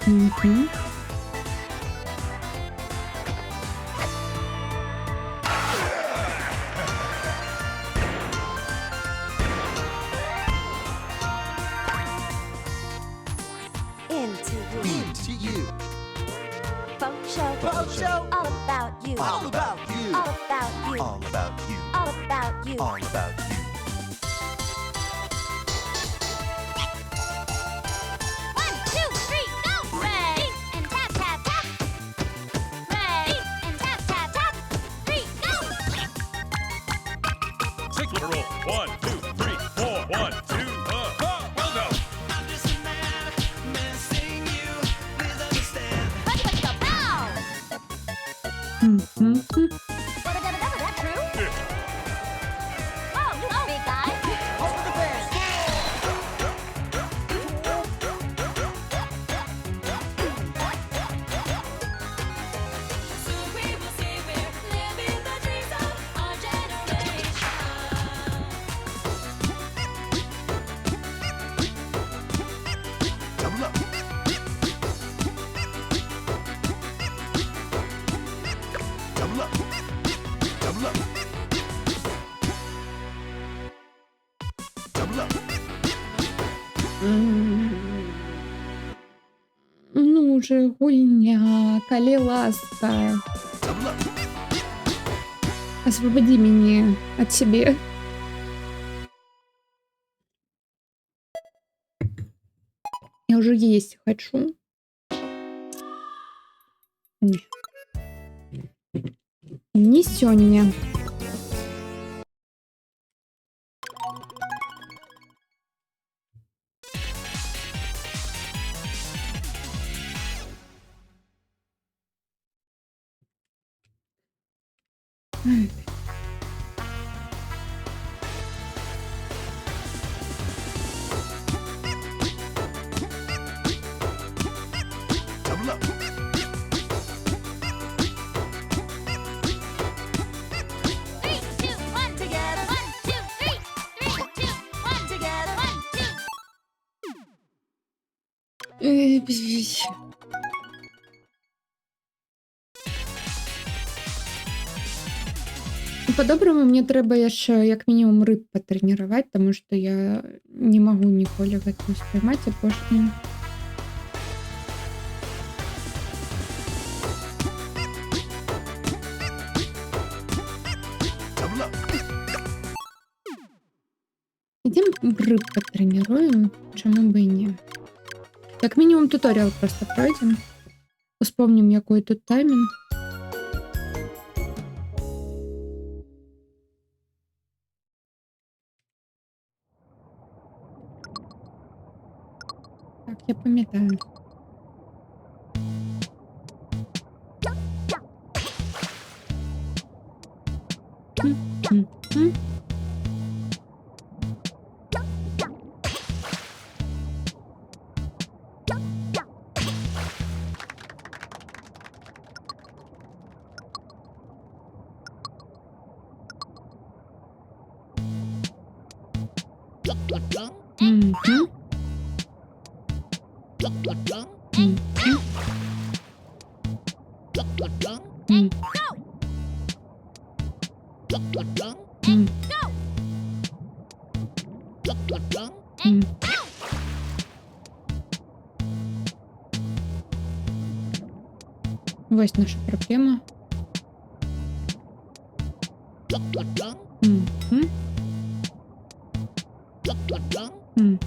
Мгм. Into you. you. Folk show. Folk show. All about you. All about you. All about you. All about you. All about you. All about you. One, two, three, go! Ready and tap, tap, tap. Ready and tap, tap, tap. Three, go! Single roll. 1, 2, 3, 4. 1, 2, well done. Buddy, buddy, go! Pow! Мгм. That true? Oh, big guy. Over the bed. Soon we will see we're living the dreams of our generation. Double up. Double up. Double up. Double up. Ну же, гульня, калі ласка. Double up. Освободи меня от себе. Я уже есть хочу. Не. Не сёння. Double up. Three, two, one, together. 1, 2, 3. 3, 2, 1, together. 1, 2. По-доброму мне треба яшчэ як мінімум рыб патрэніраваць, таму што я не магу ніколі гэтым спрымаць апошнім. Double up. Ідзем рыб патрэніруем, чаму бы і не. Як мінімум туторыял просто пройдзем. Успомнім, якой тут таймінг. Так, я пам'ятаю. М. Мгм. Мгм. М. М. М. Вось наша проблема. Мгм. М. М.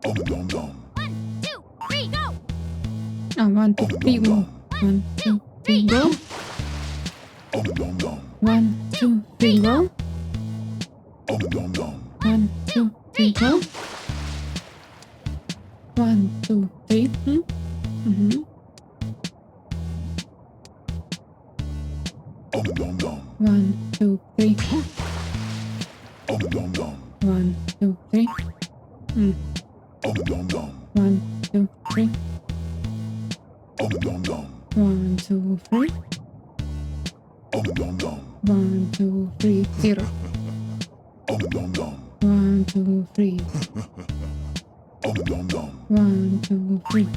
Om nom nom. 1, 2, 3, go! А, 1, 2, 3, go. 1, 2, 3, go. Om nom nom. 1, 2, 3, go. Om nom nom. 1, 2, 3, go. 1, 2, 3. Мгм. Om nom nom. 1, 2, 3. Om nom nom. 1, 2, 3. Om nom nom. 1, 2, 3. 1, 2, 3. 1, 2, 3, 0. 1, 2, 3. 1, 2, 3.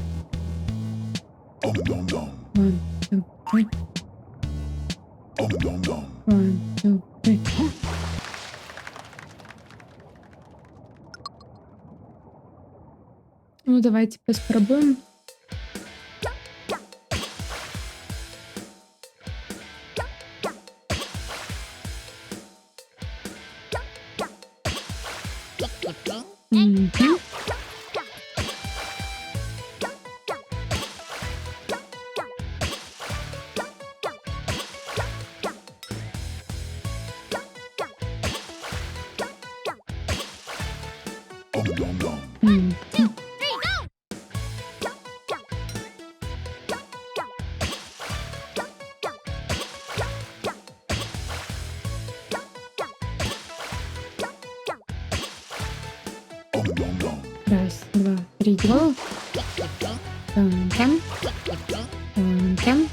1, 2, 3. 1, 2, 3. Ну, давайте попробуем. Мгм. Мгм. Раз, два, три, go. Там-там. Там-там.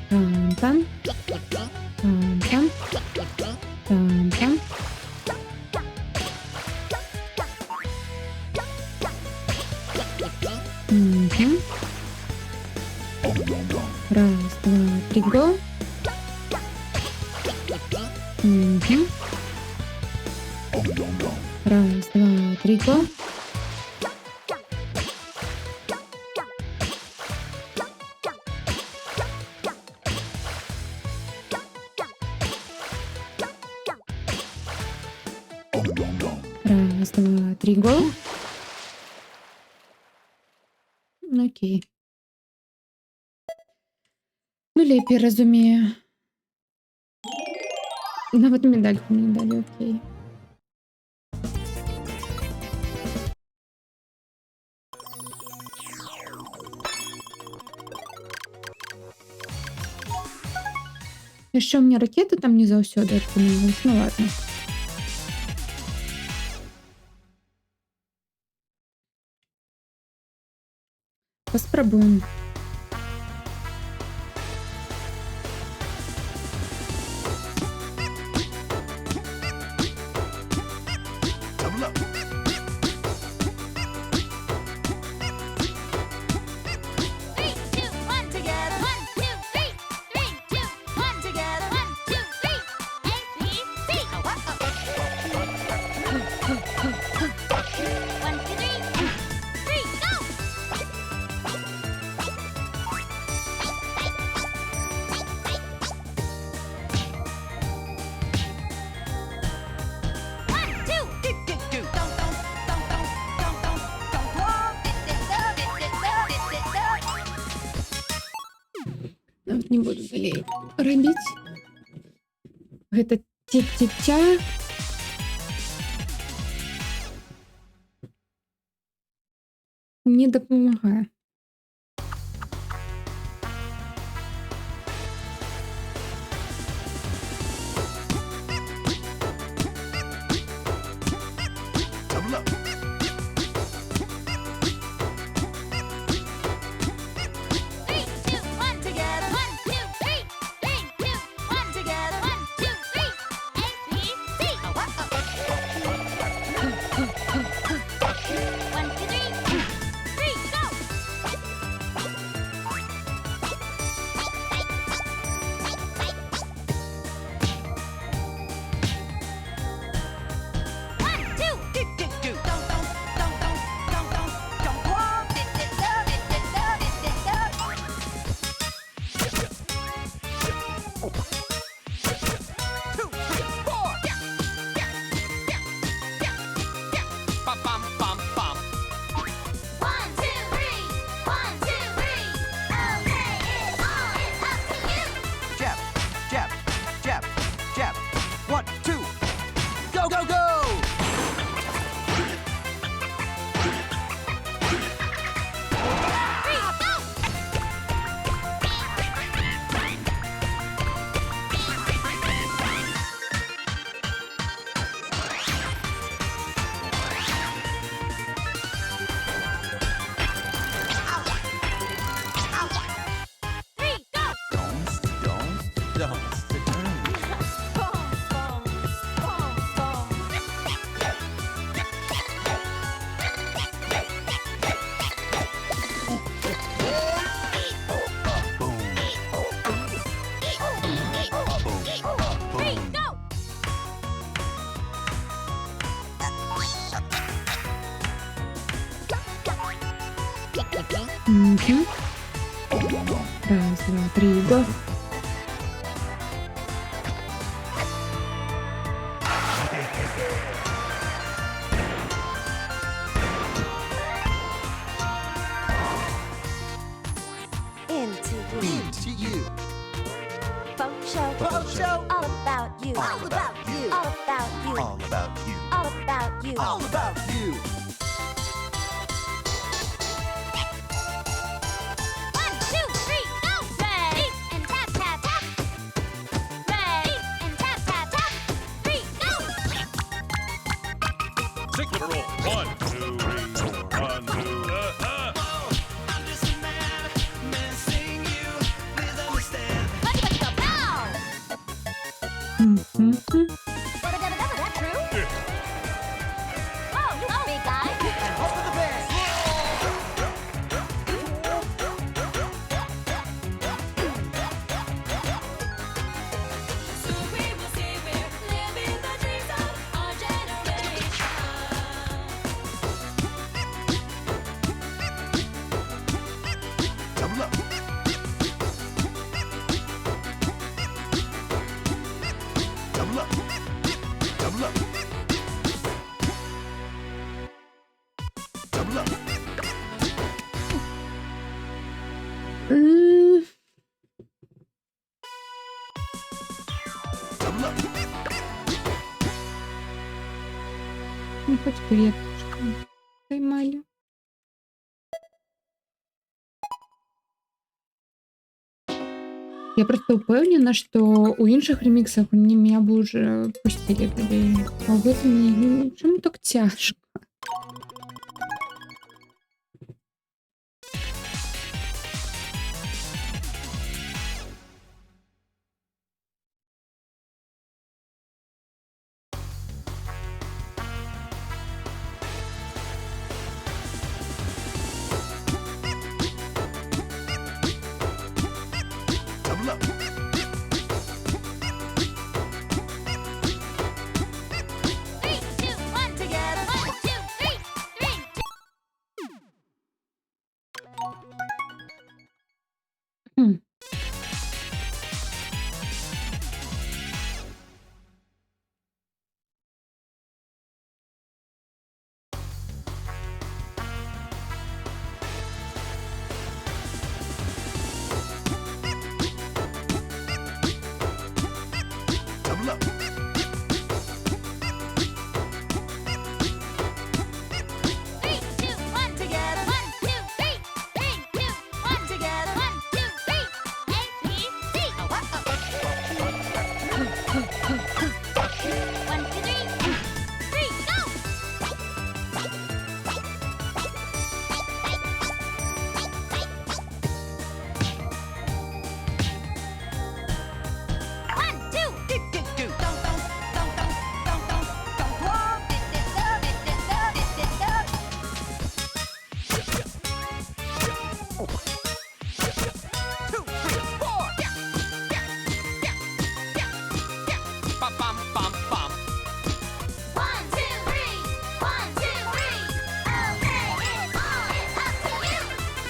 Там-там. Там-там. Там-там. Мгм. Раз, два, три, go. Мгм. Раз, два, три, go. Раз, два, три, go. Окей. Ну, лепей розумію. Навіть медальку мені дали, окей. Еще у меня ракеты там не заўсёды атрымалась. Ну ладно. Паспрабуем. Double up. Three, two, one, together. 1, 2, 3. 3, 2, 1, together. 1, 2, 3. A, B, C. 1, 2, 3. 3, go. One, two. Нават не буду далей рабіць. Гэта ціп-ціп-ця. Не дапамагае. Double up. 3, 2, 1, together. 1, 2, 3. 3, 2, 1, together. 1, 2, 3. A, B, C. 1, 2, 3. 3, go. One, two. Па-пам-пам-пам. 1, 2, 3. 1, 2, 3. Okay, it's all is up to you. Jab, jab, jab, jab. 1, 2. Go, go, go. Three, go. Мгм. Раз, два, три, го. Into you. Into you. Folk show. Folk show. All about you. All about you. All about you. All about you. All about you. All about you. 1, 2, 3, go! Ready and tap tap tap. Ready and tap tap tap. 3, go! Six foot roll. 1, 2, 3, 4. 1, 2. Buddy, buddy, go! Pow! Мгм. That true? Oh, you big guy. And hope for the best. So we will say we're living the dreams of our generation. Double up. Double up. Double up. Double up. М, Double up. Ну, хоть веточку поймали. Я просто упевнена, що у інших реміксах вони мене б уже пустили туди. А в этом ні. Чому так тяжко? Double up. 3, 2, 1, together. 1, 2, 3, 3, 2. Хм. Double up. 3, 2, 1, together. 1, 2, 3, 3, 2, 1, together. 1, 2, 3. A, B, C. 1, 2, 3, 3, go! One, two. Two, three, four. Bum, bum, bum, bum. 1, 2, 3. 1, 2, 3. Okay, it's all is up to you.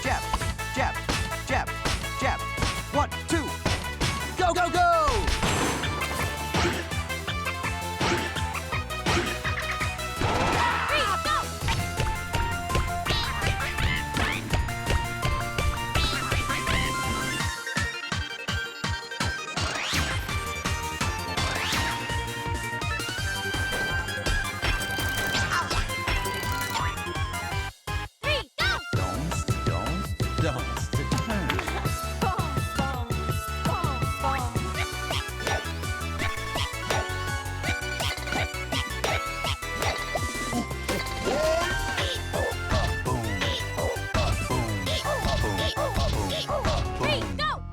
Jab, jab, jab, jab. 1, 2. Go, go, go. 3, go! Three, go! Don't. Three, go!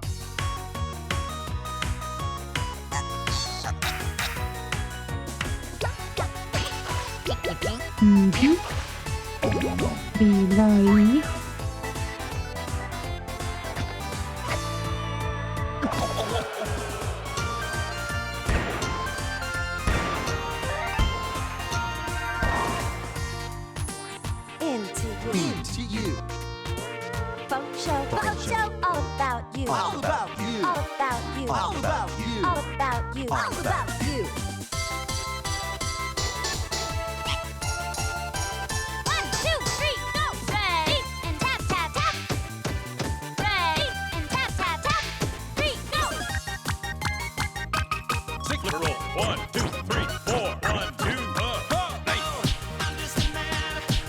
Мгм. 3, 2 и... Into you. Into you. Folk you. All about you. All about you. All about you. All about you. All about you. 1, 2, 3, go! Ready and tap, tap, tap. Ready and tap, tap, tap. 3, go! Signature roll. 1, 2, 3, 4. 1, 2,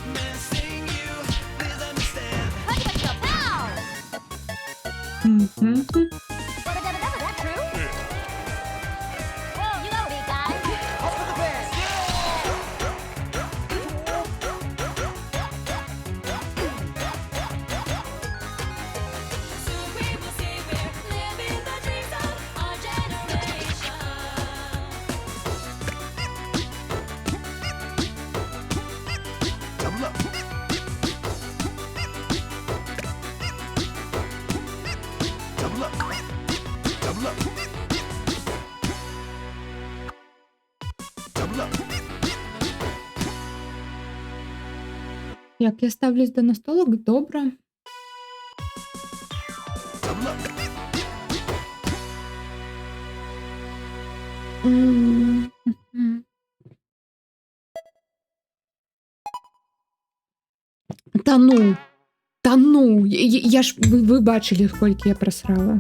nice. Huggy, huggy, go, pow! Мгм. Dabba, dabba, dabba, that true? Whoa, you go, big guy. Off to the bed. Soon we will see we're living the dreams of our generation. Double up. Double up. Double up. Double up. Як я ставлюсь до настолок? Добре. Double up. Мгм. Та ну! Та ну! Я ж ви бачили, скільки я просрала.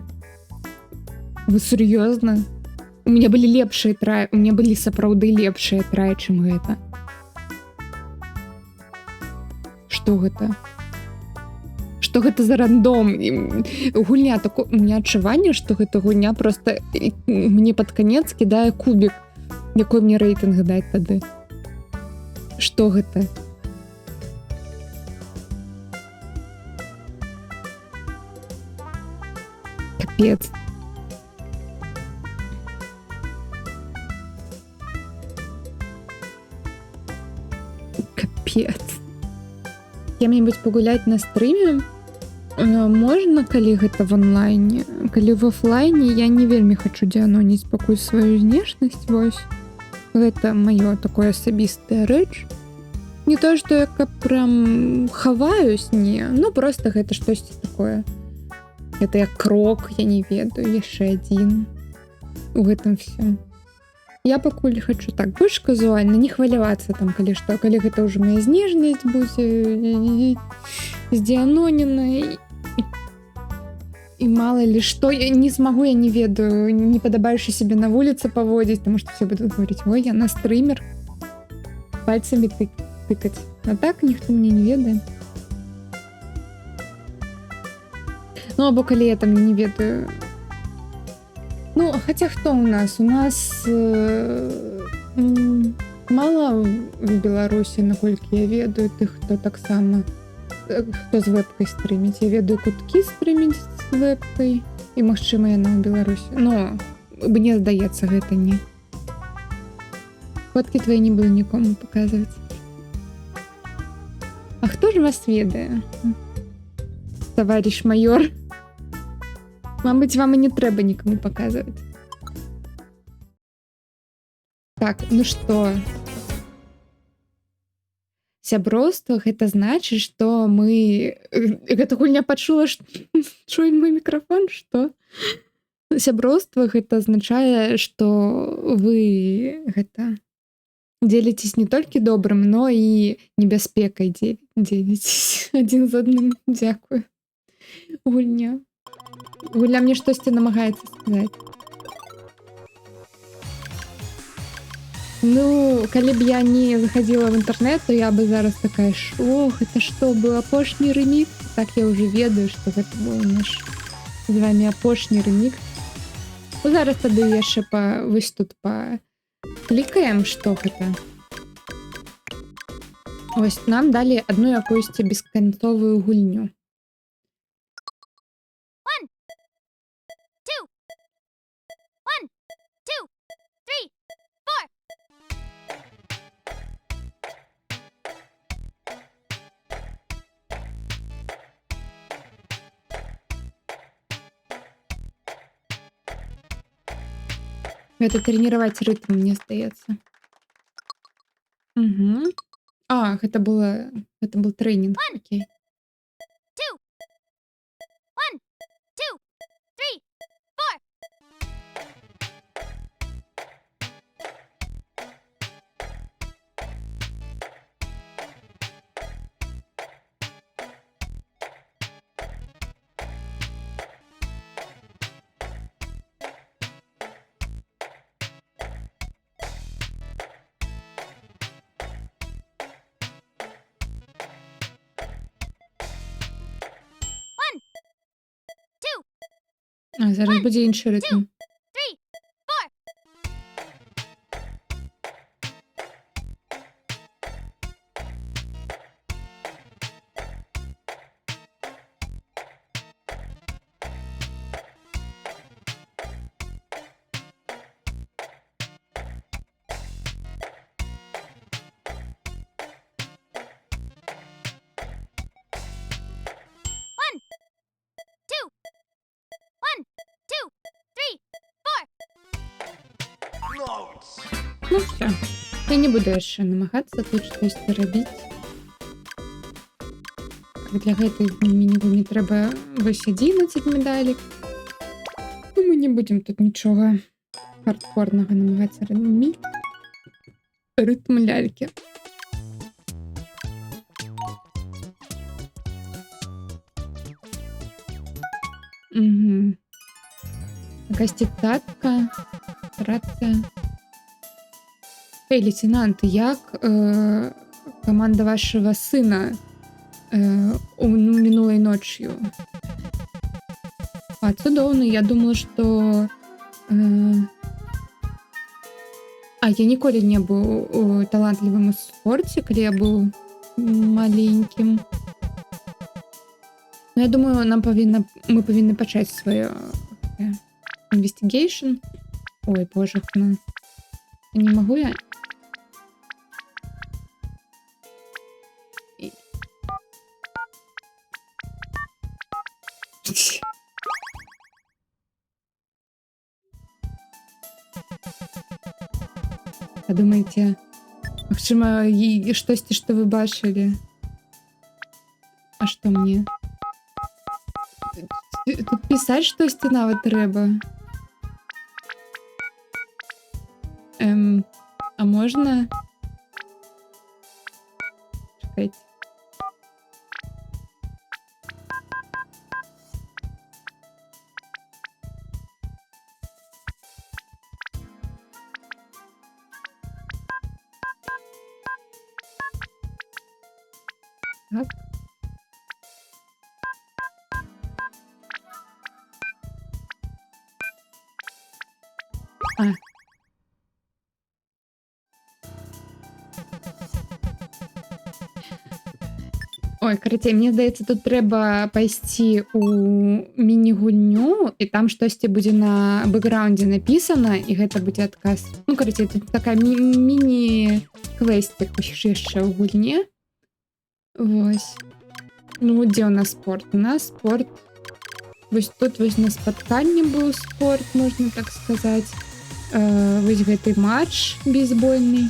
Ви серйозно? У меня были лепшие траи, у меня были сапраўды лепшие траи, чем гэта. Што гэта? Што гэта за рандом? Гульня тако... У меня адчуванне, што гэта гульня просто мне пад канец кідае кубік. Якой мне рэйтынг даць тады? Што гэта? Капец. Капец. Кем-нибудь пагуляць на стрыме можна, калі гэта в онлайне. Калі в офлайне я не вельмі хачу дзіаноніць пакуль сваю знешнасць. Вось гэта маё такое асабістая рэч. Не то, што я прям хаваюсь, не, ну просто гэта штосьці такое. Это як крок, я не ведаю, яшчэ адзін. У гэтым все. Я пакуль хачу так больш казуальна, не хвалявацца там, калі што, калі гэта ўжо моя знешнасць будзе здзіанонена і мала ли што, я не змагу, я не ведаю, не падабаючы сябе на вуліцы паводзіць, таму што все будуць говорить: ой, яна стрымер, пальцамі тыкаць. А так ніхто мне не ведае. Ну, або калі я там не ведаю. Ну, хаця хто у нас? У нас мала в Беларусі, наколькі я ведаю, тых, хто таксама, хто з вэбкай стрыміць. Я ведаю, куткі стрыміць з вэбкай, і, магчыма, яна ў Беларусі. Но мне здаецца, гэта не. Фоткі твои не буду нікому паказваць. А хто ж вас ведае? Товарищ майор. Мабыць, вам і не трэба нікому паказваць. Так, ну што? Сяброўства гэта значыць, што мы... Гэта гульня пачула, чуем мой мікрафон, што? Сяброўства гэта азначае, што вы гэта дзеліцесь не толькі добрым, но і небяспекай дзеліцесь адзін з адным. Дзякую. Гульня. Гуля мне штосьці намагаецца сказаць. Ну, калі б я не заходила в интернет, то я бы зараз такая: ох, это што, быў апошні рэмікс? Так я уже ведаю, што гэта быў наш з вами апошні рэмікс. Зараз тады яшчэ вось тут клікаем, што гэта. Ось нам далі адну якуюсьці бесканцовую гульню. 1, 2, 3, 4. Это тренировать ритм, мне здаецца. Угу. А, гэта был тренинг. Окей. 2, 1, 2, А зараз буде інший ритм. 3, 4. One, two, three, four. Ну все. Я не буду яшчэ намагацца тут штосьці рабіць. Для гэтай міні-гульні трэба вось 11 медалек. Ну, мы не будем тут нічога хардкорнага намагацца рабіць. Рытм лялькі. Угу. Якась татка, рація. Эй, лейтенант, як команда вашего сына минулой ночью? А, цудоўна, я думала, что... я ніколі не быў талантлівым у спорце, калі я быў маленькім. Ну, я думаю, мы павінны пачаць свое investigation. Ой, боже, ну... Не могу я... Подумайте, магчыма, штосьці, што вы бачылі. А што мне? Тут пісаць штосьці нават трэба. А можна? Чекайте. Так. Ой, карацей, мне здаецца, тут трэба пайсці у міні-гульню, і там штосьці будзе на бэкграўндзе напісана, і гэта будзе адказ. Ну, карацей, тут такая міні-квестик яшчэ ў гульне. Вось. Ну, дзе у нас спорт? У нас спорт. Вось тут вось на спатканні быў спорт, можна так сказаць. Вось гэты матч бейсбольны.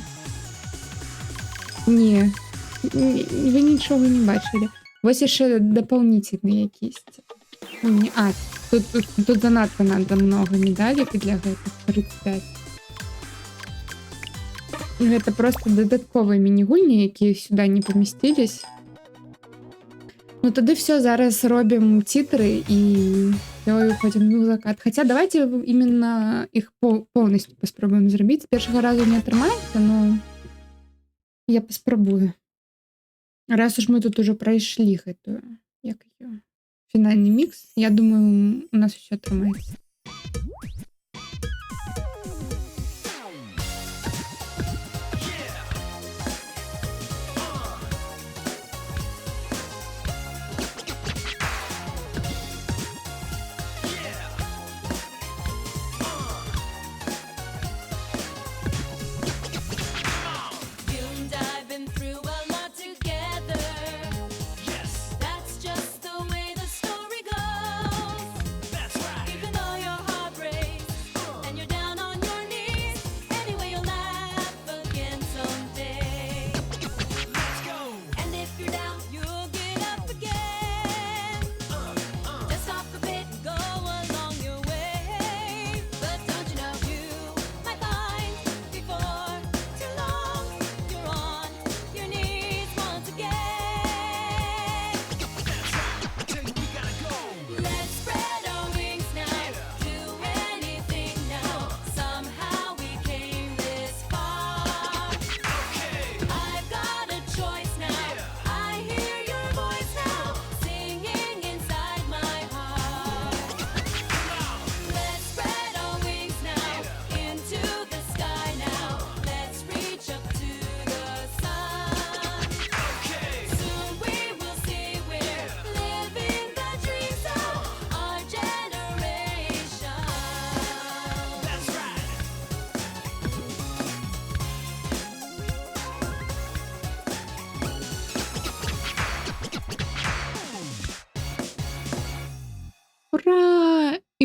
Не. Вы нічога не бачылі. Вось яшчэ дапаўнительны якісьці. Тут занадта надо много медалек для гэтых 35. Гэта просто дадатковыя міні-гульні, якія сюда не памясцілись. Ну тады все, зараз робім титры і уходим в закат. Хотя давайте именно их полностью паспрабуем зрабіць. З першага разу не атрымаецца, но я паспрабую. Раз уж мы тут уже пройшли гэтую, як её, фінальны мікс, я думаю, у нас усё атрымаецца. You and I've been through a lot together. That's just the way the story goes. Even though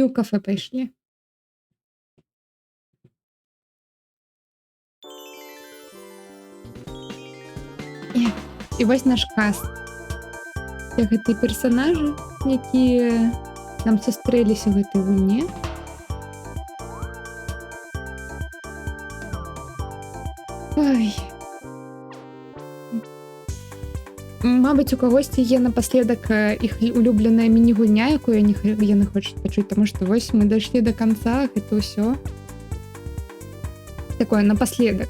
ў кафе пайшлі. І вось наш каст. Гэтыя персанажы, якія нам сустрэліся ў гэтай гульне. Ой. Мабыць, у кагосьці є напаследак іх улюбленая міні-гульня, якую яны хочуць пачуць, таму што вось мы дайшлі да канца, гэта ўсё. Такое напаследак.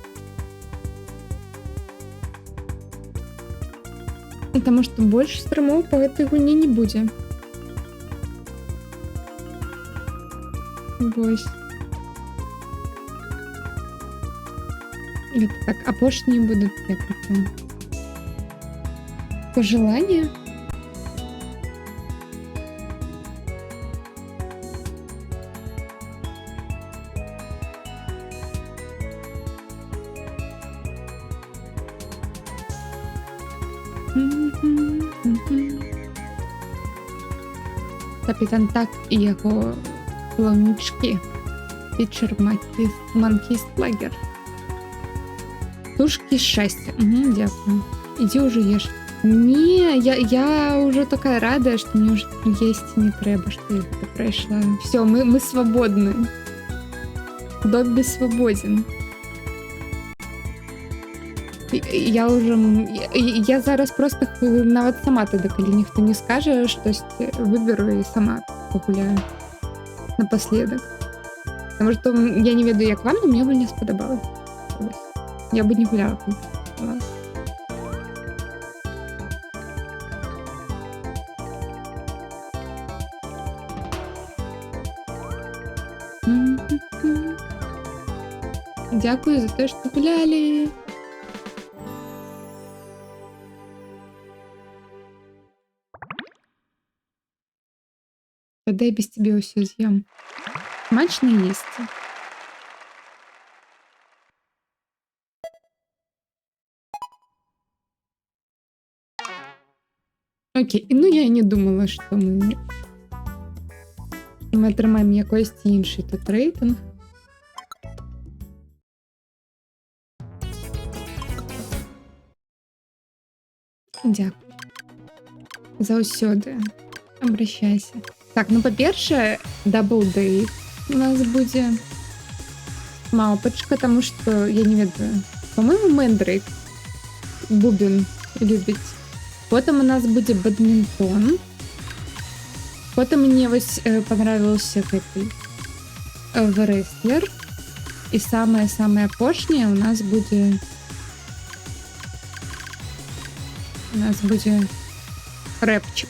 Таму што больш стрымоў па гэтай гульне не будзе. Вось. Гэта так, апошнія будуць якія. Пожелания? Капітан Так і яго плавнічки. Фічер Манкіст Лагер. Тушки щастя. Дякую. Іди уже ешь. Не, я уже такая радая, что мне уже есть не треба, что я это пройшла. Все, мы свободны. Добби свободен. Я зараз просто нават сама тады, калі ніхто не скажа штось, выберу і сама пагуляю напоследак. Потому что я не ведаю, як вам, но мне гульня спадабалась. Я бы не гуляла. Дякую за те, що гуляли. Тогда я без тебя все съем. Смачно есть. Окей, ну я і не думала, що ми отримаємо якийсь інший тут рейтинг. Дякую. Заўсёды. Обращайся. Так, ну, по-перше, Double Day у нас буде. Мавпочка, тому що, я не ведаю, по-моєму, Мендрейк бубен любить. Потім у нас буде бадмінтон. Потім мені ось понравився такий Wrestler. І самое-самое опошнее у нас буде репчик.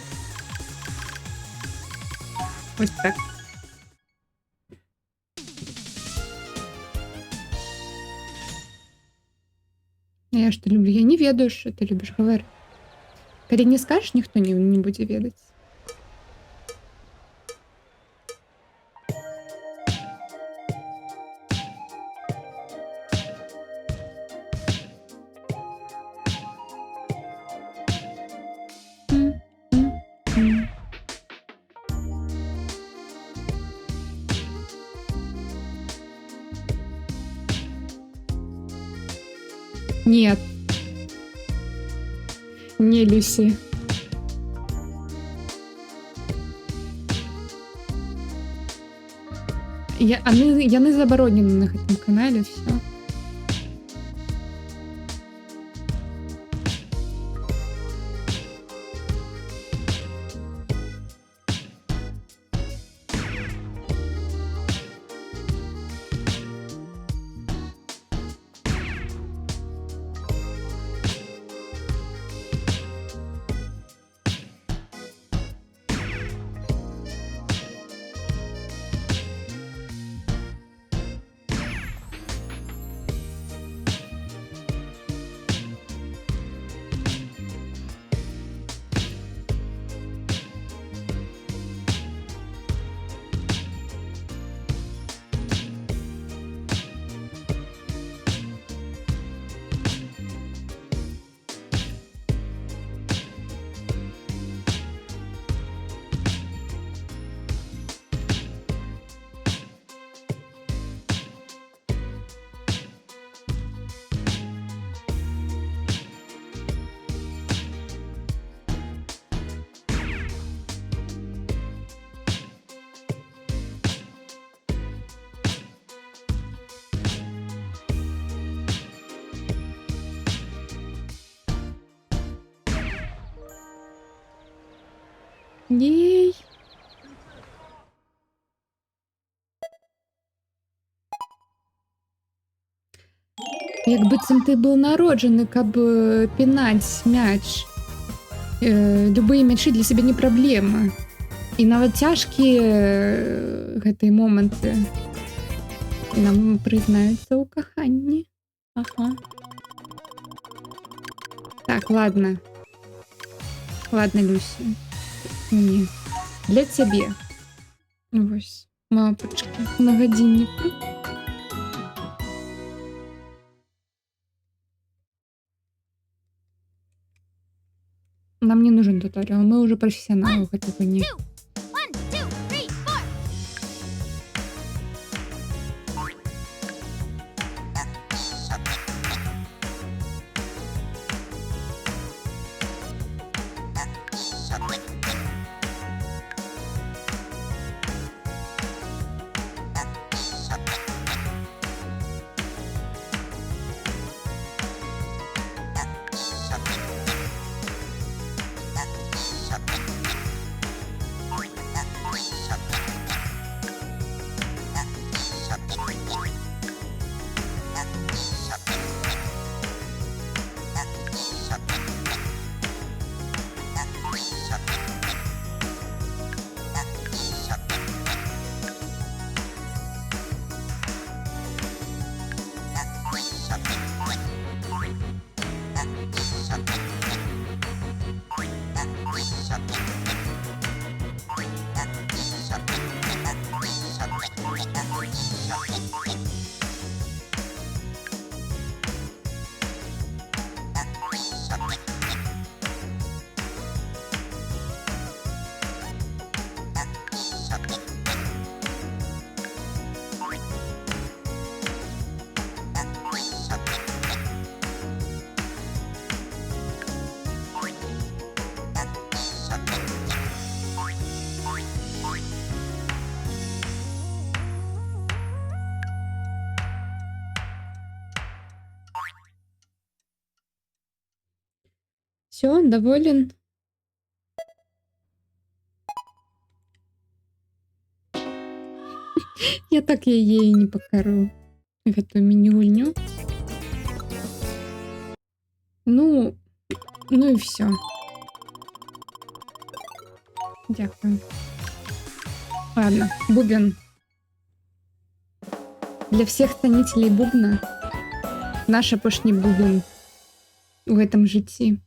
Ось так. Я что люблю? Я не ведаю, что ты любишь, говори. Коли не скажешь, никто не будет ведать. Нет. Не Люси. Яны заборонены на гэтым канале, все. Єй. Якби цим ти був народжений, каб пінаць мяч. Любые мячы для сябе не праблема. І нават цяжкія гэтыя моманты. І нам прызнаюцца ў каханні. Ага. Так, ладно. Ладно, Люся. Не. Для цябе. Вось. Мапочка. На гадзінніку. Нам не нужен туториал, мы уже профессионалы в этой войне. 1, 2, 3, 4. Все, он доволен. Я так яе і не пакару. Гэтую міні-гульню. Ну і все. Дякую. Ладно, бубен. Для всех ценителей бубна наш апошні бубен у гэтым жыцці.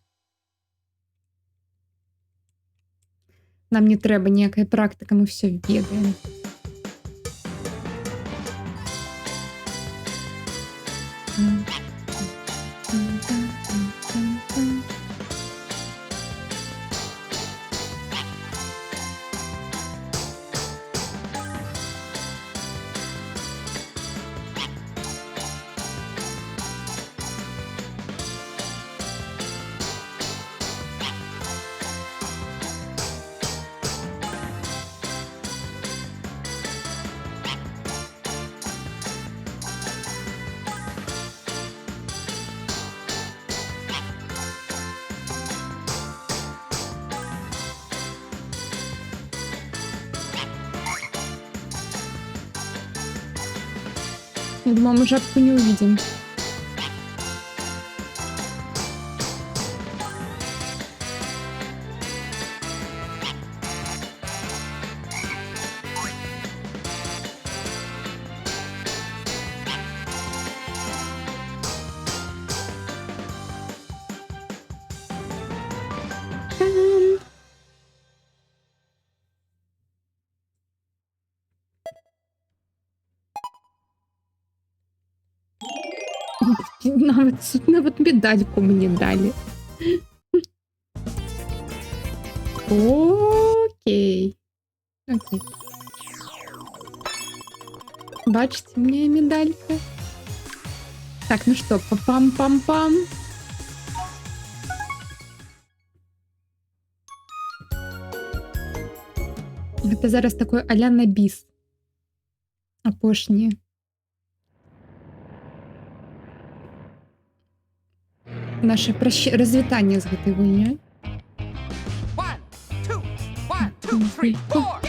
Нам не трэба ніякая практыка, мы все ведаем. Я думала, мы жабку не увидим. Нават медальку мне дали. Окей. Окей. Бачите, у меня медалька. Так, ну что, пам-пам-пам. Это зараз такой а-ля на біс. Апошні. Наше развітанне з гэтай гульнёй. 1, 2, 1, three, four.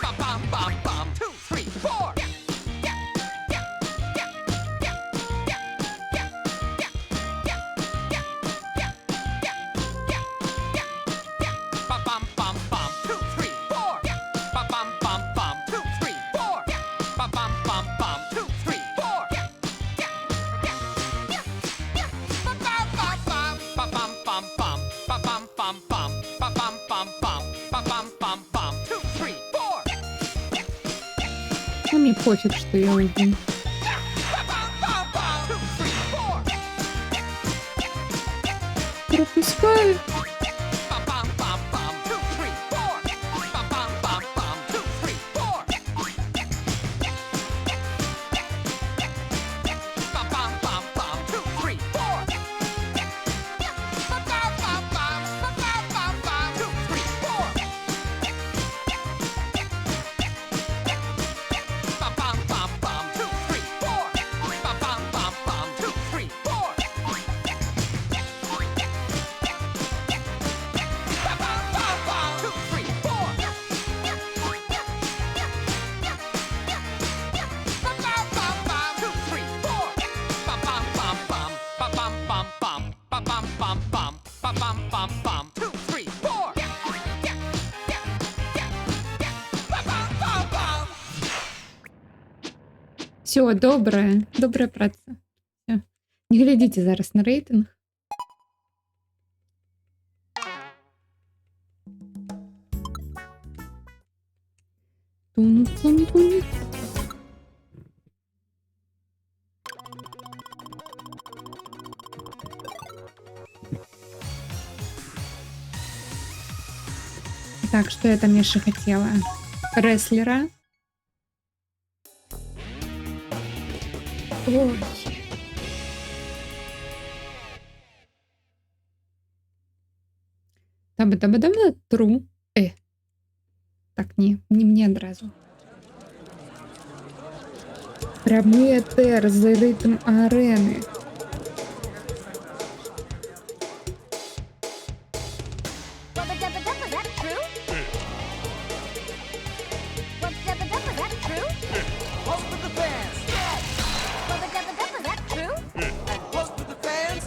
Bum bum bum bum. 2, 3, 4. Bum bum bum bum. 2, 3, 4. Bum bum bum bum. 2, 3, 4. Bum bum bum bum. 2, 3, 4. Bum bum bum bum. Bum bum bum bum. Bum bum bum bum. Bum bum bum bum. Bum bum bum bum. 2, 3, 4. Ну, мне пофиг, что я уйду. Bum bum bum. 2, 3, 4. Пропускаю. Bum bum bum bum. 2, 3, 4. Bum bum bum bum. 2, 3, 4. Bum bum bum bum. 2, 3, 4. Bum bum bum bum. Bum bum bum bum. 2, 3, 4. Bum bum bum bum. 2, 3, 4. Bum bum bum bum. 2, 3, 4. Все, добрая праца. Всё. Не глядите зараз на рейтинг. Тун-тун-тун. Так, что я там еще хотела? Рестлера. Ой. Таба-таба-таба, тру. Так, не мне одразу. Прямий етер за ритм арени. Wubba dubba dubba, that true? Wubba dubba dubba, that true? Close with the fans. Wubba dubba dubba, that true? And close with the fans.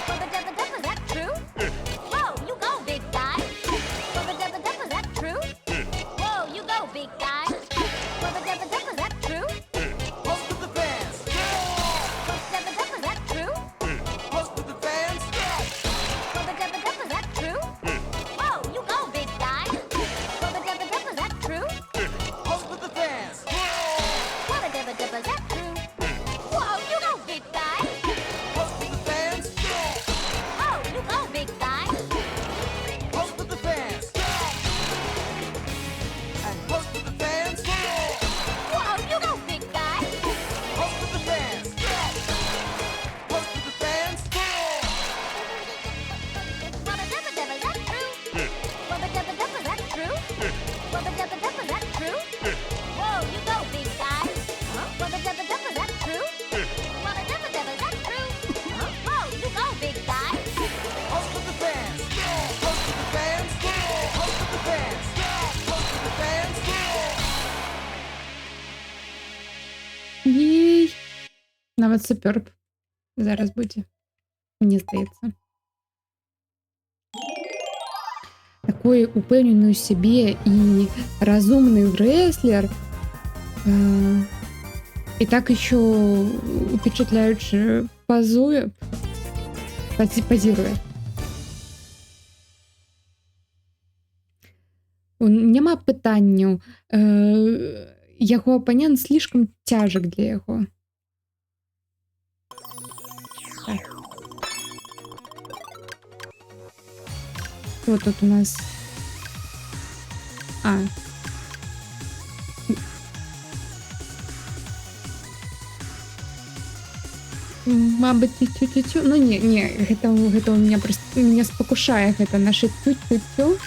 Wubba dubba dubba, that true? Whoa, you go, big guy. Wubba dubba dubba, that true? Whoa, you go, big guy. Wubba dubba dubba, that true? Close with the fans. Wubba dubba dubba, that true? Close with the fans. Wubba dubba dubba, that true? Whoa, you go, big guy. Wubba dubba dubba, that true? Close with the fans. Wubba dubba dubba, that true? Whoa, you go, big guy. Close with the fans. Oh, you go, big guy. Close with the fans. And close with the fans. Whoa, you go, big guy. Close with the fans. Close with the fans. Wubba dubba dubba, that true? Wubba dubba dubba, that true? Wubba dubba dubba, that true? Whoa, you go, big guy. Wubba dubba dubba, that true? Wubba dubba dubba, that true? Whoa, you go, big guy. Close with the fans. Close with the fans. Close with the fans. Close with the fans. Єй. Навіть суперб. Зараз буде. Мені здається. Такой упевнений у себе и разумный рестлер. И так еще впечатляюще позирует. Нема питанню. Його опонент слишком тяжек для його. Так. Что тут у нас? Мабуть, тю-тю-тю. Ну, не, гэта у меня просто меня спокушае гэта наше тю-тю-тю.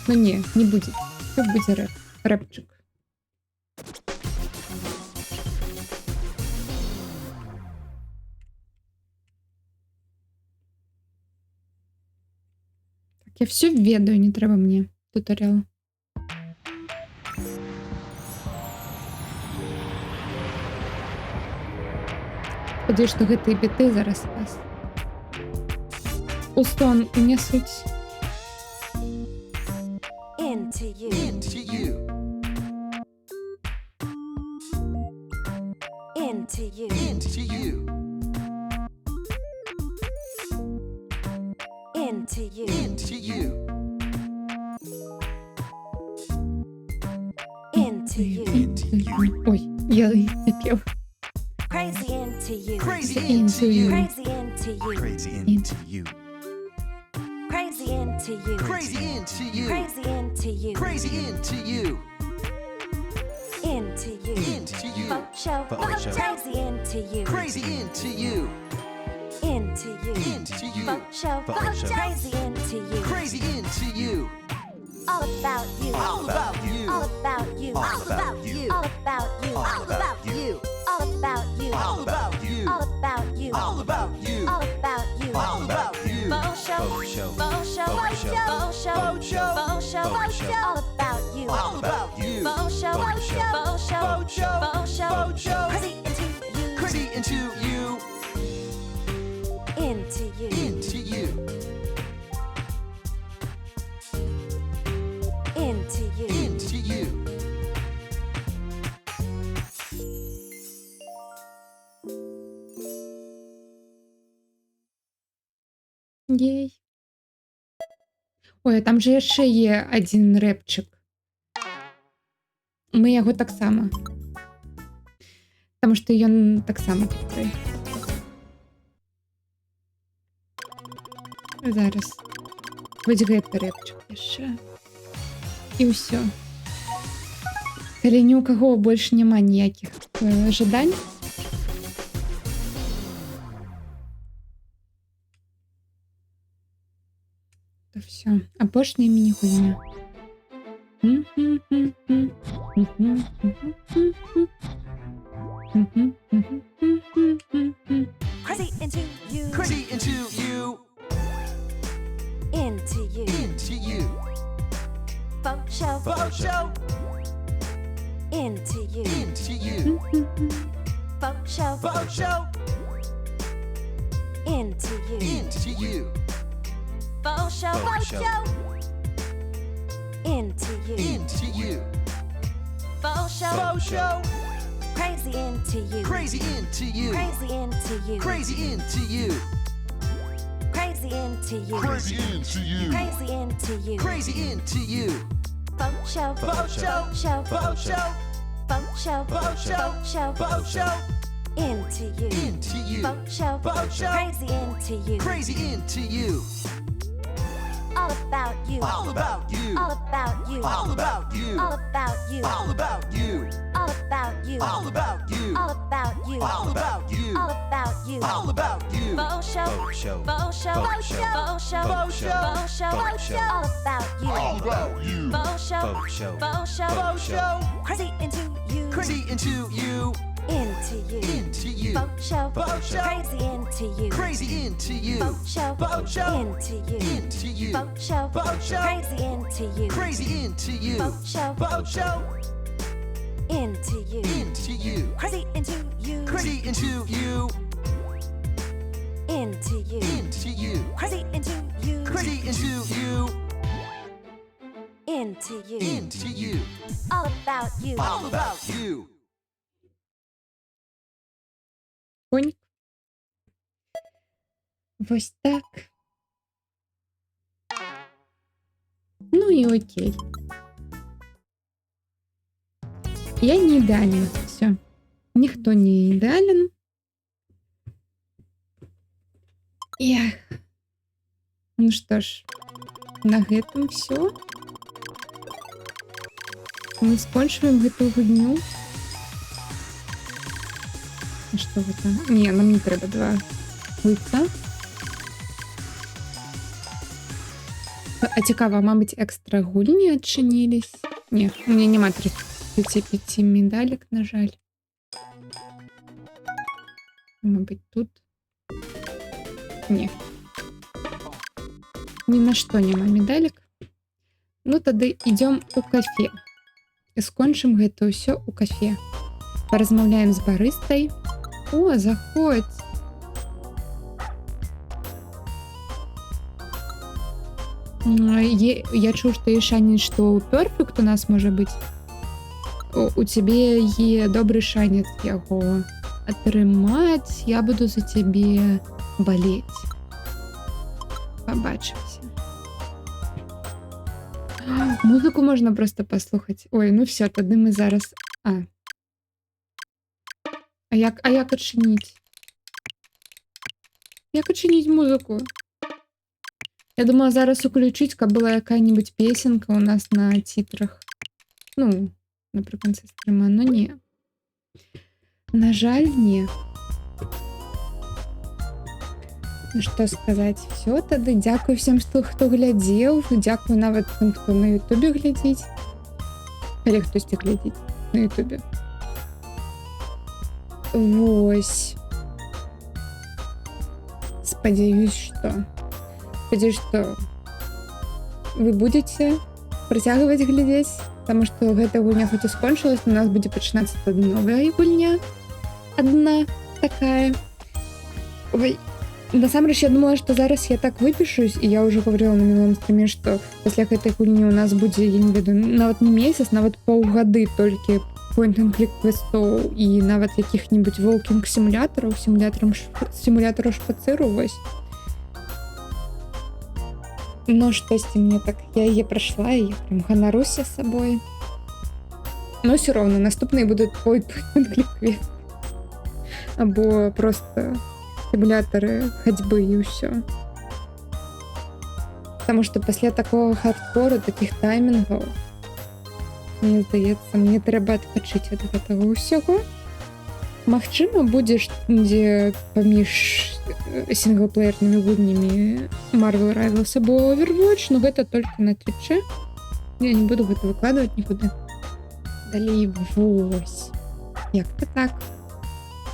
Ну, не будет. Тут будзе рэпчик. Я все ведаю, не треба мені туторіал. Ходи, што гэтыя біты зараз вас у сон унесуць. Into you. Into you. Into you. Into you. Into you. Into you. Into you. Ой, я напів. Crazy into you. Crazy Into into you. you. Crazy into you. Crazy into you. Crazy into you. Crazy into you. Crazy into you. Crazy into you. Into you. Into you. Faux show. Faux show. Crazy into you. Crazy into you. Into you. Into you. Faux show. Faux show. Crazy into you. Crazy into you. All about you. All about you. All about you. All about you. All about you. All about you. All about you. All about you. All about you. All about you. All about you. All about you. Faux show. Faux show. Faux show. Faux show. Faux show. Faux show. Faux show. Faux show. All about you. All about you. Faux show. Faux show. Faux show. Faux show. Faux show. Faux show. Crazy into you. Crazy into you. Into you. Into you. Into you. Into you. Єй. Ой, а там же яшчэ є адзін рэпчык. Мы яго таксама. Таму што ён таксама такой. Зараз. Вось гэты рэпчык яшчэ. І ўсё. Калі ні ў каго больш няма ніякіх жадань, то все. Апошняя міні-гульня. Crazy into you. Crazy into you. Into you. Into you. Faux show. Faux show. Into you. Into you. Faux show. Faux show. Into you. Into you. Faux show. Faux show. Into you. Into you. Faux show. Faux show. Crazy into you. Crazy into you. Crazy into you. Crazy into you. Crazy into you. Crazy into you. Crazy into you. Crazy into you. Faux show. Faux show. Show. Faux show. Faux show. Faux show. Show. Faux show. Into you. Into you. Faux show. Faux show. Crazy into you. Crazy into you. All about you. All about you. All about you. All about you. All about you. All about you. All about you. All about you. All about you. All about you. All about you. All about you. Faux show. Faux show. Faux show. Faux show. Faux show. Faux show. Faux show. Faux show. All about you. All about you. Faux show. Faux show. Faux show. Faux show. Crazy into you. Crazy into you. Into you. Into you. Faux show. Faux show. Crazy into you. Crazy into you. Faux show. Faux show. Into you. Into you. Faux show. Faux show. Crazy into you. Crazy into you. Faux show. Faux show. Into you. Into you. Crazy into you. Crazy into you. Into you. Into you. Crazy into you. Crazy into you. Into you. Into you. All about you. All about you. Конь. Ось так. Ну і окей. Я не ідеальна. Все. Ніхто не ідеален. Эх. Ну что ж, на гэтым все. Мы скончиваем гэтую гульню. А что гэта? Не, нам не трэба два лица. А цікава, мабуть, экстра гульні адчынілись. Не, у меня нема 35 медалек, на жаль. Мабуть, тут. Не. ні на што няма медалек. Ну тады ідём у кафе. І скончым гэта ўсё ў кафе. Паразмаўляем з барыстай. О, заходзь. Я чуў, што є шанец, што ў Perfect у нас можа быць. У цябе є добры шанец яго атрымаць. Я буду за цябе балець. Пабачымся. Музыку можна проста паслухаць. Ой, ну все, тады мы зараз... А як адчыніць? Як адчыніць музыку? Я думала зараз уключыць, каб была якая-нибудь песенка у нас на титрах. Ну, напрыканцы стрима, но не. На жаль, не. Ну што сказаць, все тады. Дзякую всем, хто глядзеў. Дзякую нават тым, хто на ютубе глядзіць. Калі хтосьці глядзіць на ютубе. Вось. Спадзяюсь, што вы будете працягваць глядзець, потому што гэта гульня хоць і скончылась, у нас будзе пачынацца новая гульня. Одна такая. Ой, насамрэч, я думала, што зараз я так выпішусь, і я ўжо говорила на мінулым стриме, што пасля гэтай гульні у нас будзе, я не ведаю, нават не месяц, нават паўгады толькі point-and-click квестоў і нават якіх-нибудь волкінг-сімулятараў, сімулятараў шпацыру, вось. Но штосьці мне так, я яе прайшла, і я прям ганаруся сабой. Но все роўно, наступныя будуць point-and-click квест. Або просто сімулятары хадзьбы і ўсё. Потому што пасля такого хардкору, такіх таймінгаў, мне здаецца, мне трэба адпачыць ад гэтага ўсяго. Магчыма, будзе дзе паміж сінглплеернымі гульнямі Marvel Rivals або Overwatch, но гэта толькі на Twitch. Я не буду гэта выкладваць нікуды. Далей, вось. Як-то так.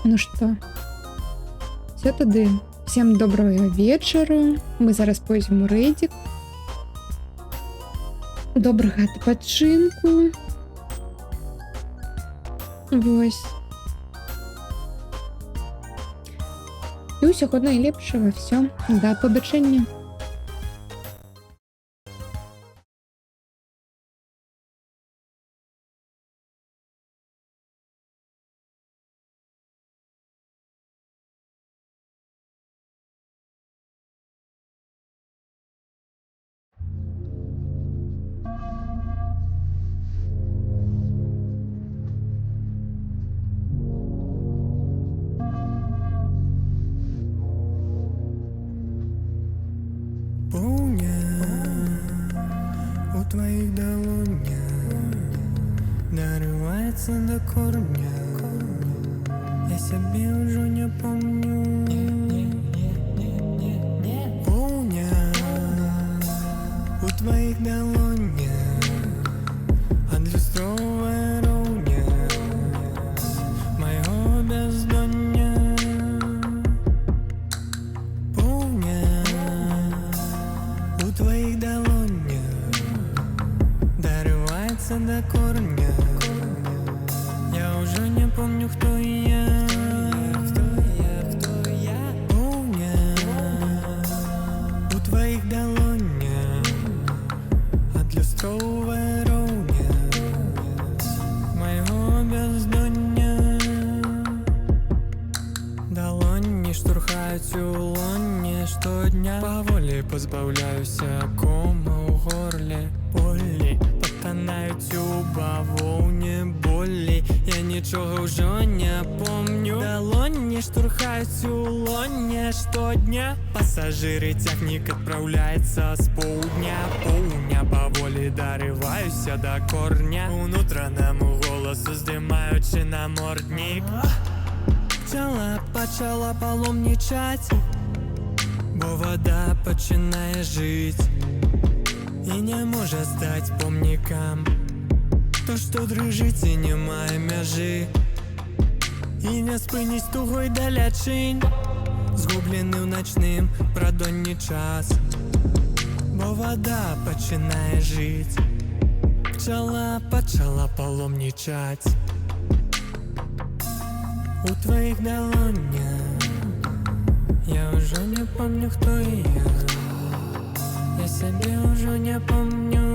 Ну што, все тады. Всем доброго вечару. Мы зараз пойдзем у рэйдзік. Добрага адпачынку. Вось. І ўсяго найлепшага. Все. Да пабачэння. У твоих долонях нарывается до корня. Я себе уже не помню. Полня у твоих долонях адресовая ровня моего бездонья. Полня у твоих долонях дорывается до корня. Я уже не помню, кто я. Полня у твоих долонях адлюстровая ровня моего бездонья. Долоні штурхають у лоні щодня. Поволі позбавляюся кома у горлі. Болі потонають у бавовні болі. Я нічого вже не помню. Долоні штурхають у лоні щодня. Пасажири технік відправляється з полдня. Полдня поволі дориваюся до корня. Внутреннему голосу здимаючи намордник. Пчела почала паломничать, бо вода починає жить і не може стать помникам. То, що дрижить і немає межі, і не спинить тугой далячинь, згублений в ночним продонні час. бо вода починає жить. Пчела почала паломничать у твоїх долонях. Я уже не помню, кто я. Я себе уже не помню.